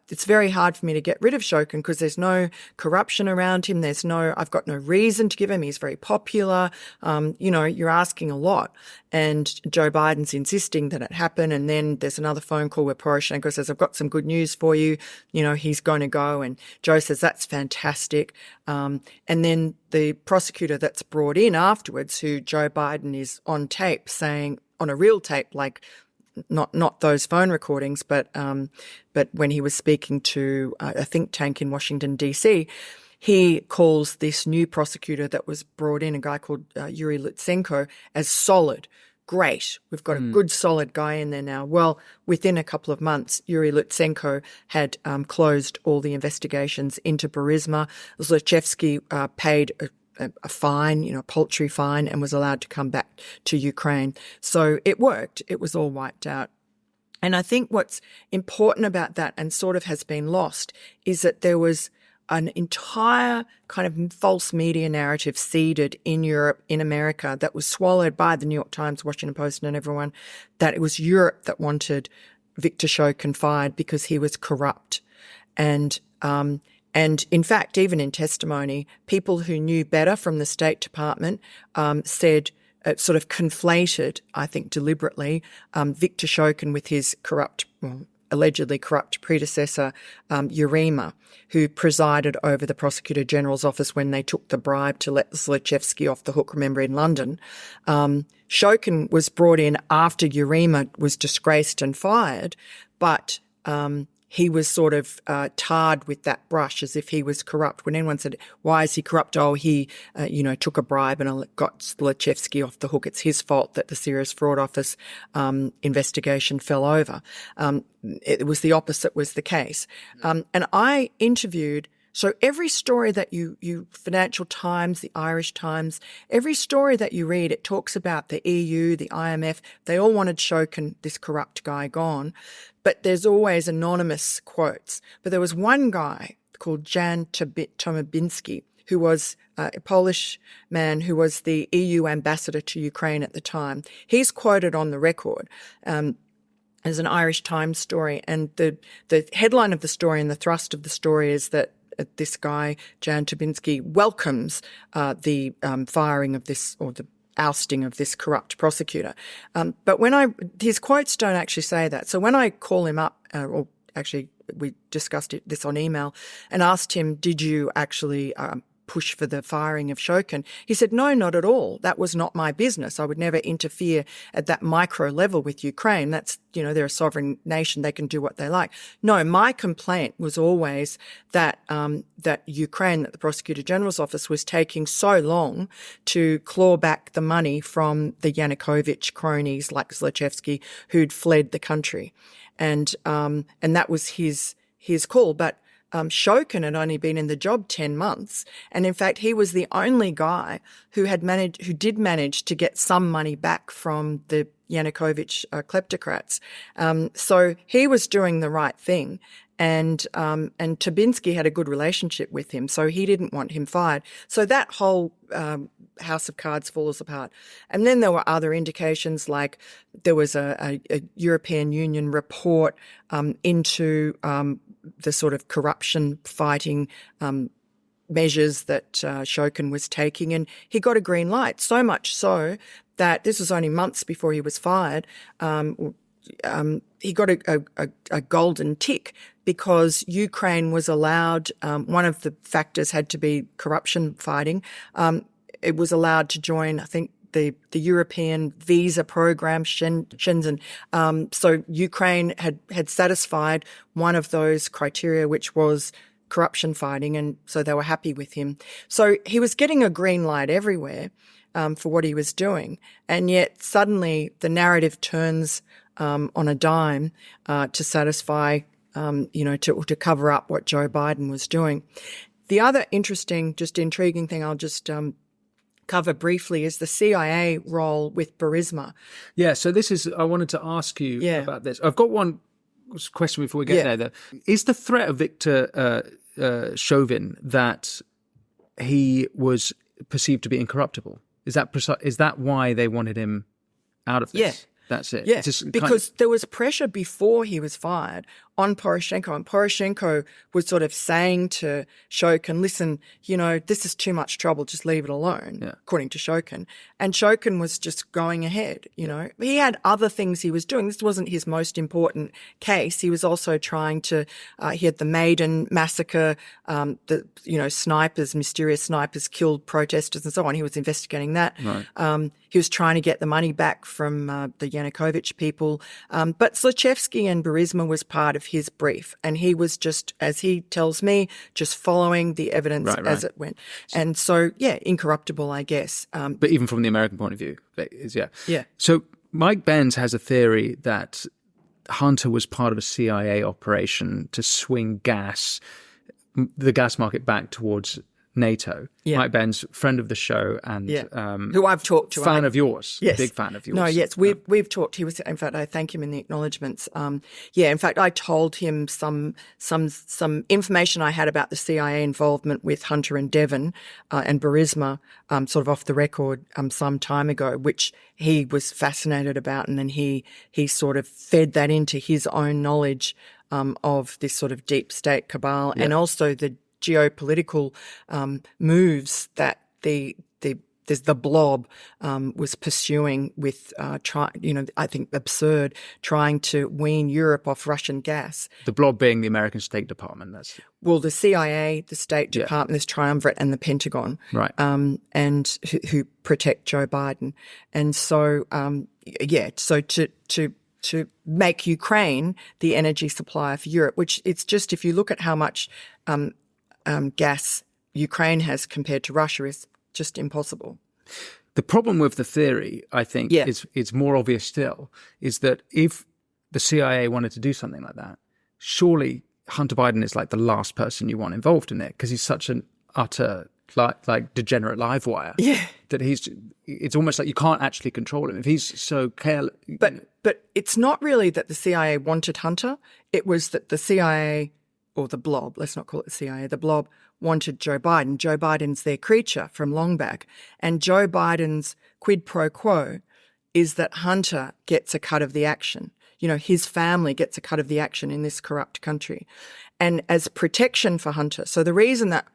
it's very hard for me to get rid of Shokin because there's no corruption around him. I've got no reason to give him. He's very popular. You're asking a lot. And Joe Biden's insisting that it happen. And then there's another phone call where Poroshenko says, I've got some good news for you. He's going to go. And Joe says, that's fantastic. And then the prosecutor that's brought in afterwards, who Joe Biden is on tape saying, on a real tape, like not those phone recordings, but when he was speaking to a think tank in Washington, D.C., he calls this new prosecutor that was brought in, a guy called Yuri Lutsenko, as solid. Great. We've got a good, solid guy in there now. Well, within a couple of months, Yuri Lutsenko had closed all the investigations into Burisma. Zlochevsky paid a fine, a paltry fine, and was allowed to come back to Ukraine. So it worked. It was all wiped out. And I think what's important about that, and sort of has been lost, is that there was an entire kind of false media narrative seeded in Europe, in America, that was swallowed by the New York Times, Washington Post, and everyone, that it was Europe that wanted Viktor Shokin fired because he was corrupt. And in fact, even in testimony, people who knew better from the State Department said, sort of conflated, I think deliberately, Viktor Shokin with his allegedly corrupt predecessor, Urema, who presided over the Prosecutor General's office when they took the bribe to let Zlochevsky off the hook, remember, in London. Shokin was brought in after Urema was disgraced and fired, but he was sort of tarred with that brush as if he was corrupt. When anyone said, why is he corrupt? Oh, he, took a bribe and got Zlochevsky off the hook. It's his fault that the Serious Fraud Office investigation fell over. It was the opposite was the case. And I interviewed, so every story that you Financial Times, the Irish Times, every story that you read, it talks about the EU, the IMF. They all wanted Shokin, this corrupt guy, gone. But there's always anonymous quotes. But there was one guy called Jan Tomabinski, who was a Polish man who was the EU ambassador to Ukraine at the time. He's quoted on the record as an Irish Times story. And the headline of the story and the thrust of the story is that this guy, Jan Tomabinski, welcomes the firing of this, or the ousting of this corrupt prosecutor. But his quotes don't actually say that. So when I call him up, or actually we discussed this on email, and asked him, did you actually push for the firing of Shokin? He said, no, not at all. That was not my business. I would never interfere at that micro level with Ukraine. That's, they're a sovereign nation. They can do what they like. No, my complaint was always that Ukraine, that the Prosecutor General's office was taking so long to claw back the money from the Yanukovych cronies like Zlochevsky who'd fled the country. And that was his call. But Shokin had only been in the job 10 months. And in fact, he was the only guy who did manage to get some money back from the Yanukovych kleptocrats. So he was doing the right thing. and Tabinski had a good relationship with him, so he didn't want him fired. So that whole house of cards falls apart. And then there were other indications, like there was a European Union report into the sort of corruption fighting measures that Shokin was taking, and he got a green light, so much so that this was only months before he was fired. He got a golden tick because Ukraine was allowed, one of the factors had to be corruption fighting. It was allowed to join, I think, the European visa program, Schengen. So Ukraine had satisfied one of those criteria, which was corruption fighting, and so they were happy with him. So he was getting a green light everywhere for what he was doing, and yet suddenly the narrative turns on a dime to satisfy, to cover up what Joe Biden was doing. The other interesting, just intriguing thing I'll just cover briefly is the CIA role with Burisma. Yeah, so I wanted to ask you about this. I've got one question before we get there. Is the threat of Viktor Chauvin that he was perceived to be incorruptible? Is that why they wanted him out of this? Yeah. That's it. Yeah, because there was pressure before he was fired on Poroshenko, and Poroshenko was sort of saying to Shokin, listen, this is too much trouble, just leave it alone, according to Shokin. And Shokin was just going ahead, He had other things he was doing. This wasn't his most important case. He was also trying to, he had the Maiden massacre, mysterious snipers killed protesters and so on. He was investigating that. Right. He was trying to get the money back from the Yanukovych people. But Zlochevsky and Burisma was part of his brief, and he was just, as he tells me, just following the evidence as it went. And so, incorruptible, I guess. But even from the American point of view, Yeah. So Mike Benz has a theory that Hunter was part of a CIA operation to swing the gas market back towards NATO. Yeah. Mike Benz, friend of the show, and who I've talked to, fan of yours, yes, big fan of yours. No, yes, we've talked. He was, in fact, I thank him in the acknowledgements. In fact, I told him some information I had about the CIA involvement with Hunter and Devon and Burisma, sort of off the record, some time ago, which he was fascinated about, and then he sort of fed that into his own knowledge of this sort of deep state cabal, and also the geopolitical moves that the blob was pursuing with, I think absurd, trying to wean Europe off Russian gas. The blob being the American State Department. Well, the CIA, the State Department, this triumvirate, and the Pentagon, right? And who protect Joe Biden, and so so to make Ukraine the energy supplier for Europe, which it's just, if you look at how much gas Ukraine has compared to Russia, is just impossible. The problem with the theory, I think, is more obvious still, is that if the CIA wanted to do something like that, surely Hunter Biden is like the last person you want involved in it, because he's such an utter like degenerate live wire. Yeah. That it's almost like you can't actually control him if he's so careless. But it's not really that the CIA wanted Hunter. It was that the CIA, or the blob, let's not call it the CIA, the blob wanted Joe Biden. Joe Biden's their creature from long back. And Joe Biden's quid pro quo is that Hunter gets a cut of the action. His family gets a cut of the action in this corrupt country. And as protection for Hunter, so the reason that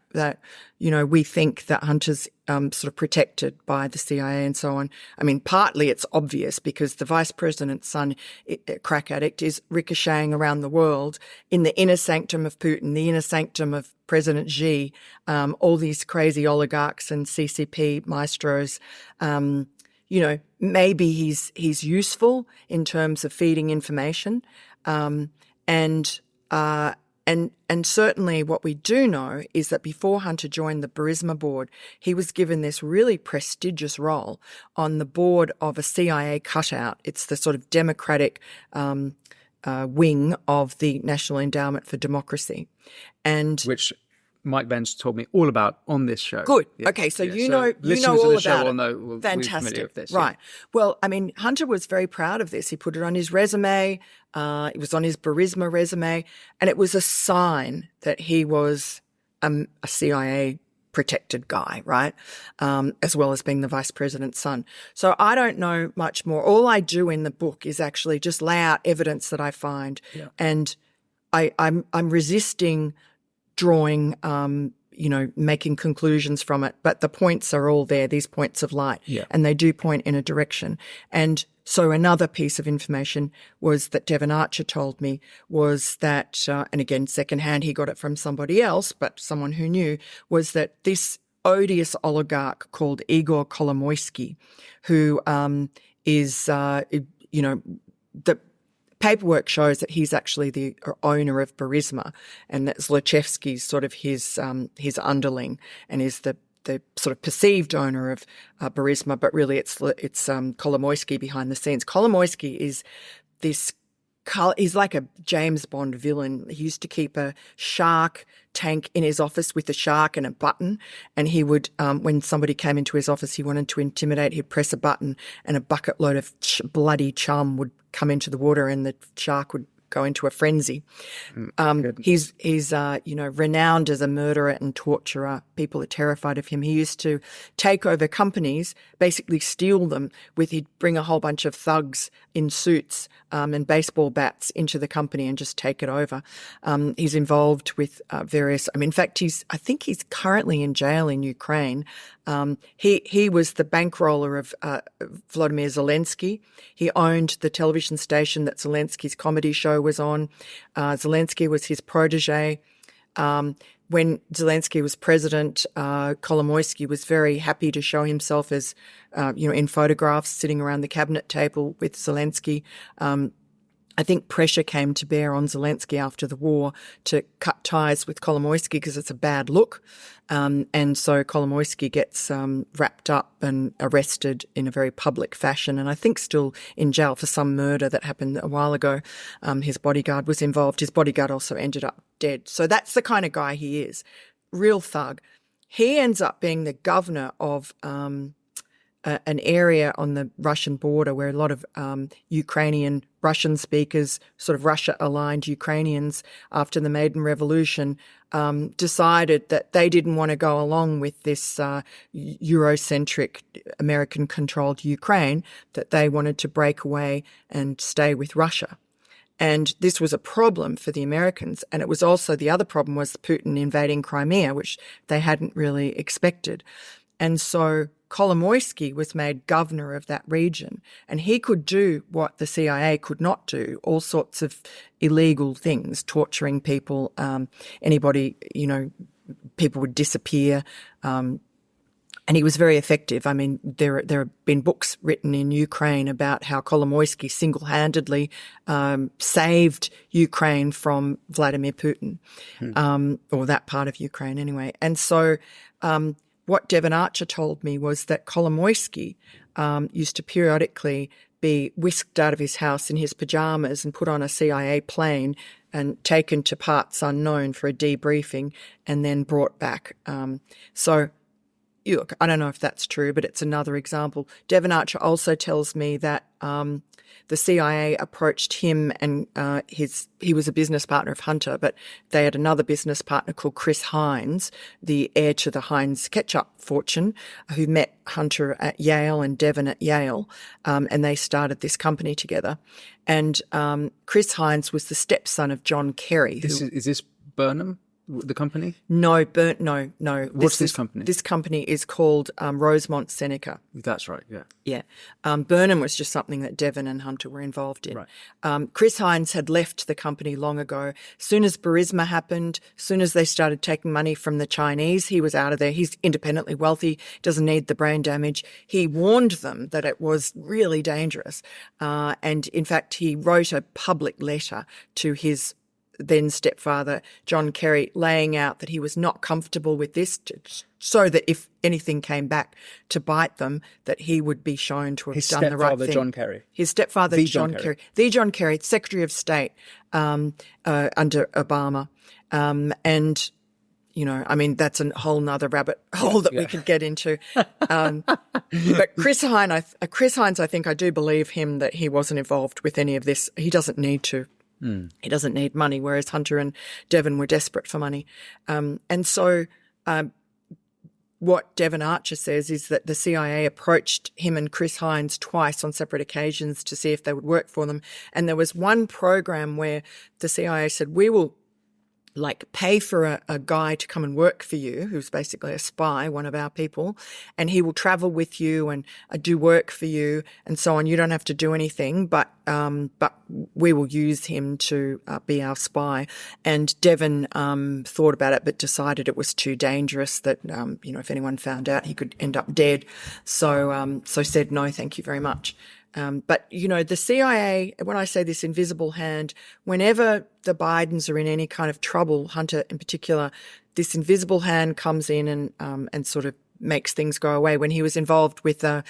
we think that Hunter's sort of protected by the CIA and so on, I mean, partly it's obvious because the vice president's son, crack addict, is ricocheting around the world in the inner sanctum of Putin, the inner sanctum of President Xi, all these crazy oligarchs and CCP maestros. Maybe he's useful in terms of feeding information, and certainly what we do know is that before Hunter joined the Burisma board, he was given this really prestigious role on the board of a CIA cutout. It's the sort of democratic wing of the National Endowment for Democracy, and which Mike Benz told me all about on this show. Good. Yeah, Okay, so yeah. you know listeners all of the about show it. will know. Will be familiar Fantastic. with this, Right. Well, I mean, Hunter was very proud of this. He put it on his resume. It was on his Burisma resume, and it was a sign that he was a CIA protected guy, right? As well as being the vice president's son. So I don't know much more. All I do in the book is actually just lay out evidence that I find, and I'm resisting drawing, making conclusions from it. But the points are all there, these points of light, and they do point in a direction. And so another piece of information was that Devon Archer told me was that, and again, secondhand, he got it from somebody else, but someone who knew, was that this odious oligarch called Igor Kolomoisky, who is, the paperwork shows that he's actually the owner of Burisma, and that Zlochevsky's sort of his underling and is the sort of perceived owner of Burisma, but really it's Kolomoisky behind the scenes. Kolomoisky is he's like a James Bond villain. He used to keep a shark tank in his office with a shark and a button, and he would, when somebody came into his office he wanted to intimidate, he'd press a button and a bucket load of bloody chum would come into the water and the shark would go into a frenzy. He's renowned as a murderer and torturer. People are terrified of him. He used to take over companies, basically steal them he'd bring a whole bunch of thugs in suits and baseball bats into the company and just take it over. He's involved with various, in fact, I think he's currently in jail in Ukraine. He was the bankroller of Vladimir Zelensky. He owned the television station that Zelensky's comedy show was on. Zelensky was his protege. When Zelensky was president, Kolomoisky was very happy to show himself as, in photographs sitting around the cabinet table with Zelensky. I think pressure came to bear on Zelensky after the war to cut ties with Kolomoisky because it's a bad look. And so Kolomoisky gets wrapped up and arrested in a very public fashion, and I think still in jail for some murder that happened a while ago. His bodyguard was involved. His bodyguard also ended up dead. So that's the kind of guy he is. Real thug. He ends up being the governor of an area on the Russian border where a lot of Ukrainian Russian speakers, sort of Russia-aligned Ukrainians after the Maidan Revolution, decided that they didn't want to go along with this Eurocentric American-controlled Ukraine, that they wanted to break away and stay with Russia. And this was a problem for the Americans. And it was also, the other problem was Putin invading Crimea, which they hadn't really expected. And so Kolomoisky was made governor of that region, and he could do what the CIA could not do, all sorts of illegal things, torturing people, anybody, people would disappear, and he was very effective. I mean, there have been books written in Ukraine about how Kolomoisky single-handedly saved Ukraine from Vladimir Putin, or that part of Ukraine anyway. And so what Devon Archer told me was that Kolomoisky used to periodically be whisked out of his house in his pajamas and put on a CIA plane and taken to parts unknown for a debriefing and then brought back. Look, I don't know if that's true, but it's another example. Devon Archer also tells me that the CIA approached him, and he was a business partner of Hunter, but they had another business partner called Chris Hines, the heir to the Heinz ketchup fortune, who met Hunter at Yale and Devon at Yale, and they started this company together. And Chris Hines was the stepson of John Kerry. Is this Burnham? The company? No. What's this company? This company is called Rosemont Seneca. That's right, yeah. Yeah. Burnham was just something that Devon and Hunter were involved in. Right. Chris Hines had left the company long ago. As soon as Burisma happened, as soon as they started taking money from the Chinese, he was out of there. He's independently wealthy, doesn't need the brain damage. He warned them that it was really dangerous. And in fact, he wrote a public letter to his then stepfather, John Kerry, laying out that he was not comfortable with this, so that if anything came back to bite them, that he would be shown to have done the right thing. His stepfather, John Kerry. His stepfather, John Kerry. The John Kerry, Secretary of State under Obama. And, I mean, that's a whole nother rabbit hole that we could get into. But Chris Hines, I think I do believe him that he wasn't involved with any of this. He doesn't need to. He doesn't need money, whereas Hunter and Devon were desperate for money. And so what Devon Archer says is that the CIA approached him and Chris Hines twice on separate occasions to see if they would work for them. And there was one program where the CIA said, we will pay for a guy to come and work for you, who's basically a spy, one of our people, and he will travel with you and do work for you and so on. You don't have to do anything, but we will use him to be our spy. And Devon thought about it, but decided it was too dangerous, that if anyone found out, he could end up dead. So said no, thank you very much. But the CIA, when I say this invisible hand, whenever the Bidens are in any kind of trouble, Hunter in particular, this invisible hand comes in and sort of makes things go away. When he was involved with a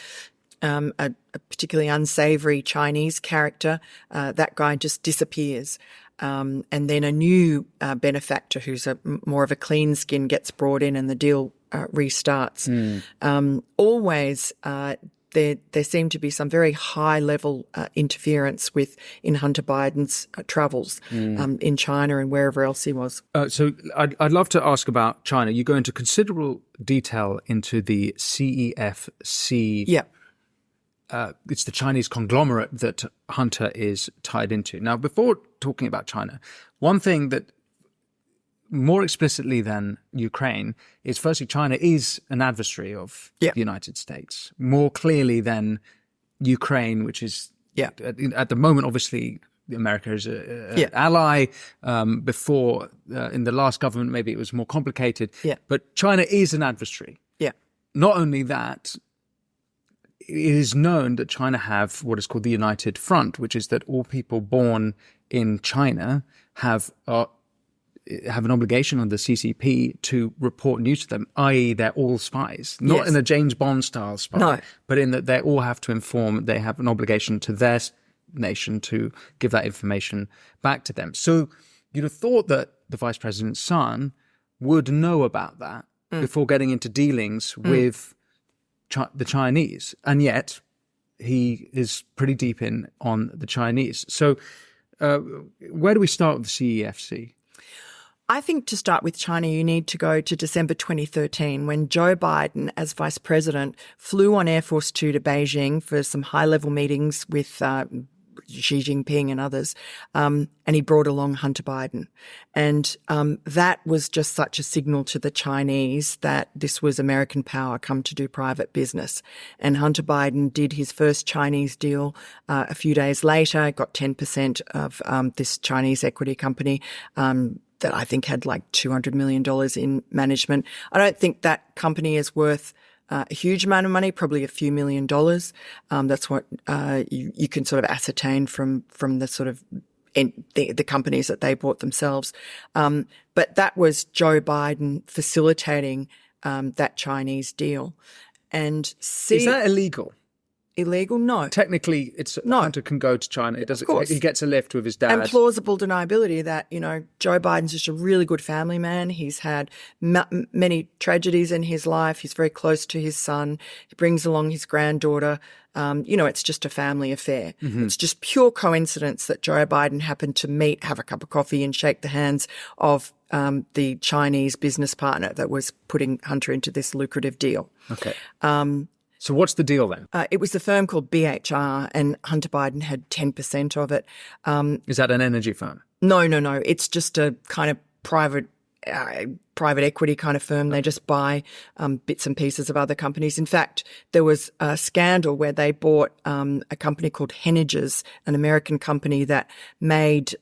particularly unsavory Chinese character, that guy just disappears. And then a new benefactor who's more of a clean skin gets brought in and the deal restarts. Always there seemed to be some very high-level interference in Hunter Biden's travels in China and wherever else he was. So I'd love to ask about China. You go into considerable detail into the CEFC. Yeah. It's the Chinese conglomerate that Hunter is tied into. Now, before talking about China, one thing that more explicitly than Ukraine is, firstly, China is an adversary of the United States, more clearly than Ukraine, which is at the moment, obviously, America is an ally. Before, in the last government, maybe it was more complicated. Yeah. But China is an adversary. Yeah. Not only that, it is known that China have what is called the United Front, which is that all people born in China have an obligation on the CCP to report news to them, i.e. they're all spies. Not in a James Bond style spy, but in that they all have to inform, they have an obligation to their nation to give that information back to them. So you'd have thought that the vice president's son would know about that before getting into dealings with the Chinese. And yet he is pretty deep in on the Chinese. So where do we start with the CEFC? I think to start with China, you need to go to December 2013, when Joe Biden, as vice president, flew on Air Force Two to Beijing for some high-level meetings with Xi Jinping and others, and he brought along Hunter Biden. And that was just such a signal to the Chinese that this was American power come to do private business. And Hunter Biden did his first Chinese deal a few days later, got 10% of this Chinese equity company that I think had like $200 million in management. I don't think that company is worth a huge amount of money, probably a few $1 million. That's what you can sort of ascertain from the sort of the companies that they bought themselves. But that was Joe Biden facilitating that Chinese deal. And is that illegal? Illegal? No. Technically, Hunter can go to China. It doesn't. Of course. He gets a lift with his dad. And plausible deniability that, Joe Biden's just a really good family man. He's had many tragedies in his life. He's very close to his son. He brings along his granddaughter. It's just a family affair. Mm-hmm. It's just pure coincidence that Joe Biden happened to have a cup of coffee and shake the hands of the Chinese business partner that was putting Hunter into this lucrative deal. Okay. So what's the deal then? It was the firm called BHR, and Hunter Biden had 10% of it. Is that an energy firm? No. It's just a kind of private equity kind of firm. They just buy bits and pieces of other companies. In fact, there was a scandal where they bought a company called Henniges, an American company that made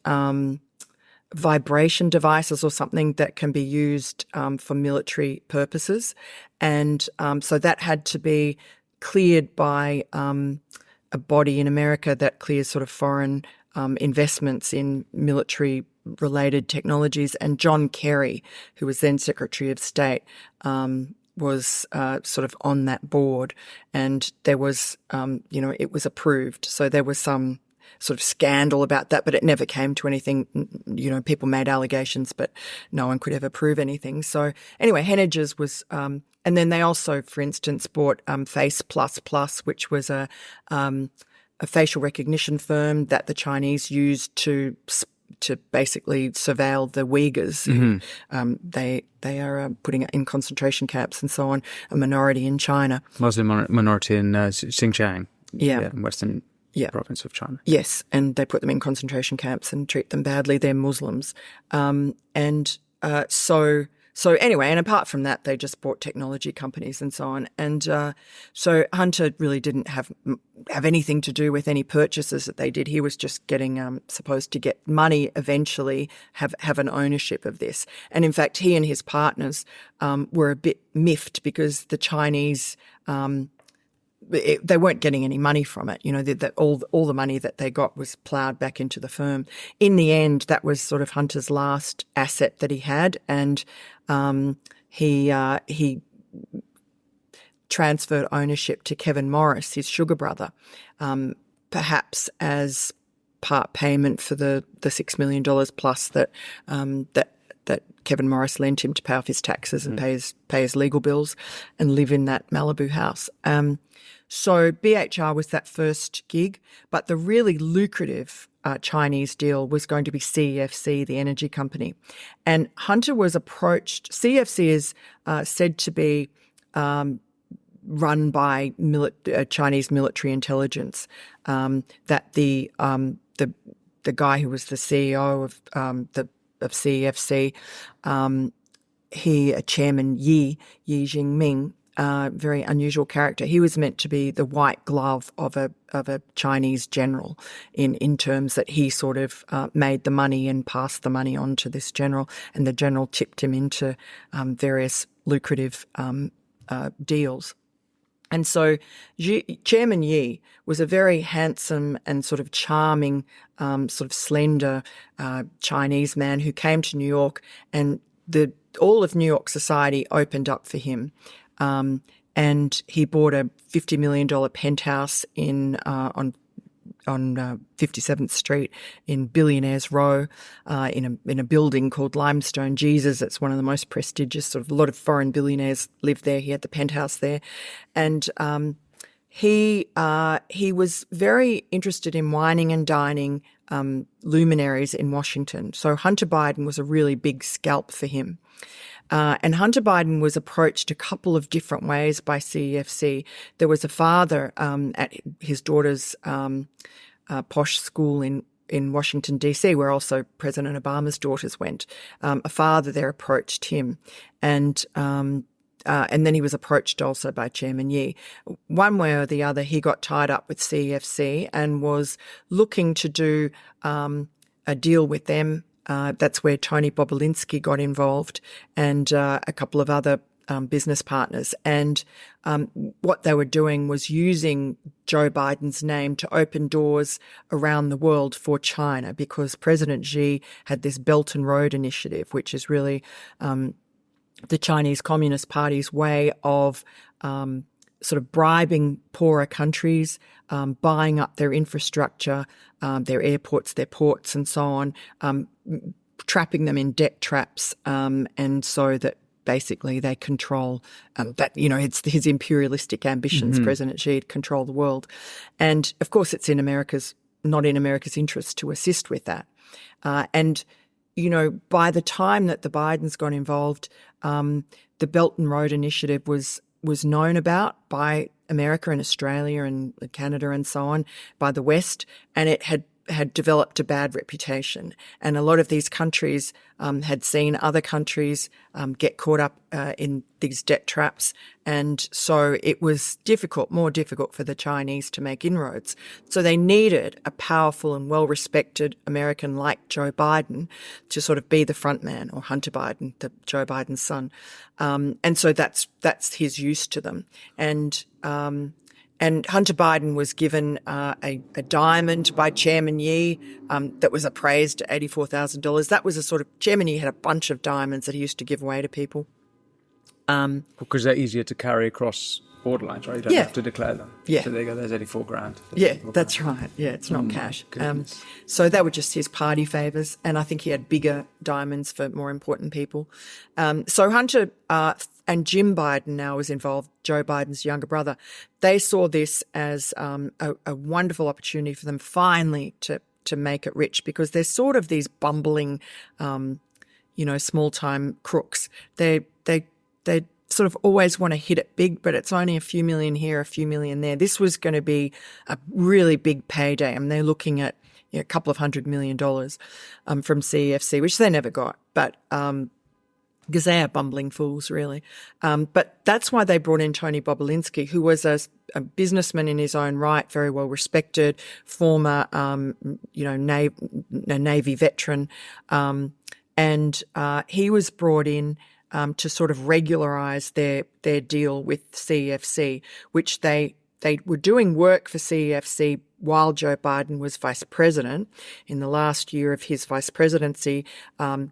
vibration devices or something that can be used for military purposes. And so that had to be cleared by a body in America that clears sort of foreign investments in military-related technologies. And John Kerry, who was then Secretary of State, was sort of on that board. And there was, it was approved. So there was some sort of scandal about that, but it never came to anything. You know, people made allegations, but no one could ever prove anything. So anyway, Henniges was, and then they also, for instance, bought Face Plus Plus, which was a facial recognition firm that the Chinese used to basically surveil the Uyghurs. They are putting it in concentration camps and so on, a minority in China. Muslim minority in Xinjiang, in western province of China. Yes, and they put them in concentration camps and treat them badly. They're Muslims. So anyway, and apart from that, they just bought technology companies and so on. And so Hunter really didn't have anything to do with any purchases that they did. He was just getting supposed to get money eventually, have an ownership of this. And in fact, he and his partners were a bit miffed because the Chinese they weren't getting any money from it. You know, all the money that they got was ploughed back into the firm. In the end, that was sort of Hunter's last asset that he had, and he transferred ownership to Kevin Morris, his sugar brother, perhaps as part payment for the $6 million plus that Kevin Morris lent him to pay off his taxes and pay his legal bills and live in that Malibu house. So BHR was that first gig, but the really lucrative Chinese deal was going to be CEFC, the energy company. And Hunter was approached. CEFC is said to be run by Chinese military intelligence. That the guy who was the CEO of CEFC, Chairman Yi Jinping, very unusual character. He was meant to be the white glove of a Chinese general in terms that he sort of made the money and passed the money on to this general, and the general tipped him into various lucrative deals. And so Chairman Yi was a very handsome and sort of charming, sort of slender Chinese man who came to New York, and all of New York society opened up for him. And he bought a $50 million penthouse on 57th Street in Billionaires Row, in a building called Limestone Jesus. It's one of the most prestigious. Sort of a lot of foreign billionaires live there. He had the penthouse there, and he was very interested in wining and dining luminaries in Washington. So Hunter Biden was a really big scalp for him. And Hunter Biden was approached a couple of different ways by CEFC. There was a father at his daughter's posh school in Washington, D.C., where also President Obama's daughters went. A father there approached him, and then he was approached also by Chairman Yi. One way or the other, he got tied up with CEFC and was looking to do a deal with them. That's where Tony Bobulinski got involved, and a couple of other business partners. And what they were doing was using Joe Biden's name to open doors around the world for China, because President Xi had this Belt and Road Initiative, which is really the Chinese Communist Party's way of sort of bribing poorer countries, buying up their infrastructure, their airports, their ports, and so on, trapping them in debt traps, and so that basically they control that, you know, it's his imperialistic ambitions, President Xi, to control the world. And of course, it's not in America's interest to assist with that. And, you know, by the time that the Bidens got involved, the Belt and Road Initiative was known about by America and Australia and Canada and so on, by the West, and it had developed a bad reputation. And a lot of these countries had seen other countries get caught up in these debt traps. And so it was more difficult for the Chinese to make inroads. So they needed a powerful and well-respected American like Joe Biden to sort of be the front man, or Hunter Biden, Joe Biden's son. And so that's his use to them. And Hunter Biden was given a diamond by Chairman Yi that was appraised at $84,000. That was a sort of, Chairman Yi had a bunch of diamonds that he used to give away to people. Because they're easier to carry across borderlines, right? You don't Yeah. have to declare them. Yeah. So there you go, there's 84 grand. Yeah, that's right. Yeah, it's not cash. So that were just his party favours, and I think he had bigger diamonds for more important people. So Hunter and Jim Biden now was involved, Joe Biden's younger brother. They saw this as a wonderful opportunity for them finally to make it rich, because they're sort of these bumbling, small-time crooks. They sort of always want to hit it big, but it's only a few million here, a few million there. This was going to be a really big payday. I mean, they're looking at a couple of $100 million from CEFC, which they never got, but because they are bumbling fools, really. But that's why they brought in Tony Bobulinski, who was a businessman in his own right, very well respected, former, Navy veteran, and he was brought in to sort of regularise their deal with CEFC, which they were doing work for CEFC while Joe Biden was vice president in the last year of his vice presidency,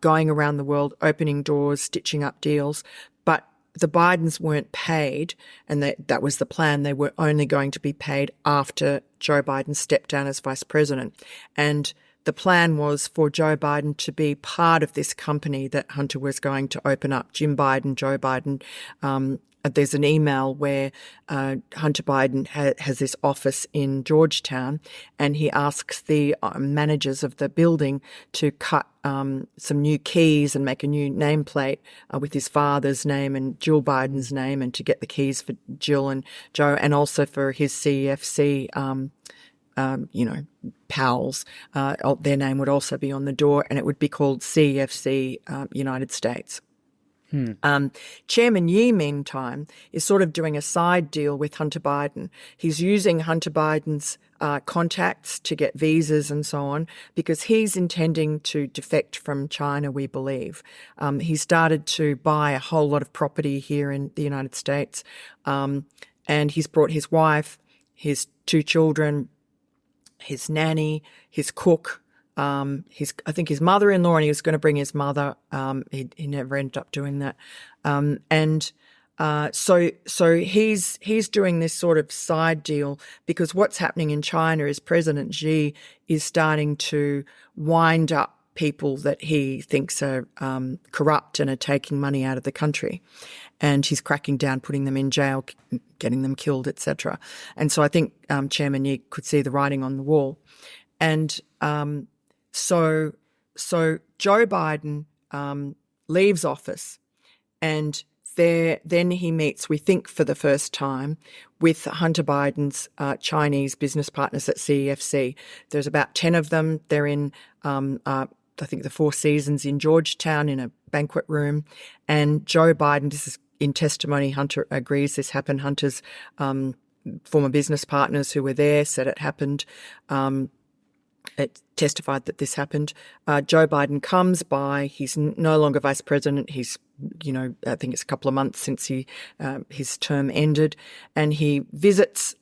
going around the world, opening doors, stitching up deals. But the Bidens weren't paid, and that was the plan. They were only going to be paid after Joe Biden stepped down as vice president. And the plan was for Joe Biden to be part of this company that Hunter was going to open up. Jim Biden, Joe Biden. There's an email where Hunter Biden has this office in Georgetown, and he asks the managers of the building to cut some new keys and make a new nameplate with his father's name and Jill Biden's name, and to get the keys for Jill and Joe, and also for his CEFC pals. Their name would also be on the door, and it would be called CEFC United States. Chairman Yi, meantime, is sort of doing a side deal with Hunter Biden. He's using Hunter Biden's contacts to get visas and so on, because he's intending to defect from China, we believe. He started to buy a whole lot of property here in the United States, and he's brought his wife, his 2 children, his nanny, his cook, I think his mother-in-law, and he was going to bring his mother. He never ended up doing that. So he's doing this sort of side deal, because what's happening in China is President Xi is starting to wind up people that he thinks are corrupt and are taking money out of the country. And he's cracking down, putting them in jail, getting them killed, etc. And so I think Chairman Yi could see the writing on the wall. And so Joe Biden leaves office, and then he meets, we think for the first time, with Hunter Biden's Chinese business partners at CEFC. There's about 10 of them. They're in, I think, the Four Seasons in Georgetown in a banquet room. And Joe Biden, this is in testimony, Hunter agrees this happened. Hunter's former business partners who were there said it happened. It testified that this happened. Joe Biden comes by. He's no longer vice president. He's, I think it's a couple of months since his term ended, and he visits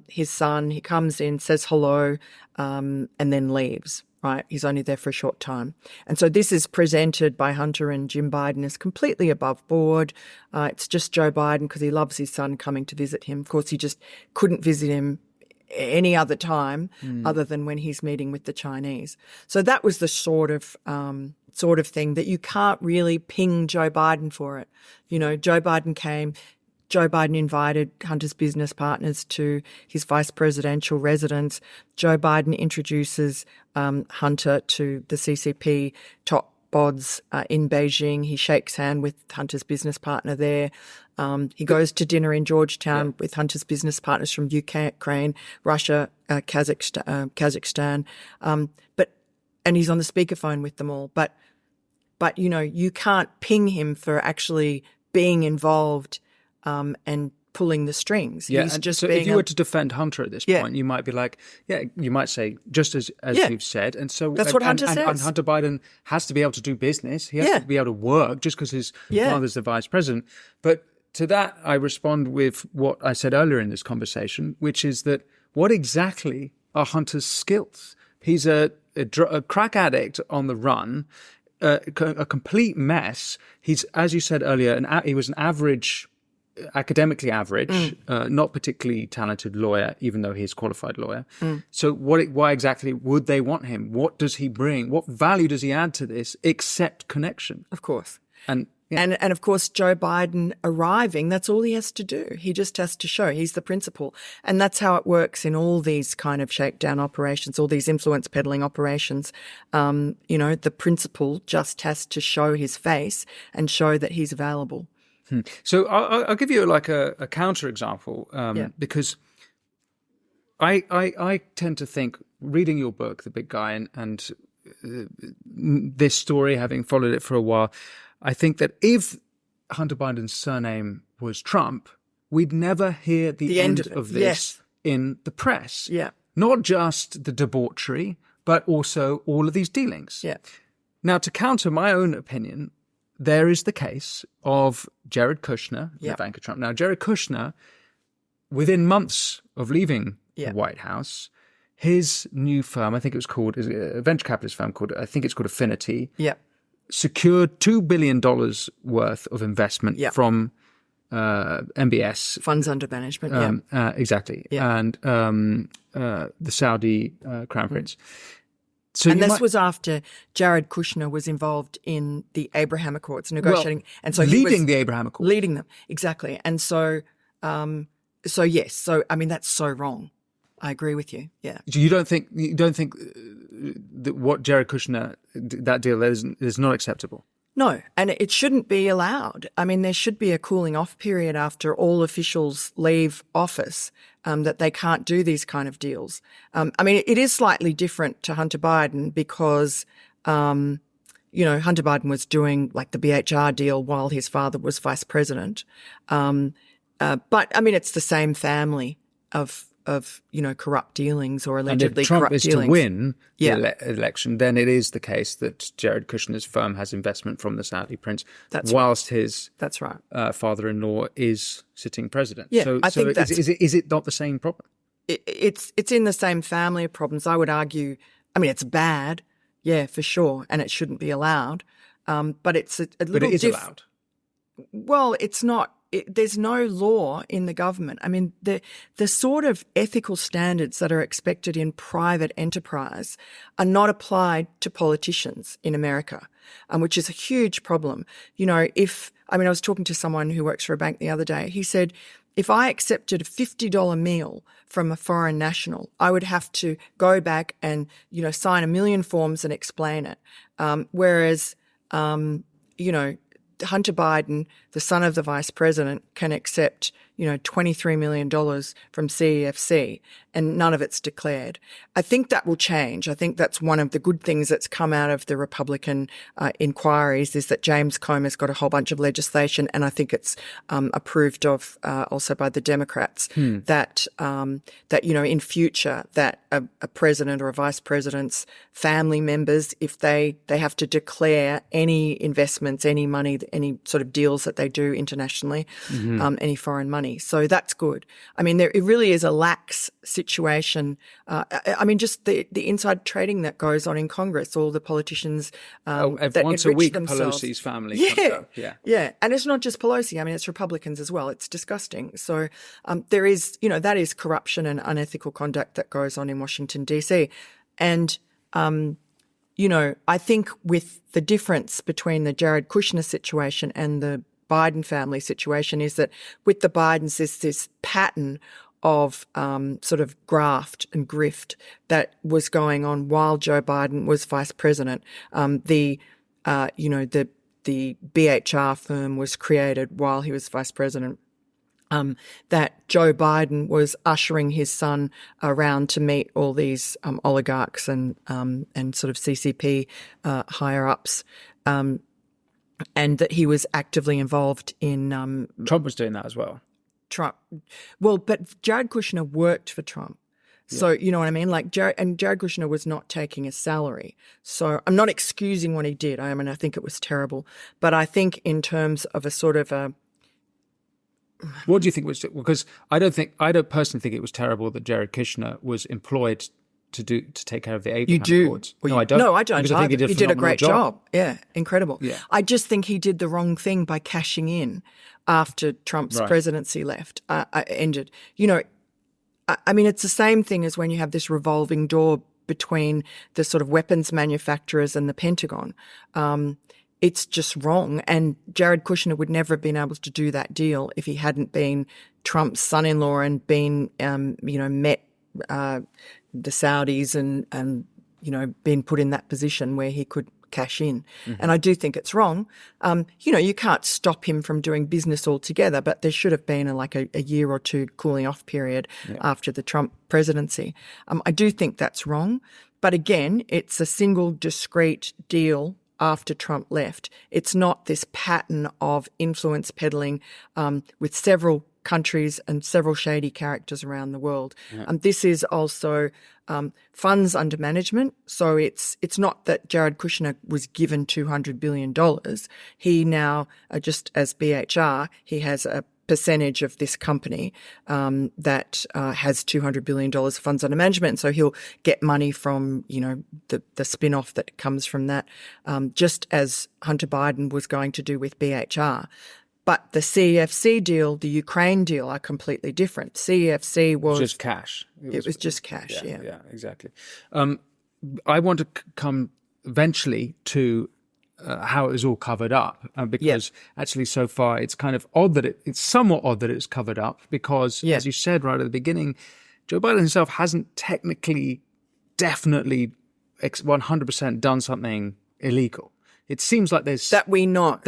his son. He comes in, says hello, and then leaves. Right, he's only there for a short time. And so this is presented by Hunter and Jim Biden as completely above board. It's just Joe Biden because he loves his son coming to visit him. Of course, he just couldn't visit him any other time other than when he's meeting with the Chinese. So that was the sort of thing that you can't really ping Joe Biden for it. Joe Biden came. Joe Biden invited Hunter's business partners to his vice presidential residence. Joe Biden introduces Hunter to the CCP top bods in Beijing. He shakes hand with Hunter's business partner there. He goes to dinner in Georgetown with Hunter's business partners from Ukraine, Russia, Kazakhstan. And he's on the speakerphone with them all. But you can't ping him for actually being involved and pulling the strings. Yeah, He's just so being if you were to defend Hunter at this point, you might be like, you might say, just as you've said. And so that's what Hunter says. And Hunter Biden has to be able to do business. He has to be able to work just because his father's the vice president. But to that, I respond with what I said earlier in this conversation, which is that what exactly are Hunter's skills? He's a crack addict on the run, a complete mess. He's, as you said earlier, he was an average academically average, not particularly talented lawyer, even though he's a qualified lawyer. So why exactly would they want him? What does he bring? What value does he add to this except connection? Of course. And And of course, Joe Biden arriving, that's all he has to do. He just has to show he's the principal. And that's how it works in all these kind of shakedown operations, all these influence peddling operations. The principal just has to show his face and show that he's available. So I'll give you like a counter example, because I tend to think, reading your book, The Big Guy, and this story, having followed it for a while, I think that if Hunter Biden's surname was Trump, we'd never hear the end of this in the press. Yeah. Not just the debauchery, but also all of these dealings. Yeah. Now, to counter my own opinion, there is the case of Jared Kushner and Ivanka Trump. Now, Jared Kushner, within months of leaving the White House, his new firm, I think it was called, a venture capitalist firm called, I think it's called Affinity, secured $2 billion worth of investment from MBS. Funds under management, Exactly. And the Saudi Crown Prince. So and this was after Jared Kushner was involved in the Abraham Accords, negotiating, and so leading the Abraham Accords, leading them exactly. And so, yes, so I mean that's so wrong. I agree with you. Yeah. So you don't think that what Jared Kushner, that deal is not acceptable? No, and it shouldn't be allowed. I mean, there should be a cooling off period after all officials leave office, that they can't do these kind of deals. I mean, it is slightly different to Hunter Biden because, Hunter Biden was doing like the BHR deal while his father was vice president. But I mean, it's the same family of corrupt dealings or allegedly corrupt dealings. And if Trump is to win the election, then it is the case that Jared Kushner's firm has investment from the Saudi prince, whilst his father-in-law is sitting president. Yeah, so I think is it not the same problem? It's in the same family of problems. I would argue, I mean, it's bad, yeah, for sure, and it shouldn't be allowed. But it's a little. But it is allowed. Well, it's not. There's no law in the government. I mean, the sort of ethical standards that are expected in private enterprise are not applied to politicians in America, which is a huge problem. I was talking to someone who works for a bank the other day. He said, if I accepted a $50 meal from a foreign national, I would have to go back and, sign 1 million forms and explain it. Whereas, Hunter Biden, the son of the vice president, can accept, $23 million from CEFC and none of it's declared. I think that will change. I think that's one of the good things that's come out of the Republican inquiries is that James Comer's got a whole bunch of legislation, and I think it's approved of also by the Democrats that in future that a president or a vice president's family members, if they have to declare any investments, any money, any sort of deals that they do internationally, any foreign money. So that's good. I mean, it really is a lax situation. Just the inside trading that goes on in Congress, all the politicians that once enrich a week, themselves. Pelosi's family. Yeah. And it's not just Pelosi. I mean, it's Republicans as well. It's disgusting. So there is, that is corruption and unethical conduct that goes on in Washington, D.C. And, I think with the difference between the Jared Kushner situation and the Biden family situation is that with the Bidens, there's this pattern of sort of graft and grift that was going on while Joe Biden was vice president. The BHR firm was created while he was vice president. That Joe Biden was ushering his son around to meet all these oligarchs and sort of CCP higher ups. And that he was actively involved in... Trump was doing that as well. But Jared Kushner worked for Trump. So, you know what I mean? Like Jared Kushner was not taking a salary. So I'm not excusing what he did. I think it was terrible. But I think in terms of a sort of a... What do you think was... Because I don't personally think it was terrible that Jared Kushner was employed to take care of the Abraham You do. Accords. Well, No, I don't. No, I don't. Because I think either. he He did a phenomenal great job. Yeah, incredible. Yeah. I just think he did the wrong thing by cashing in after Trump's presidency ended. I mean, it's the same thing as when you have this revolving door between the sort of weapons manufacturers and the Pentagon. It's just wrong. And Jared Kushner would never have been able to do that deal if he hadn't been Trump's son-in-law and been, met the Saudis and been put in that position where he could cash in. Mm-hmm. And I do think it's wrong. You can't stop him from doing business altogether, but there should have been a year or two cooling off period after the Trump presidency. I do think that's wrong. But again, it's a single discrete deal after Trump left. It's not this pattern of influence peddling with several countries and several shady characters around the world. Yeah. This is also funds under management. So it's not that Jared Kushner was given $200 billion. He now, just as BHR, he has a percentage of this company that has $200 billion of funds under management. So he'll get money from, the spin-off that comes from that, just as Hunter Biden was going to do with BHR. But the CEFC deal, the Ukraine deal, are completely different. CEFC was just cash. It was just cash, yeah. Yeah, exactly. I want to come eventually to how it was all covered up, because actually so far it's kind of odd that it's somewhat odd that it's covered up because, as you said right at the beginning, Joe Biden himself hasn't technically, definitely 100% done something illegal. It seems like there's that we know.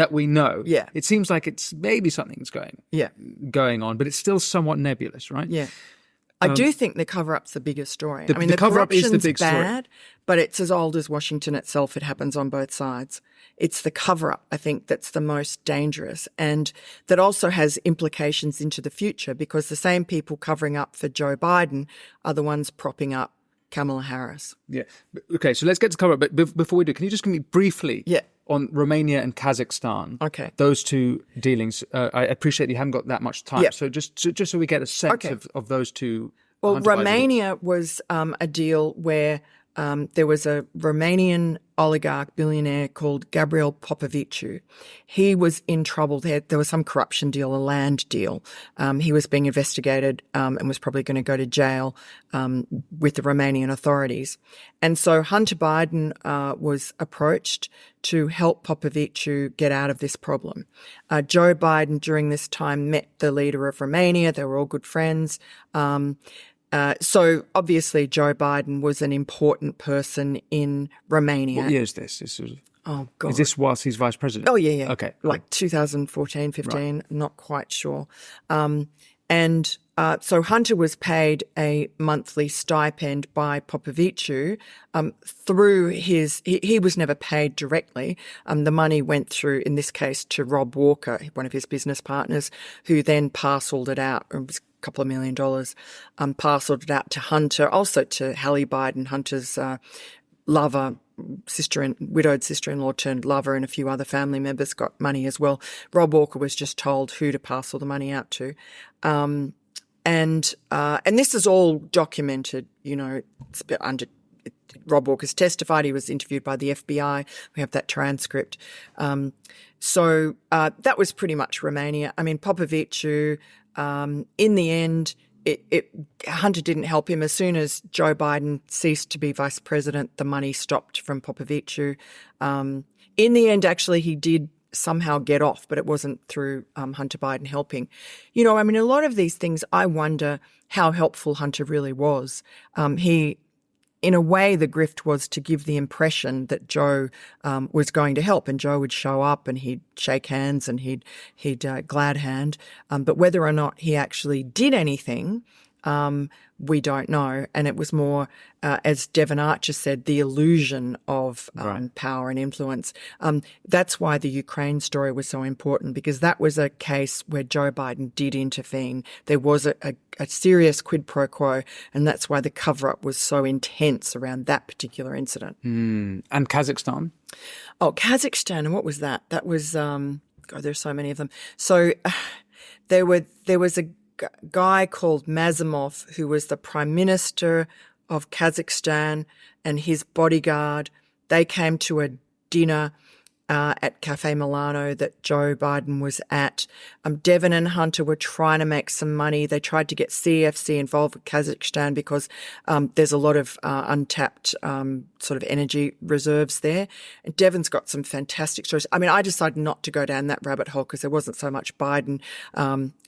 Yeah. It seems like it's maybe something's going on, but it's still somewhat nebulous, right? Yeah. I do think the cover-up's the bigger story. The cover-up is the big story. Bad, but it's as old as Washington itself. It happens on both sides. It's the cover-up, I think, that's the most dangerous, and that also has implications into the future because the same people covering up for Joe Biden are the ones propping up Kamala Harris. Yeah. Okay, so let's get to cover up. But before we do, can you just give me briefly on Romania and Kazakhstan? Okay. Those two dealings. I appreciate you haven't got that much time. So just so we get a sense of those two. Well, Romania was a deal where there was a Romanian oligarch billionaire called Gabriel Popoviciu. He was in trouble. There was some corruption deal, a land deal. He was being investigated and was probably going to go to jail with the Romanian authorities. And so Hunter Biden was approached to help Popoviciu get out of this problem. Joe Biden during this time met the leader of Romania. They were all good friends. So obviously Joe Biden was an important person in Romania. What year is this? Oh, God. Is this whilst he's vice president? Oh, yeah. Okay. Like 2014, 15, right. Not quite sure. So Hunter was paid a monthly stipend by Popoviciu through he was never paid directly. The money went through, in this case, to Rob Walker, one of his business partners, who then parceled it out. It was a couple of $1 million, parceled it out to Hunter, also to Hallie Biden, Hunter's lover, widowed sister-in-law turned lover, and a few other family members got money as well. Rob Walker was just told who to parcel the money out to. And this is all documented, it's Rob Walker's testified. He was interviewed by the FBI. We have that transcript. So that was pretty much Romania. I mean, Popoviciu, in the end, Hunter didn't help him. As soon as Joe Biden ceased to be vice president, the money stopped from Popoviciu. In the end, actually, he did somehow get off, but it wasn't through Hunter Biden helping. A lot of these things, I wonder how helpful Hunter really was. In a way, the grift was to give the impression that Joe was going to help, and Joe would show up and he'd shake hands and he'd glad hand. But whether or not he actually did anything, we don't know. And it was more, as Devon Archer said, the illusion of power and influence. That's why the Ukraine story was so important, because that was a case where Joe Biden did intervene. There was a serious quid pro quo, and that's why the cover-up was so intense around that particular incident. And Kazakhstan? Oh, Kazakhstan, and what was that? That was, there's so many of them. So there was a guy called Mazimov, who was the prime minister of Kazakhstan and his bodyguard, they came to a dinner at Cafe Milano that Joe Biden was at. Devon and Hunter were trying to make some money. They tried to get CFC involved with Kazakhstan because there's a lot of untapped sort of energy reserves there. And Devon's got some fantastic stories. I mean, I decided not to go down that rabbit hole because there wasn't so much Biden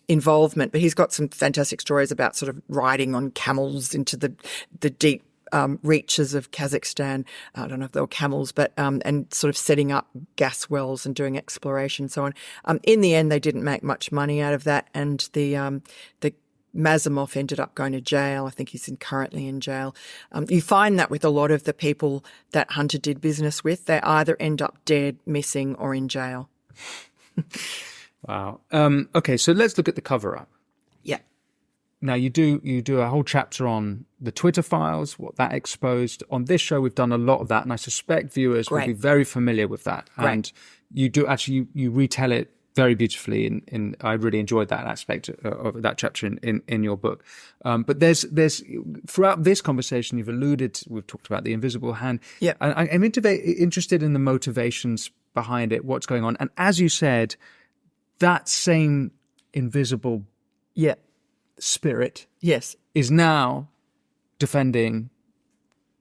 involvement, but he's got some fantastic stories about sort of riding on camels into the deep reaches of Kazakhstan. I don't know if they were camels, but and sort of setting up gas wells and doing exploration and so on. In the end, they didn't make much money out of that, and the Mazimov ended up going to jail. I think he's currently in jail. You find that with a lot of the people that Hunter did business with, they either end up dead, missing, or in jail. Wow. Okay, so let's look at the cover-up. Yeah. Now, you do a whole chapter on the Twitter files, what that exposed. On this show, we've done a lot of that, and I suspect viewers will be very familiar with that. Great. And you do actually, you retell it very beautifully. In I really enjoyed that aspect of that chapter in your book. But there's throughout this conversation, we've talked about the invisible hand. Yeah. I'm interested in the motivations behind it, what's going on. And as you said, that same invisible spirit is now defending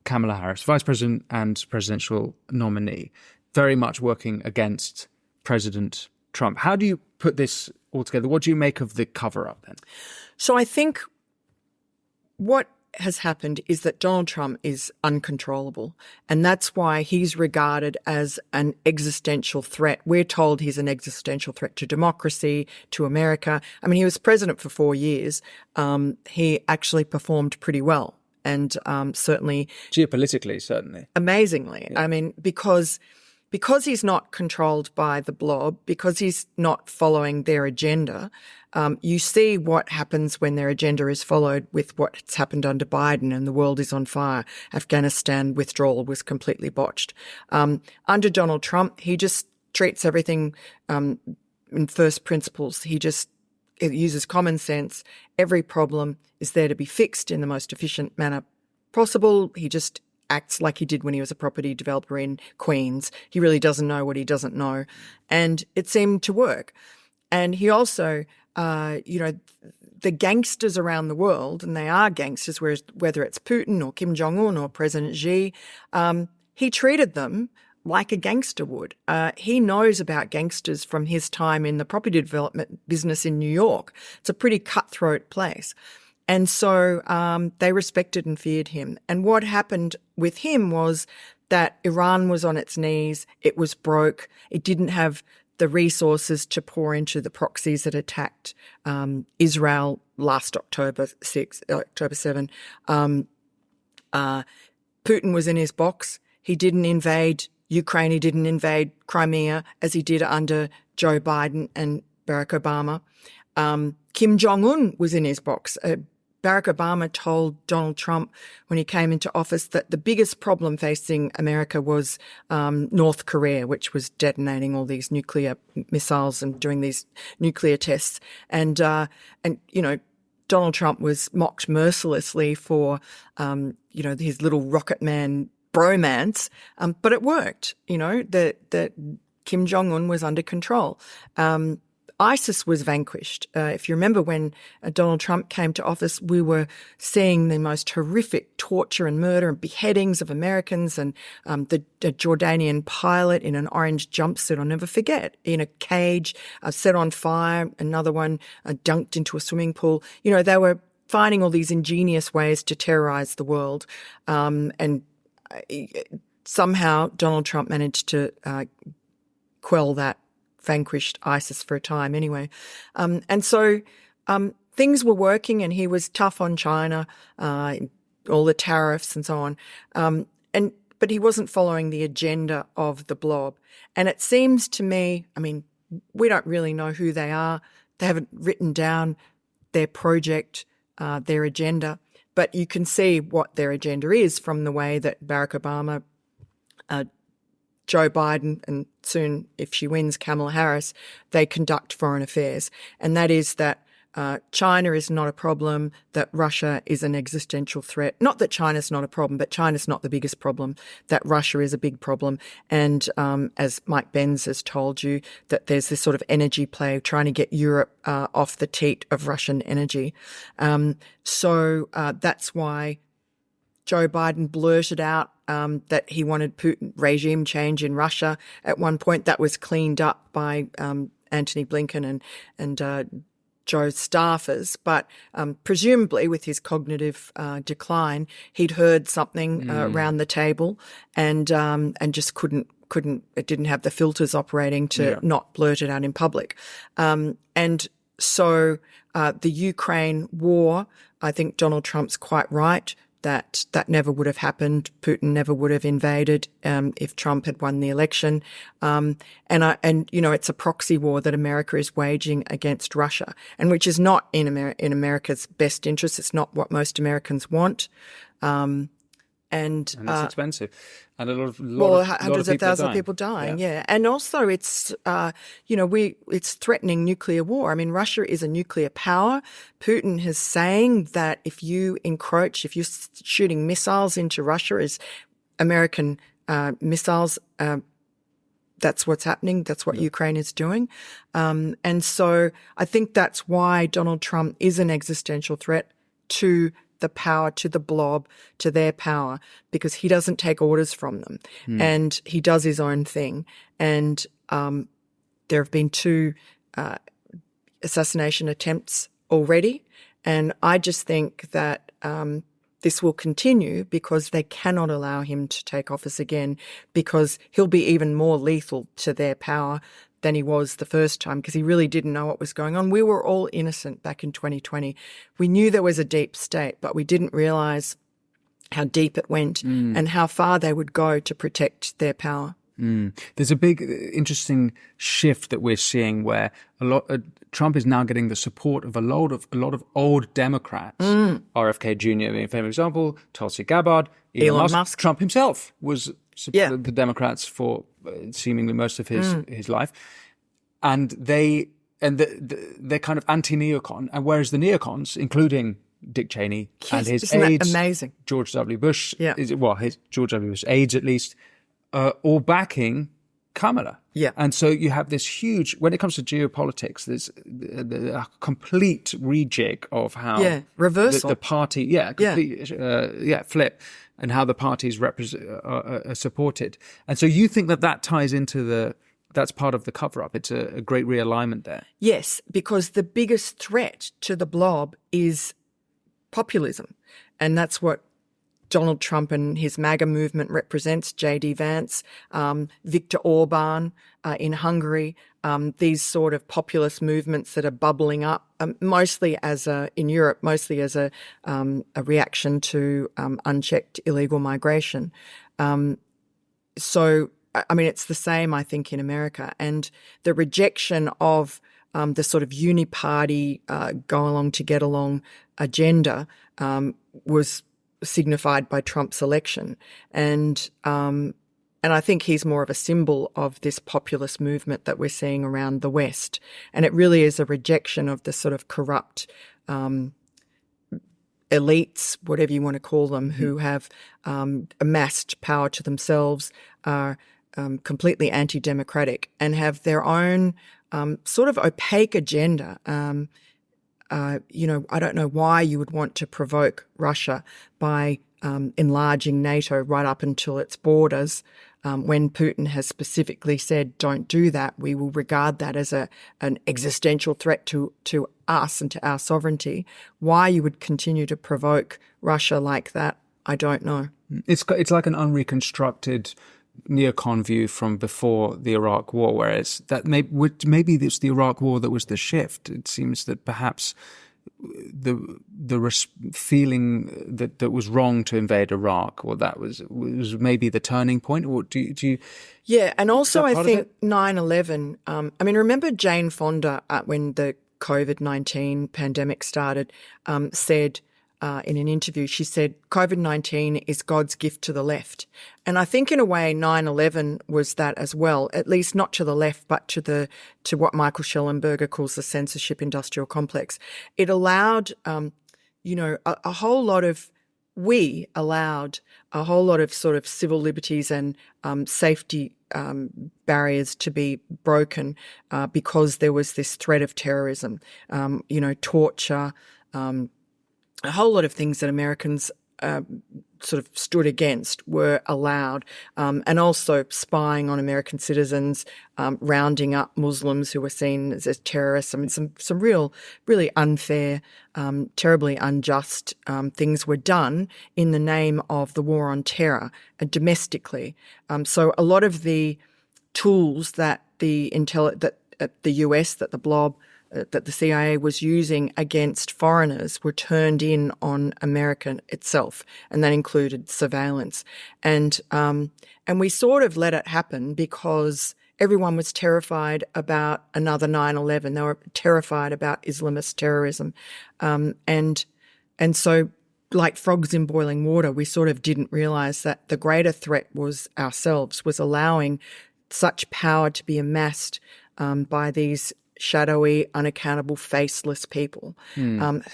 Kamala Harris, vice president and presidential nominee, very much working against President Trump. How do you put this all together? What do you make of the cover-up then? So I think what has happened is that Donald Trump is uncontrollable, and that's why he's regarded as an existential threat. We're told he's an existential threat to democracy, to America. I mean, he was president for 4 years. He actually performed pretty well, and certainly geopolitically, certainly amazingly. Yeah. I mean, because he's not controlled by the blob, because he's not following their agenda, you see what happens when their agenda is followed with what's happened under Biden, and the world is on fire. Afghanistan withdrawal was completely botched. Under Donald Trump, he just treats everything in first principles. He uses common sense. Every problem is there to be fixed in the most efficient manner possible. He just acts like he did when he was a property developer in Queens. He really doesn't know what he doesn't know. And it seemed to work. And he also, the gangsters around the world, and they are gangsters, whether it's Putin or Kim Jong-un or President Xi, he treated them like a gangster would. He knows about gangsters from his time in the property development business in New York. It's a pretty cutthroat place. And so they respected and feared him. And what happened with him was that Iran was on its knees. It was broke. It didn't have the resources to pour into the proxies that attacked Israel last October 7. Putin was in his box. He didn't invade Ukraine. He didn't invade Crimea as he did under Joe Biden and Barack Obama. Kim Jong-un was in his box. Barack Obama told Donald Trump when he came into office that the biggest problem facing America was North Korea, which was detonating all these nuclear missiles and doing these nuclear tests. And Donald Trump was mocked mercilessly for, his little rocket man bromance, but it worked. That Kim Jong-un was under control. ISIS was vanquished. If you remember when Donald Trump came to office, we were seeing the most horrific torture and murder and beheadings of Americans, and the Jordanian pilot in an orange jumpsuit, I'll never forget, in a cage, set on fire, another one dunked into a swimming pool. They were finding all these ingenious ways to terrorize the world. And somehow Donald Trump managed to quell that, vanquished ISIS for a time anyway. And so things were working, and he was tough on China, all the tariffs and so on. But he wasn't following the agenda of the blob. And it seems to me, I mean, we don't really know who they are. They haven't written down their project, their agenda, but you can see what their agenda is from the way that Barack Obama, Joe Biden, and soon, if she wins, Kamala Harris, they conduct foreign affairs. And that is that China is not a problem, that Russia is an existential threat. Not that China's not a problem, but China's not the biggest problem, that Russia is a big problem. And as Mike Benz has told you, that there's this sort of energy play trying to get Europe off the teat of Russian energy. So that's why Joe Biden blurted out that he wanted Putin regime change in Russia. At one point, that was cleaned up by Antony Blinken and Joe's staffers. But presumably, with his cognitive decline, he'd heard something around the table and just couldn't. It didn't have the filters operating to not blurt it out in public. And so the Ukraine war, I think Donald Trump's quite right. That never would have happened. Putin never would have invaded if Trump had won the election. And it's a proxy war that America is waging against Russia, and which is not in America's best interest. It's not what most Americans want. And it's expensive, and a lot of hundreds of thousands of people dying. Yeah, and also it's it's threatening nuclear war. I mean, Russia is a nuclear power. Putin is saying that if you encroach, if you're shooting missiles into Russia as American missiles, that's what's happening. That's what Ukraine is doing. And so I think that's why Donald Trump is an existential threat to the power, to the blob, to their power, because he doesn't take orders from them and he does his own thing. And there have been 2 assassination attempts already. And I just think that this will continue because they cannot allow him to take office again, because he'll be even more lethal to their power than he was the first time, because he really didn't know what was going on. We were all innocent back in 2020. We knew there was a deep state, but we didn't realise how deep it went and how far they would go to protect their power. There's a big, interesting shift that we're seeing where Trump is now getting the support of a lot of old Democrats. RFK Jr. being a famous example, Tulsi Gabbard, Elon Musk. Trump himself was the Democrats for seemingly most of his life, and they're kind of anti-neocon, and whereas the neocons, including Dick Cheney and his aides, amazing, George W. Bush, his George W. Bush aides at least, all backing Kamala. Yeah. And so you have this huge, when it comes to geopolitics, there's a complete rejig of how reversal. The party, flip, and how the parties are supported. And so you think that ties into that's part of the cover-up. It's a great realignment there. Yes, because the biggest threat to the blob is populism. And that's what Donald Trump and his MAGA movement represents, J.D. Vance, Viktor Orban in Hungary, these sort of populist movements that are bubbling up, mostly in Europe, mostly as a reaction to unchecked illegal migration. So, I mean, it's the same, I think, in America. And the rejection of the sort of uni-party, go along to get along agenda was signified by Trump's election. And I think he's more of a symbol of this populist movement that we're seeing around the West. And it really is a rejection of the sort of corrupt elites, whatever you want to call them, who have amassed power to themselves, are completely anti-democratic and have their own sort of opaque agenda. I don't know why you would want to provoke Russia by enlarging NATO right up until its borders. When Putin has specifically said, don't do that, we will regard that as an existential threat to us and to our sovereignty. Why you would continue to provoke Russia like that, I don't know. It's like an unreconstructed neocon view from before the Iraq War, whereas that maybe it's the Iraq War that was the shift. It seems that perhaps the feeling that was wrong to invade Iraq, or that was maybe the turning point. Or do you? Yeah, and also I think 9/11. I mean, remember Jane Fonda when the COVID-19 pandemic started, said in an interview, she said, COVID-19 is God's gift to the left. And I think in a way 9/11 was that as well, at least not to the left, but to what Michael Schellenberger calls the censorship industrial complex. It allowed, a whole lot of, we allowed a whole lot of sort of civil liberties and safety barriers to be broken because there was this threat of terrorism, torture, a whole lot of things that Americans sort of stood against were allowed, and also spying on American citizens, rounding up Muslims who were seen as terrorists. I mean, some really unfair, terribly unjust things were done in the name of the war on terror domestically. So a lot of the tools that the US, that the blob, that the CIA was using against foreigners were turned in on America itself, and that included surveillance. And we sort of let it happen because everyone was terrified about another 9/11. They were terrified about Islamist terrorism. And so, like frogs in boiling water, we sort of didn't realise that the greater threat was ourselves, was allowing such power to be amassed by these shadowy, unaccountable, faceless people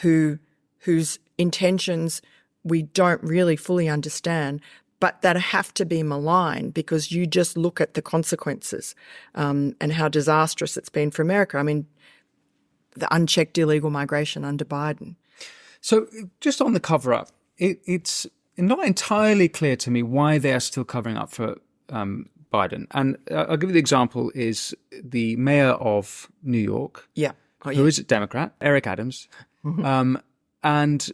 whose intentions we don't really fully understand, but that have to be malign because you just look at the consequences and how disastrous it's been for America. I mean, the unchecked illegal migration under Biden. So just on the cover-up, it's not entirely clear to me why they are still covering up for Biden. And I'll give you the example is the mayor of New York, who is a Democrat, Eric Adams, and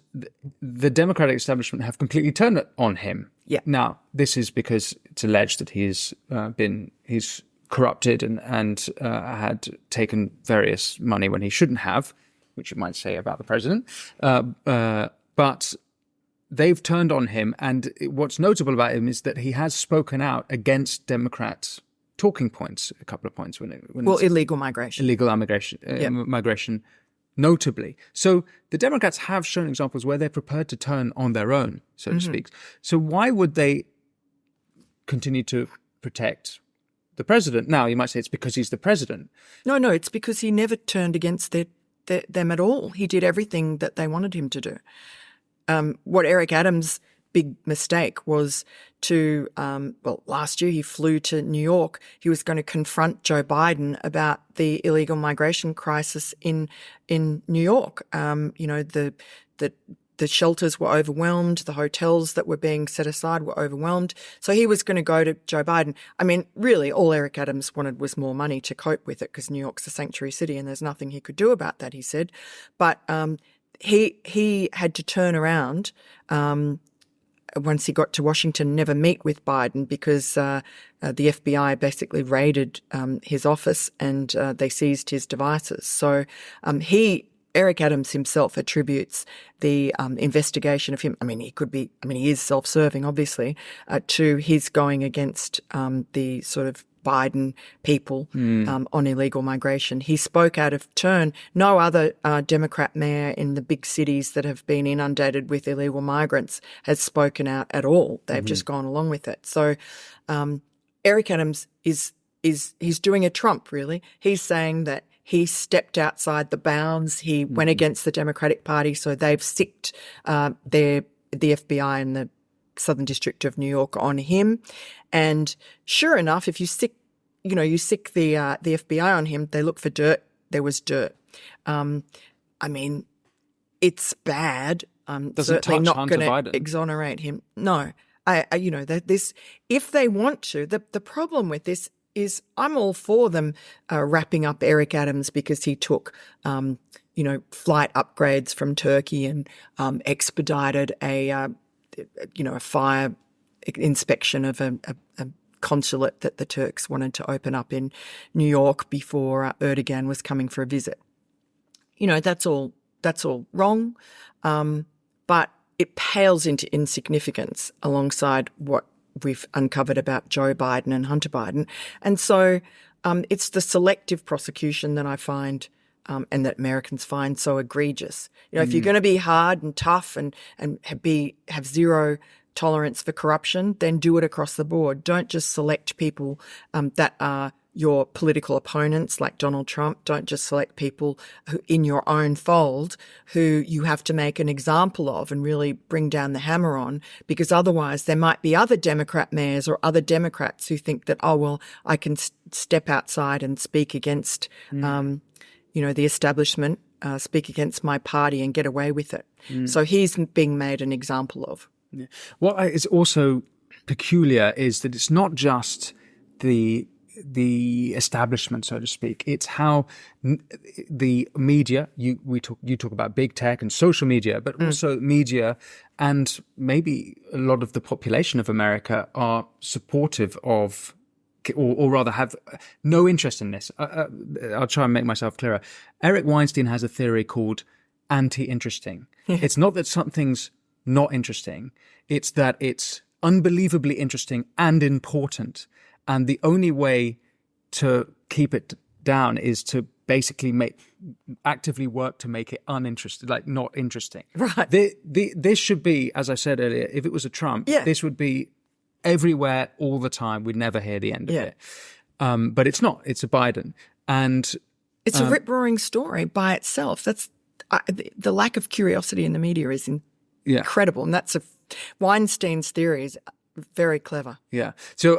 the Democratic establishment have completely turned it on him. Yeah. Now, this is because it's alleged that he's corrupted and had taken various money when he shouldn't have, which you might say about the president. But they've turned on him, and what's notable about him is that he has spoken out against Democrats' talking points, a couple of points illegal migration, migration, notably. So the Democrats have shown examples where they're prepared to turn on their own, so to speak. So why would they continue to protect the president? Now, you might say it's because he's the president. No, it's because he never turned against them at all. He did everything that they wanted him to do. What Eric Adams' big mistake was to, last year he flew to New York. He was going to confront Joe Biden about the illegal migration crisis in New York. The shelters were overwhelmed. The hotels that were being set aside were overwhelmed. So he was going to go to Joe Biden. I mean, really, all Eric Adams wanted was more money to cope with it because New York's a sanctuary city and there's nothing he could do about that, he said. But he had to turn around once he got to Washington, never meet with Biden because the FBI basically raided his office and they seized his devices. So Eric Adams himself attributes the investigation of him. I mean, he is self-serving, obviously, to his going against the sort of Biden people on illegal migration. He spoke out of turn. No other Democrat mayor in the big cities that have been inundated with illegal migrants has spoken out at all. They've just gone along with it. So Eric Adams he's doing a Trump, really. He's saying that he stepped outside the bounds. He went against the Democratic Party, so they've sicked the FBI and the Southern District of New York on him. And sure enough, if you sick the FBI on him, they look for dirt. There was dirt. I mean, it's bad. Certainly not going to exonerate him. No, if they want to, the problem with this is I'm all for them wrapping up Eric Adams because he took, flight upgrades from Turkey and expedited a fire inspection of a consulate that the Turks wanted to open up in New York before Erdogan was coming for a visit. That's all wrong, but it pales into insignificance alongside what we've uncovered about Joe Biden and Hunter Biden. And so it's the selective prosecution that I find and that Americans find so egregious. You know, if you're going to be hard and tough and have zero tolerance for corruption, then do it across the board. Don't just select people that are your political opponents like Donald Trump. Don't just select people who in your own fold who you have to make an example of and really bring down the hammer on, because otherwise there might be other Democrat mayors or other Democrats who think that, oh, well, I can step outside and speak against, the establishment, speak against my party and get away with it. So he's being made an example of. Yeah. What is also peculiar is that it's not just the establishment, so to speak. It's how the media, you talk about big tech and social media, but also media and maybe a lot of the population of America are supportive of, or rather have no interest in this. I'll try and make myself clearer. Eric Weinstein has a theory called anti-interesting. It's not that something's not interesting. It's that it's unbelievably interesting and important. And the only way to keep it down is to basically actively work to make it uninteresting, like not interesting. Right. This should be, as I said earlier, if it was a Trump, this would be everywhere all the time. We'd never hear the end of it. But it's not. It's a Biden. And it's a rip-roaring story by itself. That's the lack of curiosity in the media is incredible. And that's Weinstein's theory is very clever. Yeah. So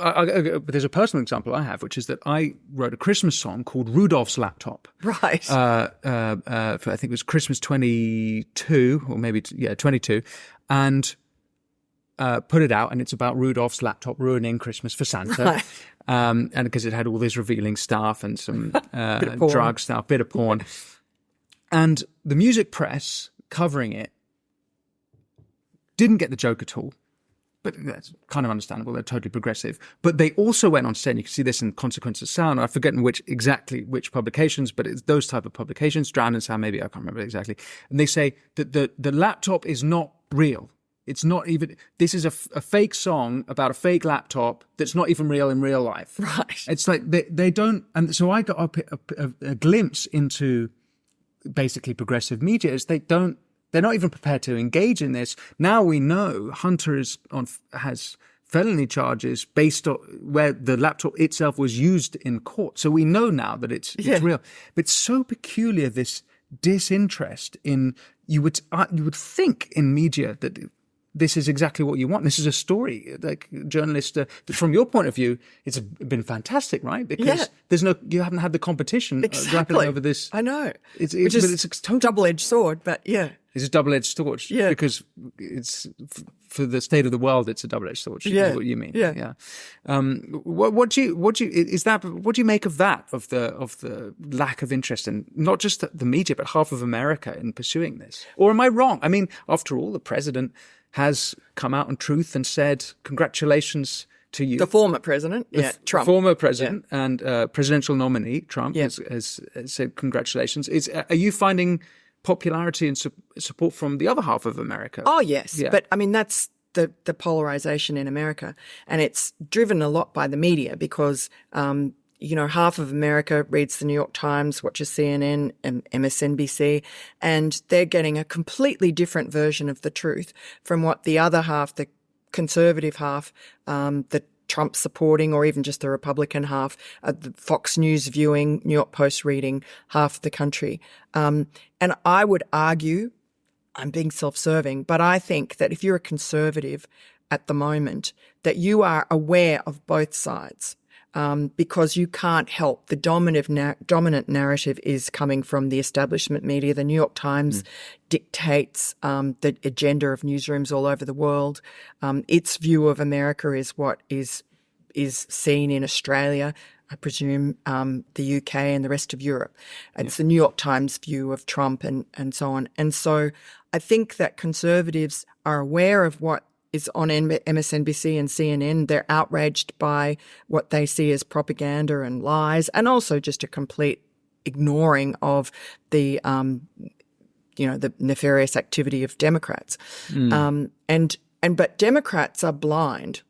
there's a personal example I have, which is that I wrote a Christmas song called Rudolph's Laptop. Right. For, I think it was Christmas 22, or maybe, 22. And put it out, and it's about Rudolph's laptop ruining Christmas for Santa. Right. And because it had all this revealing stuff and some drug stuff, bit of porn. And the music press covering it didn't get the joke at all. But that's kind of understandable. They're totally progressive. But they also went on to say, and you can see this in Consequence of Sound. I've forgotten which publications, but it's those type of publications. Drowned in Sound, maybe, I can't remember exactly. And they say that the laptop is not real. It's not even, this is a fake song about a fake laptop that's not even real in real life. Right. It's like they don't, and so I got a glimpse into basically progressive media is they're not even prepared to engage in this. Now we know Hunter has felony charges based on where the laptop itself was used in court. So we know now that it's real. But it's so peculiar, this disinterest in, you would think in media that this is exactly what you want. This is a story, like journalist. From your point of view, it's been fantastic, right? Because you haven't had the competition grappling over this. I know. It's a total double-edged sword, but it's a double-edged sword. Yeah. Because it's for the state of the world, it's a double-edged sword. Is what you mean? Yeah. What do you make of that? Of the lack of interest in not just the media, but half of America in pursuing this? Or am I wrong? I mean, after all, the president has come out in truth and said, congratulations to you. The former president, Trump. Former president and presidential nominee, Trump, has said congratulations. Are you finding popularity and support from the other half of America? Oh, yes. Yeah. But, I mean, that's the polarization in America. And it's driven a lot by the media because, half of America reads the New York Times, watches CNN and MSNBC, and they're getting a completely different version of the truth from what the other half, the conservative half, the Trump supporting, or even just the Republican half, the Fox News viewing, New York Post reading, half of the country. And I would argue, I'm being self-serving, but I think that if you're a conservative at the moment, that you are aware of both sides. Because you can't help. The dominant narrative is coming from the establishment media. The New York Times dictates the agenda of newsrooms all over the world. Its view of America is what is seen in Australia, I presume, the UK and the rest of Europe. It's the New York Times view of Trump and so on. And so I think that conservatives are aware of what is on MSNBC and CNN. They're outraged by what they see as propaganda and lies, and also just a complete ignoring of the, the nefarious activity of Democrats. But Democrats are blind.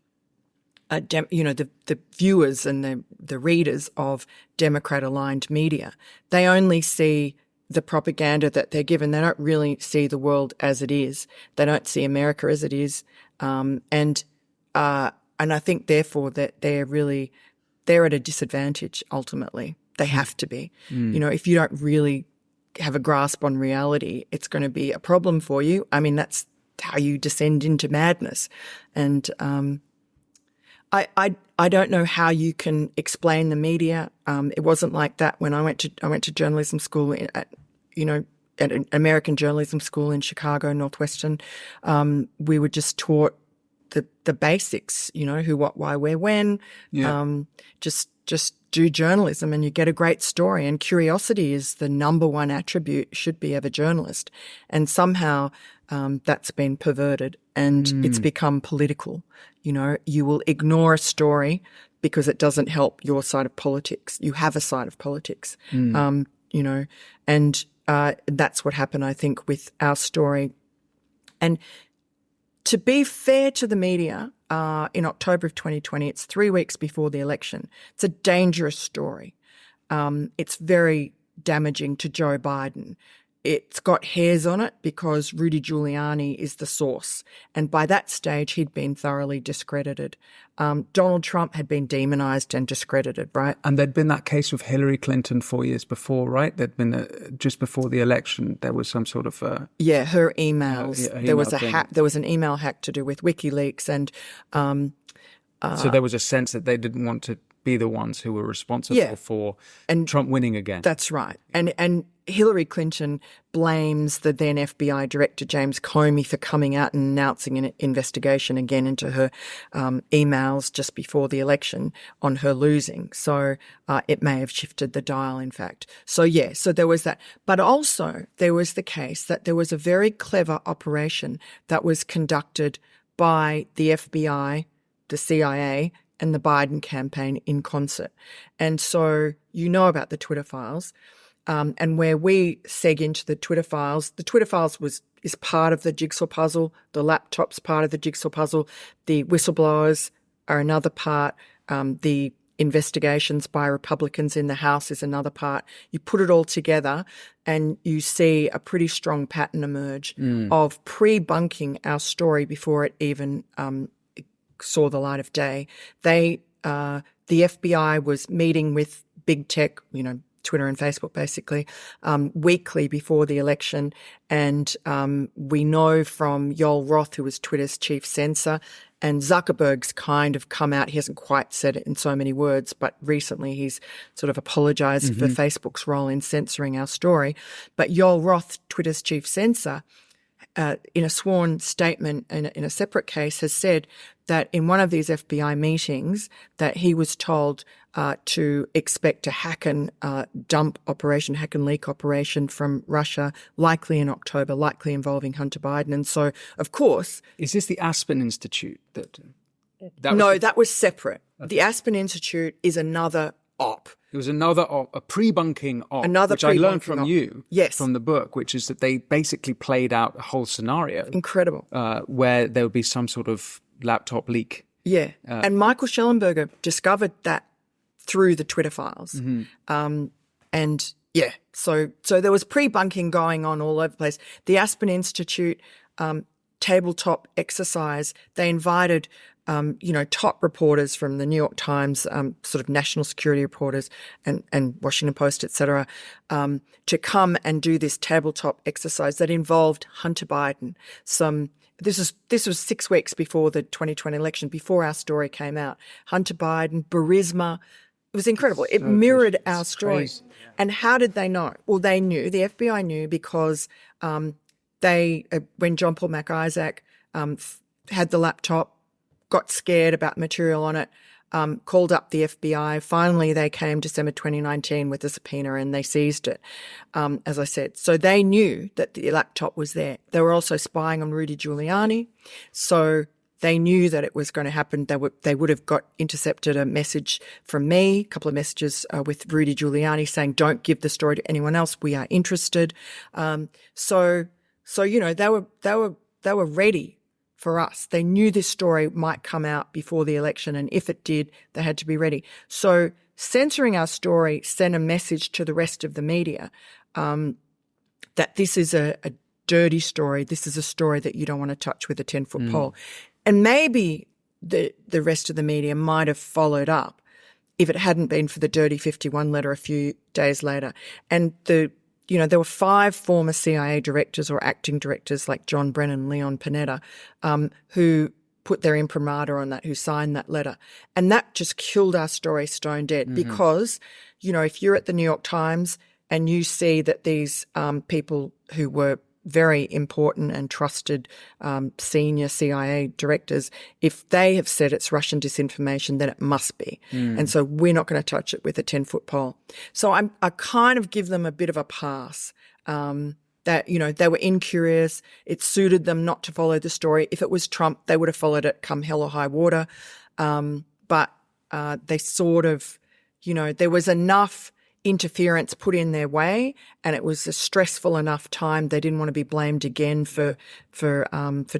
The viewers and the readers of Democrat-aligned media, they only see the propaganda that they're given. They don't really see the world as it is. They don't see America as it is. And I think therefore that they're at a disadvantage ultimately. They have to be. You know, if you don't really have a grasp on reality, it's going to be a problem for you. I mean, that's how you descend into madness. And I don't know how you can explain the media. It wasn't like that when I went to journalism school at an American journalism school in Chicago, Northwestern. We were just taught the basics, you know, who, what, why, where, when. Just do journalism and you get a great story. And curiosity is the number one attribute should be of a journalist. And somehow that's been perverted and it's become political. You know, you will ignore a story because it doesn't help your side of politics. You have a side of politics, you know, and that's what happened, I think, with our story. And to be fair to the media, in October of 2020, it's 3 weeks before the election. It's a dangerous story. It's very damaging to Joe Biden. It's got hairs on it because Rudy Giuliani is the source. And by that stage, he'd been thoroughly discredited. Donald Trump had been demonized and discredited, right? And there'd been that case with Hillary Clinton 4 years before, right? There'd been just before the election, there was some sort of her emails. There was a hack. There was an email hack to do with WikiLeaks, and so there was a sense that they didn't want to be the ones who were responsible for Trump winning again. That's right. And Hillary Clinton blames the then FBI director, James Comey, for coming out and announcing an investigation again into her emails just before the election on her losing. So it may have shifted the dial, in fact. So there was that. But also there was the case that there was a very clever operation that was conducted by the FBI, the CIA, and the Biden campaign in concert. And so you know about the Twitter files. And where we seg into the Twitter files is part of the jigsaw puzzle. The laptop's part of the jigsaw puzzle. The whistleblowers are another part. The investigations by Republicans in the House is another part. You put it all together and you see a pretty strong pattern emerge of pre-bunking our story before it even saw the light of day. The FBI was meeting with big tech, you know, Twitter and Facebook basically, weekly before the election. And we know from Yoel Roth, who was Twitter's chief censor, and Zuckerberg's kind of come out. He hasn't quite said it in so many words, but recently he's sort of apologized for Facebook's role in censoring our story. But Yoel Roth, Twitter's chief censor, in a sworn statement in a separate case, has said that in one of these FBI meetings that he was told to expect a hack and dump operation, hack and leak operation from Russia, likely in October, likely involving Hunter Biden. And so, of course... Is this the Aspen Institute? That was separate. Okay. The Aspen Institute is another op. It was another op, a pre-bunking op, which I learned from you, from the book, which is that they basically played out a whole scenario. Incredible. Where there would be some sort of laptop leak. Yeah. And Michael Schellenberger discovered that through the Twitter files. So there was pre-bunking going on all over the place. The Aspen Institute tabletop exercise, they invited top reporters from the New York Times, sort of national security reporters and Washington Post, et cetera, to come and do this tabletop exercise that involved Hunter Biden. This was 6 weeks before the 2020 election, before our story came out. Hunter Biden, Burisma. It was incredible. It mirrored our story. Crazy. And how did they know? Well, they knew. The FBI knew because when John Paul MacIsaac had the laptop, got scared about material on it, called up the FBI. Finally, they came December 2019 with a subpoena and they seized it, as I said. So they knew that the laptop was there. They were also spying on Rudy Giuliani. So they knew that it was going to happen. They would have intercepted a message from me, a couple of messages with Rudy Giuliani saying, don't give the story to anyone else. We are interested. So they were ready for us. They knew this story might come out before the election, and if it did, they had to be ready. So censoring our story sent a message to the rest of the media that this is a dirty story. This is a story that you don't want to touch with a 10-foot pole. And maybe the rest of the media might have followed up if it hadn't been for the Dirty 51 letter a few days later. And there were 5 former CIA directors or acting directors like John Brennan, Leon Panetta, who put their imprimatur on that, who signed that letter. And that just killed our story stone dead because, if you're at the New York Times and you see that these people who were very important and trusted senior CIA directors, if they have said it's Russian disinformation, then it must be. And so we're not going to touch it with a 10-foot pole. So I kind of give them a bit of a pass that, they were incurious. It suited them not to follow the story. If it was Trump, they would have followed it come hell or high water. But they sort of, there was enough interference put in their way, and it was a stressful enough time. They didn't want to be blamed again for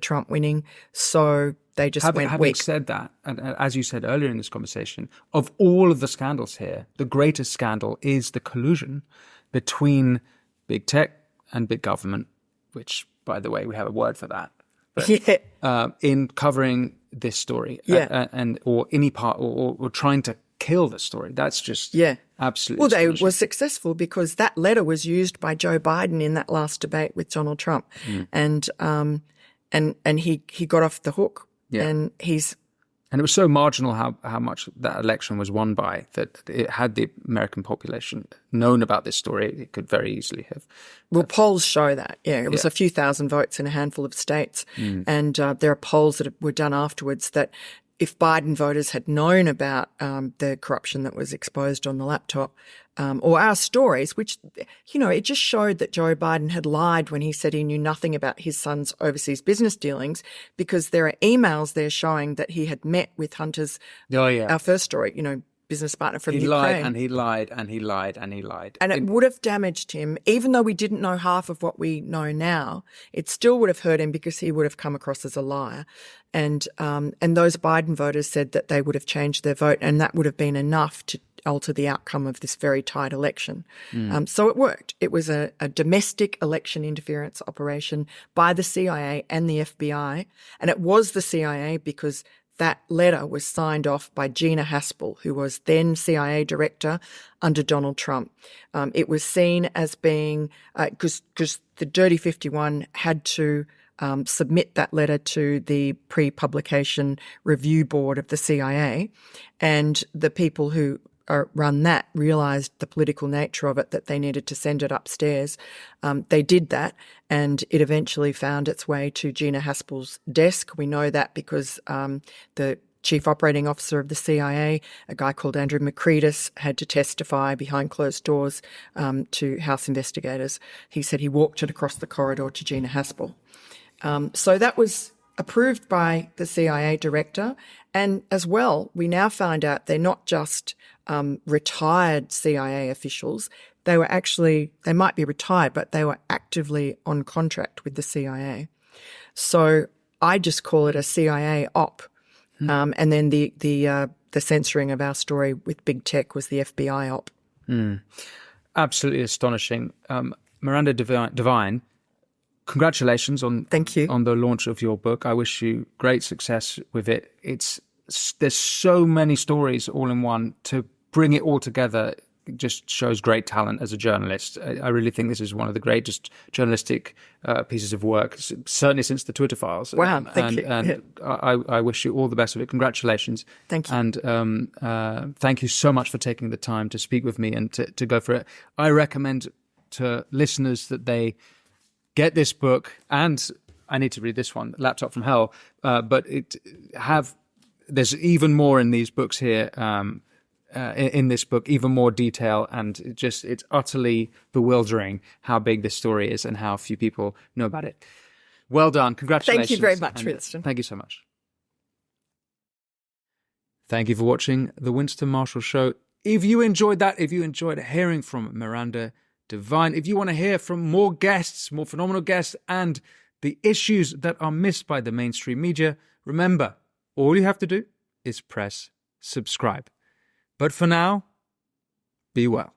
Trump winning, so they just went weak. Having said that, and as you said earlier in this conversation, of all of the scandals here, the greatest scandal is the collusion between big tech and big government, which, by the way, we have a word for that. But, in covering this story, or any part, or trying to kill the story. That's just absolutely. Well, they were successful because that letter was used by Joe Biden in that last debate with Donald Trump, and he got off the hook. And it was so marginal how much that election was won by that it had the American population known about this story, it could very easily have. Well, polls show that. It was a few thousand votes in a handful of states, and there are polls that were done afterwards that if Biden voters had known about the corruption that was exposed on the laptop or our stories, which, it just showed that Joe Biden had lied when he said he knew nothing about his son's overseas business dealings, because there are emails there showing that he had met with Hunter's, our first story, business partner from Ukraine. He lied and he lied and he lied. And it would have damaged him, even though we didn't know half of what we know now. It still would have hurt him because he would have come across as a liar. And those Biden voters said that they would have changed their vote, and that would have been enough to alter the outcome of this very tight election. So it worked. It was a domestic election interference operation by the CIA and the FBI. And it was the CIA because that letter was signed off by Gina Haspel, who was then CIA director under Donald Trump. It was seen as being, because the Dirty 51 had to submit that letter to the pre-publication review board of the CIA, and the people who run that realised the political nature of it, that they needed to send it upstairs. They did that, and it eventually found its way to Gina Haspel's desk. We know that because the chief operating officer of the CIA, a guy called Andrew McCreadis, had to testify behind closed doors to House investigators. He said he walked it across the corridor to Gina Haspel. So that was approved by the CIA director. And as well, we now find out they're not just retired CIA officials. They might be retired, but they were actively on contract with the CIA. So I just call it a CIA op. And then the censoring of our story with big tech was the FBI op. Absolutely astonishing. Miranda Devine, congratulations on the launch of your book. I wish you great success with it. There's so many stories all in one. To bring it all together just shows great talent as a journalist. I really think this is one of the greatest journalistic pieces of work, certainly since the Twitter files. Wow, thank you. And I wish you all the best of it. Congratulations. Thank you. And thank you so much for taking the time to speak with me and to go for it. I recommend to listeners that they get this book, and I need to read this one, Laptop from Hell, but there's even more in these books here, in this book, even more detail, and it's utterly bewildering how big this story is and how few people know about it. Well done. Congratulations. Thank you very much, Winston. Thank you so much. Thank you for watching The Winston Marshall Show. If you enjoyed that, if you enjoyed hearing from Miranda Devine, if you want to hear from more guests, more phenomenal guests, and the issues that are missed by the mainstream media, remember, all you have to do is press subscribe. But for now, be well.